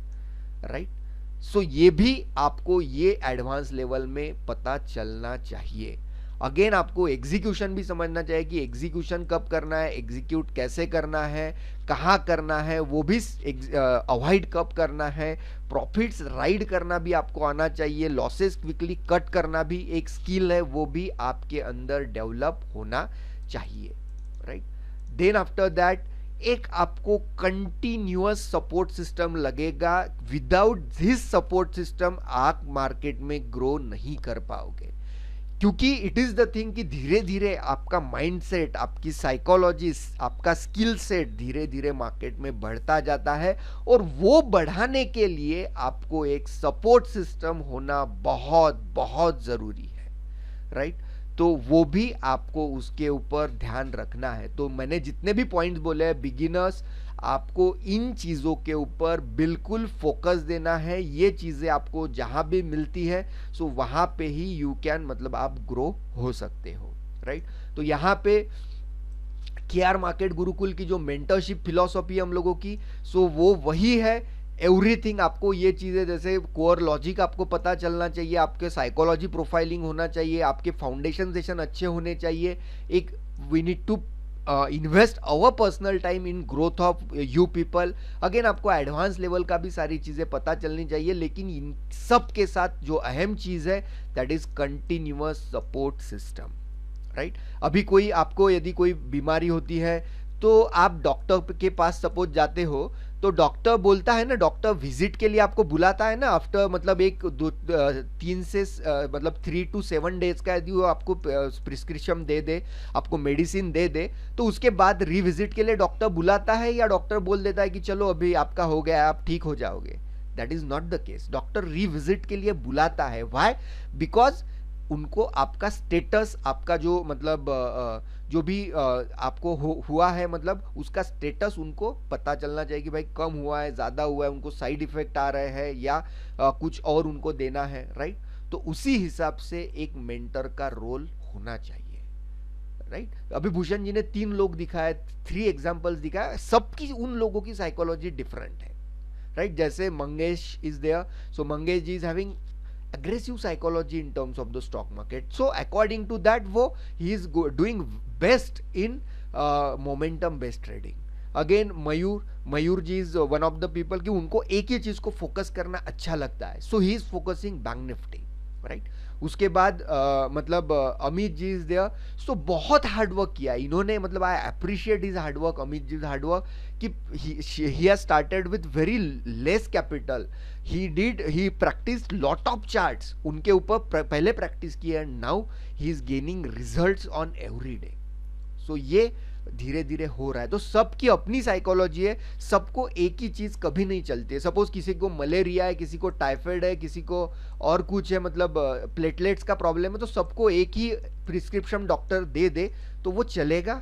right. So ये भी आपको ये एडवांस लेवल में पता चलना चाहिए। अगेन आपको एग्जीक्यूशन भी समझना चाहिए कि एग्जीक्यूशन कब करना है, एग्जीक्यूट कैसे करना है, कहाँ करना है, वो भी अवॉइड कब करना है। प्रॉफिट्स राइड करना भी आपको आना चाहिए, लॉसेस क्विकली कट करना भी एक स्किल है, वो भी आपके अंदर डेवलप होना चाहिए, राइट। देन आफ्टर दैट एक आपको कंटिन्यूअस सपोर्ट सिस्टम लगेगा। विदाउट दिस सपोर्ट सिस्टम आप मार्केट में ग्रो नहीं कर पाओगे। क्योंकि इट इज द थिंग कि धीरे धीरे आपका माइंडसेट, आपकी साइकोलॉजी, आपका स्किल सेट धीरे धीरे मार्केट में बढ़ता जाता है, और वो बढ़ाने के लिए आपको एक सपोर्ट सिस्टम होना बहुत बहुत जरूरी है, राइट? तो वो भी आपको उसके ऊपर ध्यान रखना है। तो मैंने जितने भी पॉइंट्स बोले हैं, बिगिनर्स आपको इन चीज़ों के ऊपर बिल्कुल फोकस देना है। ये चीज़ें आपको जहां भी मिलती है सो वहां पे ही यू कैन, मतलब आप ग्रो हो सकते हो, राइट? तो यहाँ पे केआर मार्केट गुरुकुल की जो मेंटरशिप फिलॉसफी है हम लोगों की, सो वो वही है। एवरीथिंग आपको ये चीज़ें, जैसे कोर लॉजिक आपको पता चलना चाहिए, आपके साइकोलॉजी प्रोफाइलिंग होना चाहिए, आपके फाउंडेशन सेशन अच्छे होने चाहिए। एक we need to invest our personal time in growth of you people. Again आपको एडवांस लेवल का भी सारी चीज़ें पता चलनी चाहिए, लेकिन इन सब के साथ जो अहम चीज़ है that is continuous support system, right? अभी कोई आपको यदि कोई बीमारी होती है तो आप डॉक्टर के पास सपोज जाते हो, तो डॉक्टर बोलता है ना, डॉक्टर विजिट के लिए आपको बुलाता है ना आफ्टर, मतलब एक दो 3 से मतलब 3 to 7 डेज का यदि वो आपको प्रिस्क्रिप्शन दे दे, आपको मेडिसिन दे दे, तो उसके बाद रिविजिट के लिए डॉक्टर बुलाता है, या डॉक्टर बोल देता है कि चलो अभी आपका हो गया है, आप ठीक हो जाओगे? That is not the case. Doctor revisit के लिए बुलाता है। व्हाई? बिकॉज उनको आपका स्टेटस, आपका जो मतलब जो भी आपको हुआ है, मतलब उसका स्टेटस उनको पता चलना चाहिए कि भाई कम हुआ है, ज़्यादा हुआ है, उनको साइड इफेक्ट आ रहे हैं या कुछ और उनको देना है, राइट? तो उसी हिसाब से एक मेंटर का रोल होना चाहिए, राइट? अभी भूषण जी ने 3 लोग दिखाए, 3 एग्जाम्पल्स दिखाए, सबकी उन लोगों की साइकोलॉजी डिफरेंट है, राइट? जैसे Mangesh is there, so Mangesh ji is having aggressive psychology in terms of the stock market, so according to that wo he is doing best in momentum based trading. Again Mayur ji is one of the people कि उनको एक ही चीज को फोकस करना अच्छा लगता है, so he is focusing bank Nifty, right? उसके बाद मतलब Amit ji is there, so बहुत हार्डवर्क किया इन्होंने, मतलब I appreciate his hard work, Amit ji hard work, कि he has started with very less capital, he practice lot of charts, उनके ऊपर पहले प्रैक्टिस किया, and now he is gaining results on every day. So ये धीरे धीरे हो रहा है। तो सबकी अपनी साइकोलॉजी है, सबको एक ही चीज कभी नहीं चलती है। सपोज किसी को मलेरिया है, किसी को टाइफाइड है, किसी को और कुछ है, मतलब प्लेटलेट्स का प्रॉब्लम है, तो सबको एक ही प्रिस्क्रिप्शन डॉक्टर दे दे तो वो चलेगा?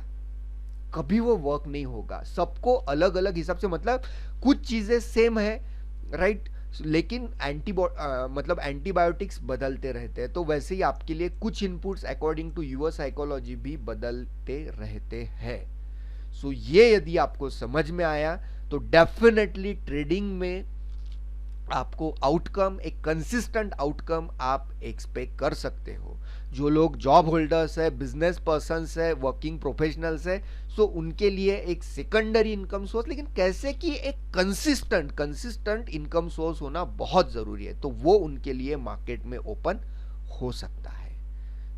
कभी वो वर्क नहीं होगा। सबको अलग अलग हिसाब से, मतलब कुछ चीजें सेम है, राइट? लेकिन मतलब एंटीबायोटिक्स बदलते रहते हैं, तो वैसे ही आपके लिए कुछ inputs according to your psychology भी बदलते रहते हैं। सो ये यदि आपको समझ में आया तो डेफिनेटली ट्रेडिंग में आपको आउटकम, एक कंसिस्टेंट आउटकम आप एक्सपेक्ट कर सकते हो। जो लोग जॉब होल्डर्स है, बिजनेस पर्सन्स है, वर्किंग प्रोफेशनल्स है, सो उनके लिए एक सेकेंडरी इनकम सोर्स, लेकिन कैसे कि एक कंसिस्टेंट इनकम सोर्स होना बहुत जरूरी है, तो वो उनके लिए मार्केट में ओपन हो सकता है।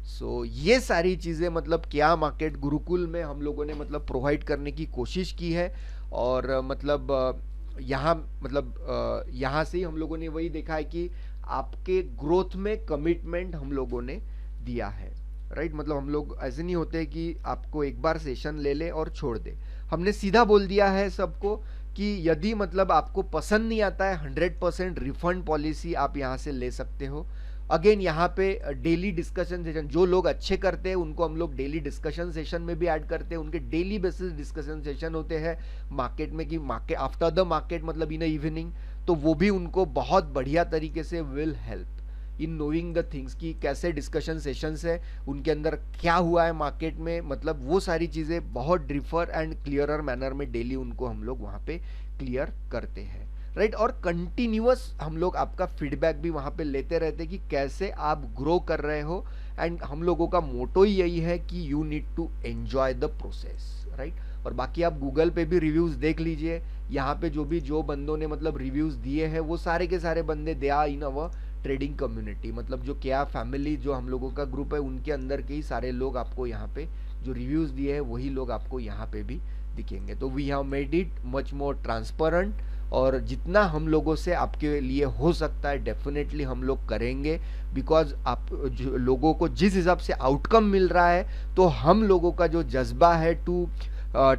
सो ये सारी चीजें मतलब क्या मार्केट गुरुकुल में हम लोगों ने मतलब प्रोवाइड करने की कोशिश की है, और मतलब यहाँ से ही हम लोगों ने वही देखा है कि आपके ग्रोथ में कमिटमेंट हम लोगों ने दिया है, राइट? मतलब हम लोग ऐसे नहीं होते कि आपको एक बार सेशन ले ले और छोड़ दे। हमने सीधा बोल दिया है सबको कि यदि मतलब आपको पसंद नहीं आता है, 100% रिफंड पॉलिसी आप यहाँ से ले सकते हो। अगेन यहाँ पे डेली डिस्कशन सेशन, जो लोग अच्छे करते हैं उनको हम लोग डेली डिस्कशन सेशन में भी ऐड करते हैं, उनके डेली बेसिस डिस्कशन सेशन होते हैं मार्केट में, कि मार्केट आफ्टर द मार्केट मतलब इन इवनिंग, तो वो भी उनको बहुत बढ़िया तरीके से will help in knowing the things कि कैसे डिस्कशन सेशंस है, उनके अंदर क्या हुआ है मार्केट में, मतलब वो सारी चीज़ें बहुत ड्रीफर एंड क्लियरर मैनर में डेली उनको हम लोग वहाँ पे क्लियर करते हैं, राइट? और कंटिन्यूअस हम लोग आपका फीडबैक भी वहाँ पे लेते रहते हैं कि कैसे आप ग्रो कर रहे हो, एंड हम लोगों का मोटो ही यही है कि you need to enjoy the process, right? और बाकी आप गूगल पे भी रिव्यूज देख लीजिए, यहाँ पे जो बंदों ने मतलब रिव्यूज दिए हैं वो सारे के सारे बंदे they are in our trading community, मतलब जो क्या फैमिली जो हम लोगों का ग्रुप है उनके अंदर के ही सारे लोग आपको यहाँ पे जो रिव्यूज दिए हैं वही लोग आपको यहाँ पे भी दिखेंगे। तो we have made it much more transparent, और जितना हम लोगों से आपके लिए हो सकता है डेफिनेटली हम लोग करेंगे, बिकॉज आप जो लोगों को जिस हिसाब से आउटकम मिल रहा है, तो हम लोगों का जो जज्बा है to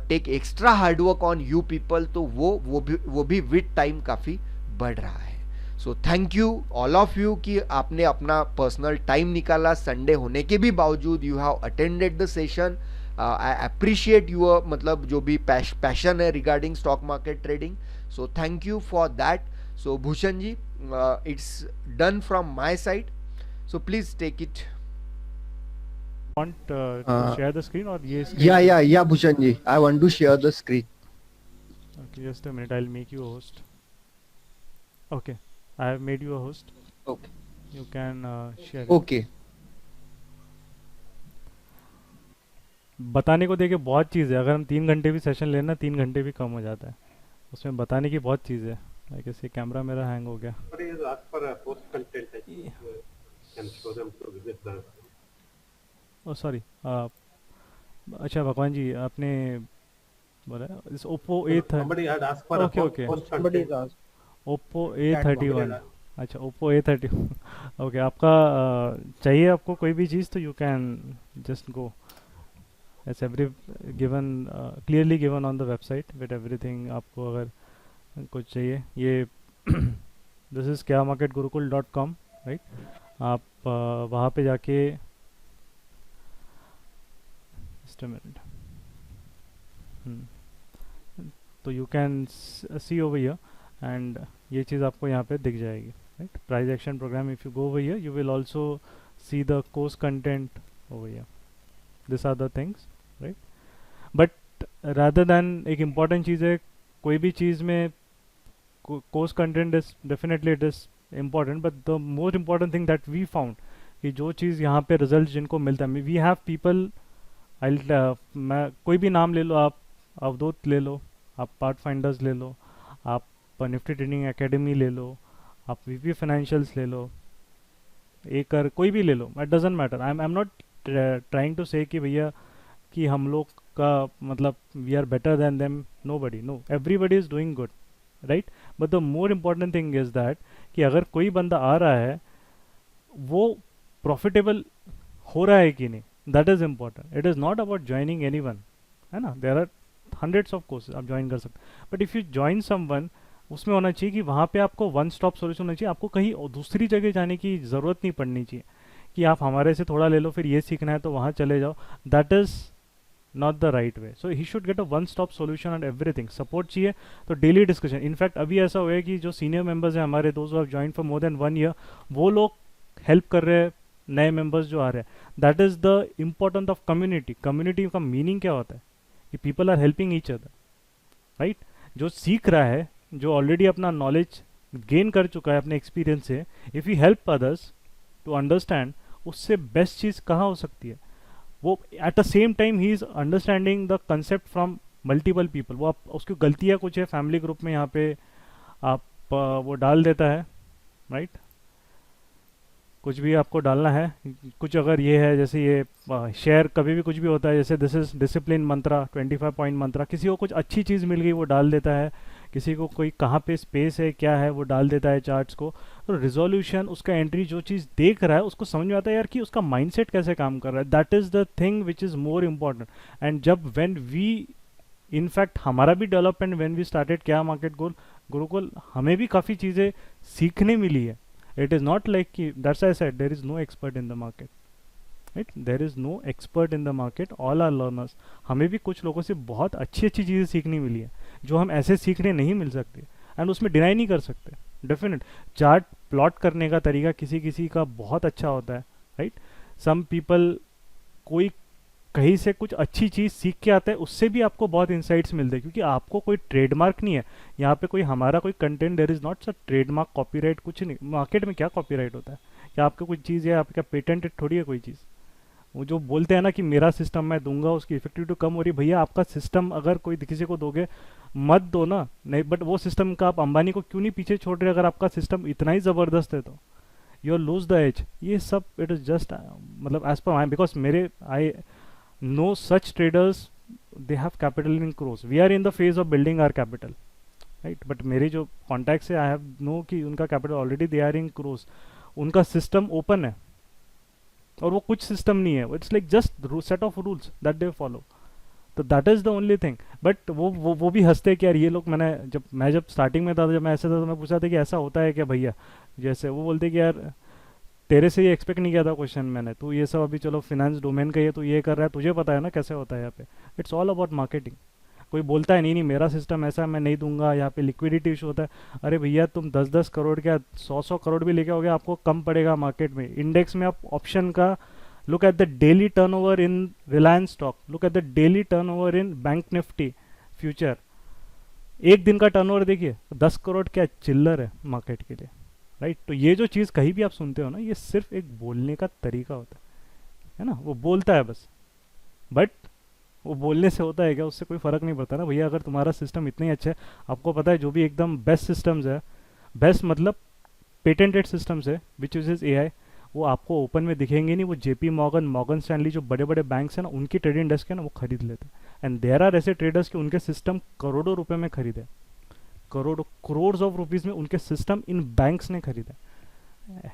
take extra hard work on you people, तो वो भी विद टाइम काफ़ी बढ़ रहा है। So thank you all of you कि आपने अपना पर्सनल टाइम निकाला, संडे होने के भी बावजूद you have attended the session. I appreciate your मतलब जो भी पैशन है regarding stock market trading, so thank you for that. So Bhushan ji, it's done from my side, so please take it. Want to Uh, share the screen, और ये screen? yeah, Bhushan ji. I want to share the screen. Okay, just a minute. I'll make you a host. Okay, I have made you a host. Okay. You can share it. Okay. बताने को देखिए बहुत चीज़ है, अगर हम 3 घंटे भी सेशन लेना 3 घंटे भी कम हो जाता है, उसमें बताने की बहुत चीज़ है। लाइक ऐसे कैमरा मेरा हैंग हो गया। Somebody has asked for a post content. I think can show them to visit the. Oh sorry, अच्छा भगवान जी, आपने बोला इस Oppo Somebody had asked for Okay, a okay. post Somebody content. has asked. Oppo Somebody A31। had- अच्छा, ओप्पो A30। ओके, आपका चाहिए आपको कोई भी चीज़ तो you can just go, it's every given, clearly given on the website with everything. आपको अगर कुछ चाहिए, ये दिस इज़ kmarketgurukul.com, राइट? आप वहाँ पे जाके, जस्ट अ मिनट, तो you can see over here, and ये चीज़ आपको यहाँ पे दिख जाएगी, राइट? Price action program, if you go over here you will also see the course content over here. This are the things, right? But rather than, एक इम्पॉर्टेंट चीज़ है, कोई भी चीज़ में course content is definitely it is important, but the most important thing that we found कि जो चीज़ यहाँ पे रिजल्ट जिनको मिलता है, वी हैव पीपल, मैं कोई भी नाम ले लो, आप अवधूत ले लो, आप पार्ट फाइंडर्स ले लो, आप निफ्टी ट्रेडिंग एकेडमी ले लो, आप वीपी फाइनेंशियल्स ले लो, एकर कोई भी ले लो, it doesn't matter. I am not trying to say कि भैया कि हम लोग का मतलब we are better than them, nobody, no, everybody is doing good, right? But the more important thing is that कि अगर कोई बंदा आ रहा है वो प्रॉफिटेबल हो रहा है कि नहीं, that is important. It is not about joining any one, है ना? There are hundreds of courses आप ज्वाइन कर सकते, but if you join someone, उसमें होना चाहिए कि वहाँ पे आपको वन स्टॉप सोल्यूशन होना चाहिए, आपको कहीं दूसरी जगह जाने की ज़रूरत नहीं पड़नी चाहिए कि आप हमारे से थोड़ा ले लो फिर ये सीखना है तो वहाँ चले जाओ, that is not the right way. So he should get a one stop solution and everything. Support चाहिए तो डेली डिस्कशन, इनफैक्ट अभी ऐसा हुआ है कि जो सीनियर मेंबर्स हैं हमारे, दोस्त have join for more than 1 year, वो लोग हेल्प कर रहे हैं नए मेंबर्स जो आ रहे हैं। That is the important of community. Community का मीनिंग क्या होता है कि people are helping each other, right? जो सीख रहा है, जो ऑलरेडी अपना नॉलेज गेन कर चुका है अपने एक्सपीरियंस से, if you help others to understand, उससे बेस्ट चीज़ कहाँ हो सकती है? वो एट द सेम टाइम ही is understanding the concept from multiple people. वो आप उसकी गलतियाँ कुछ है फैमिली ग्रुप में, यहाँ पे आप वो डाल देता है, राइट? कुछ भी आपको डालना है, कुछ अगर ये है जैसे ये शेयर कभी भी कुछ भी होता है, जैसे this is discipline mantra, 25 point mantra, किसी को कुछ अच्छी चीज़ मिल गई वो डाल देता है, किसी को कोई कहाँ पे स्पेस है क्या है वो डाल देता है चार्ट्स को। तो रिजोल्यूशन, उसका एंट्री, जो चीज़ देख रहा है उसको समझ में आता है यार कि उसका माइंडसेट कैसे काम कर रहा है। That is the thing which is more important. And जब व्हेन वी, इनफैक्ट हमारा भी डेवलपमेंट, व्हेन वी स्टार्टेड क्या मार्केट गुरुकुल, हमें भी काफ़ी चीज़ें सीखने मिली है। It is not like that's why I said there is no expert in the market, right? There is no expert in the market, all are learners. हमें भी कुछ लोगों से बहुत अच्छी अच्छी चीज़ें सीखनी मिली है जो हम ऐसे सीखने नहीं मिल सकते, एंड उसमें डिनाई नहीं कर सकते। डेफिनेट चार्ट प्लॉट करने का तरीका किसी किसी का बहुत अच्छा होता है, राइट? सम पीपल, कोई कहीं से कुछ अच्छी चीज़ सीख के आता है, उससे भी आपको बहुत इंसाइट्स मिलते हैं, क्योंकि आपको कोई ट्रेडमार्क नहीं है यहाँ पे, कोई हमारा कोई कंटेंट, देयर इज़ नॉट स ट्रेडमार्क, कॉपीराइट कुछ नहीं। मार्केट में क्या कॉपीराइट होता है? क्या आपका कोई चीज़ है, आपका पेटेंट थोड़ी है कोई चीज़? वो जो बोलते हैं ना कि मेरा सिस्टम मैं दूंगा, उसकी इफेक्टिविटी कम हो रही, भैया आपका सिस्टम अगर कोई किसी को दोगे, मत दो ना, नहीं, बट वो सिस्टम का आप अंबानी को क्यों नहीं पीछे छोड़ रहे? अगर आपका सिस्टम इतना ही ज़बरदस्त है तो यू लूज द एज। ये सब इट इज़ जस्ट मतलब एज पर माई, बिकॉज मेरे I no such traders, they have capital in crores. We are in the phase of building our capital, right, but मेरे जो कॉन्टैक्ट्स है आई हैव नो कि उनका capital already they are in crores, उनका सिस्टम ओपन है और वो कुछ सिस्टम नहीं है, it's like just set of rules that they follow, तो that is the only thing. But वो भी हंसते कि यार ये लोग, मैं जब स्टार्टिंग में था, जब मैं ऐसे था तो मैं पूछा था कि ऐसा होता है क्या भैया, जैसे वो बोलते कि यार तेरे से ये एक्सपेक्ट नहीं किया था क्वेश्चन मैंने, तू ये सब अभी चलो फिनेंस डोमेन का ये तो ये कर रहा है, तुझे पता है ना कैसे होता है यहाँ पे, इट्स ऑल अबाउट मार्केटिंग। कोई बोलता है नहीं नहीं मेरा सिस्टम ऐसा है मैं नहीं दूंगा, यहाँ पे लिक्विडिटी इशू होता है, अरे भैया तुम 10-10 करोड़ क्या 100-100 करोड़ भी लेके आओगे आपको कम पड़ेगा मार्केट में। इंडेक्स में आप ऑप्शन का look at the daily turnover in Reliance stock, look at the daily turnover in bank Nifty future, एक दिन का टर्नओवर देखिए 10 करोड़ क्या चिल्लर है मार्केट के लिए, राइट। तो ये जो चीज़ कहीं भी आप सुनते हो ना, ये सिर्फ एक बोलने का तरीका होता है ना, वो बोलता है बस, बट वो बोलने से होता है क्या, उससे कोई फ़र्क नहीं पड़ता ना भैया। अगर तुम्हारा सिस्टम इतना ही अच्छा है, आपको पता है जो भी एकदम बेस्ट सिस्टम्स है, बेस्ट मतलब पेटेंटेड सिस्टम्स है विच यूजेज एआई, वो आपको ओपन में दिखेंगे नहीं, वो जेपी मॉर्गन, मॉर्गन स्टैनली जो बड़े बड़े बैंक्स हैं ना, उनकी ट्रेडिंग डेस्क है ना, वो खरीद लेते हैं। एंड देयर आर ऐसे ट्रेडर्स कि उनके सिस्टम करोड़ों रुपए में खरीदे, करोड़ों करोड़ ऑफ रुपीज़ में उनके सिस्टम इन बैंक्स ने खरीदे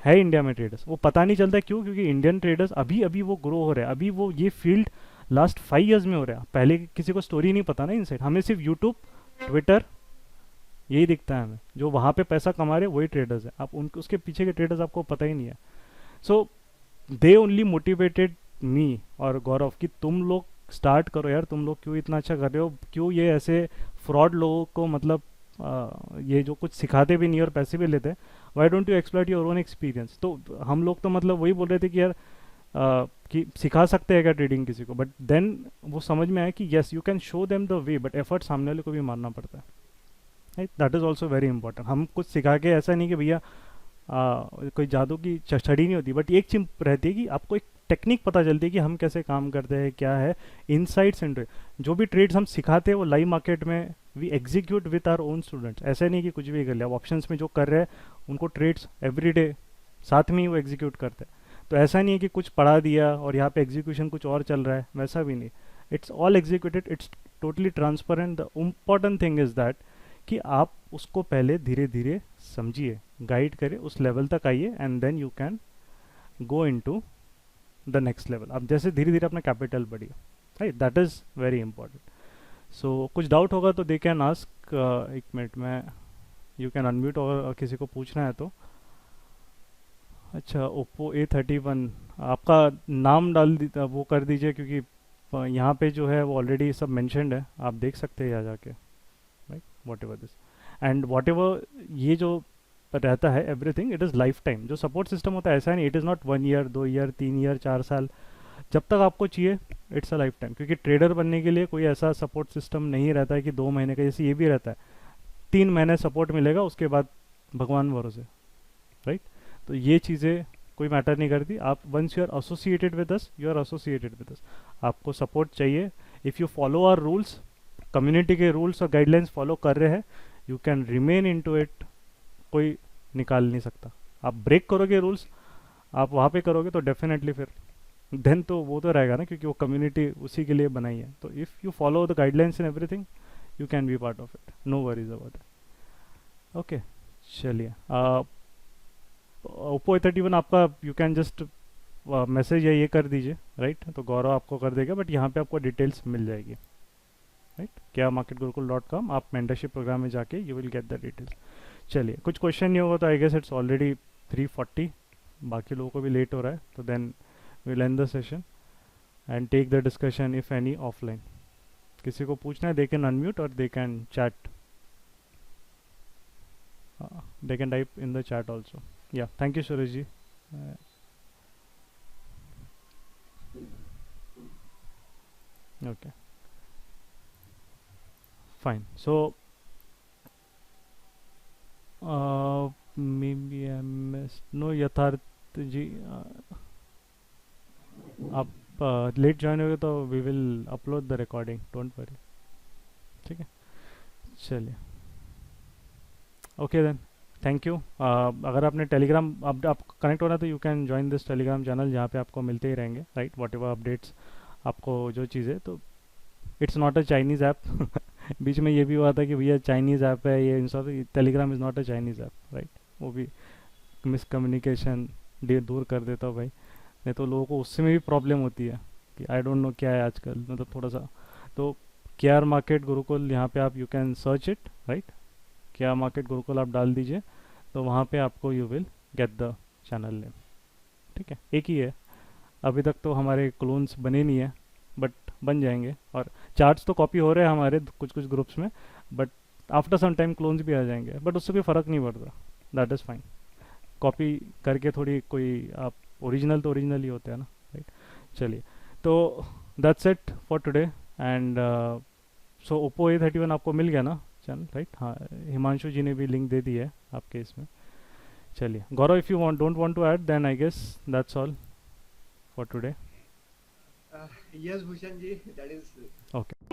है इंडिया में ट्रेडर्स। वो पता नहीं चलता क्यों, क्योंकि इंडियन ट्रेडर्स अभी अभी वो ग्रो हो रहे हैं, अभी वो ये फील्ड लास्ट 5 ईयर्स में हो रहा है। पहले किसी को स्टोरी नहीं पता ना इनसाइड, हमें सिर्फ यूट्यूब ट्विटर यही दिखता है हमें, जो वहाँ पे पैसा कमा रहे वही ट्रेडर्स है, आप उनके उसके पीछे के ट्रेडर्स आपको पता ही नहीं है। सो दे ओनली मोटिवेटेड मी और गौरव कि तुम लोग स्टार्ट करो यार, तुम लोग क्यों इतना अच्छा कर रहे हो, क्यों ये ऐसे फ्रॉड लोगों को मतलब ये जो कुछ सिखाते भी नहीं और पैसे भी लेते हैं, why don't you exploit your own experience. तो हम लोग तो मतलब वही बोल रहे थे कि यार कि सिखा सकते हैं क्या ट्रेडिंग किसी को, बट देन वो समझ में आया कि yes you can show them the way, but effort सामने वाले को भी मारना पड़ता है, right. That is also very important. हम कुछ सिखा के ऐसा नहीं कि भैया कोई जादू की छड़ी नहीं होती, बट एक चीज रहती है कि आपको एक टेक्निक पता चलती है कि हम कैसे काम करते हैं, क्या है इनसाइट्स इनटू। जो भी ट्रेड्स हम सिखाते हैं वो लाइव मार्केट में we execute with our own students. ऐसा नहीं कि कुछ भी कर लिया, ऑप्शंस में जो कर रहे हैं उनको ट्रेड्स एवरीडे साथ में ही वो एग्जीक्यूट करते हैं। तो ऐसा नहीं है कि कुछ पढ़ा दिया और यहाँ पे एग्जीक्यूशन कुछ और चल रहा है, वैसा भी नहीं। It's all executed, it's totally transparent. The important thing is that कि आप उसको पहले धीरे धीरे समझिए, गाइड करें, उस लेवल तक आइए, and then you can go into the next level. आप जैसे धीरे धीरे अपना कैपिटल बढ़िए, right, that is very important. So कुछ डाउट होगा तो दे कैन आस्क, एक मिनट में यू कैन अनम्यूट, और किसी को पूछना है तो। अच्छा, ओप्पो A31, आपका नाम वो कर दीजिए, क्योंकि यहाँ पे जो है वो ऑलरेडी सब मेंशन्ड है, आप देख सकते हैं यहाँ जाके, right, what ever this and what ever ये जो रहता है everything it is life time. जो सपोर्ट सिस्टम होता है ऐसा नहीं, it is not 1 year 2 year 3 year 4 साल, जब तक आपको चाहिए इट्स अ लाइफ टाइम। क्योंकि ट्रेडर बनने के लिए कोई ऐसा सपोर्ट सिस्टम नहीं रहता है कि 2 महीने का, जैसे ये भी रहता है 3 महीने सपोर्ट मिलेगा, उसके बाद भगवान भरोसे, राइट। तो ये चीज़ें कोई मैटर नहीं करती। आप once you are associated with us, you are associated with us, आपको सपोर्ट चाहिए। If you follow our rules, community के रूल्स और गाइडलाइंस फॉलो कर रहे हैं, you can remain in to it, कोई निकाल नहीं सकता। आप ब्रेक करोगे रूल्स, आप वहाँ पे करोगे तो डेफिनेटली फिर देन तो वो तो रहेगा ना, क्योंकि वो कम्युनिटी उसी के लिए बनाई है। तो if you follow the guidelines in everything you can be part of it, no worries about it. Okay, चलिए, ओप्पो A31 आपका यू कैन जस्ट मैसेज या ये कर दीजिए, राइट। तो गौरव आपको कर देगा, बट यहाँ पे आपको डिटेल्स मिल जाएगी, राइट। क्या marketgurukul.com, आप मेंटरशिप प्रोग्राम में जाके you will get the details. चलिए, कुछ क्वेश्चन नहीं होगा तो आई गेस इट्स ऑलरेडी 3:40, बाकी लोगों को भी लेट हो रहा है, तो then will end the session and take the discussion if any offline. किसी को पूछना है दे कैन अनम्यूट और they can chat, they can type in the chat also. Yeah, thank you Suresh ji. Okay, fine. So maybe I missed, no यथार्थ जी, आप लेट ज्वाइन हो गए तो we will upload the recording, don't worry, ठीक है। चलिए, ओके देन, थैंक यू। अगर आपने टेलीग्राम आप कनेक्ट होना तो you can join this Telegram channel, जहाँ पे आपको मिलते ही रहेंगे, राइट, वॉट एवर अपडेट्स आपको जो चीज़ें। तो it's not a Chinese app बीच में ये भी हुआ था कि भैया चाइनीज़ ऐप है ये install, Telegram is not a Chinese app, right. वो भी मिसकम्युनिकेशन दूर कर देता हूँ भाई, नहीं तो लोगों को उससे में भी प्रॉब्लम होती है कि आई डोंट नो क्या है आजकल, मतलब थोड़ा सा। तो केआर मार्केट गुरुकुल, यहाँ पे आप you can search it, right. KR market Gurukul आप डाल दीजिए, तो वहाँ पे आपको you will get the channel name, ठीक है। एक ही है, अभी तक तो हमारे क्लोन्स बने नहीं है, बट बन जाएंगे। और चार्ट्स तो कॉपी हो रहे हैं हमारे कुछ कुछ ग्रुप्स में, but after some time clones भी आ जाएंगे, बट उससे कोई फ़र्क नहीं पड़ता, दैट इज़ फाइन। कॉपी करके थोड़ी कोई आप, ओरिजिनल तो ओरिजिनल ही होते हैं ना, राइट। चलिए, तो that's it for today. And so Oppo A31 आपको मिल गया ना चैनल, राइट। हाँ, हिमांशु जी ने भी लिंक दे दी है आपके इसमें। चलिए Gaurav, if you want don't want to add then I guess that's all for today. Yes, Bhushan ji, that is okay.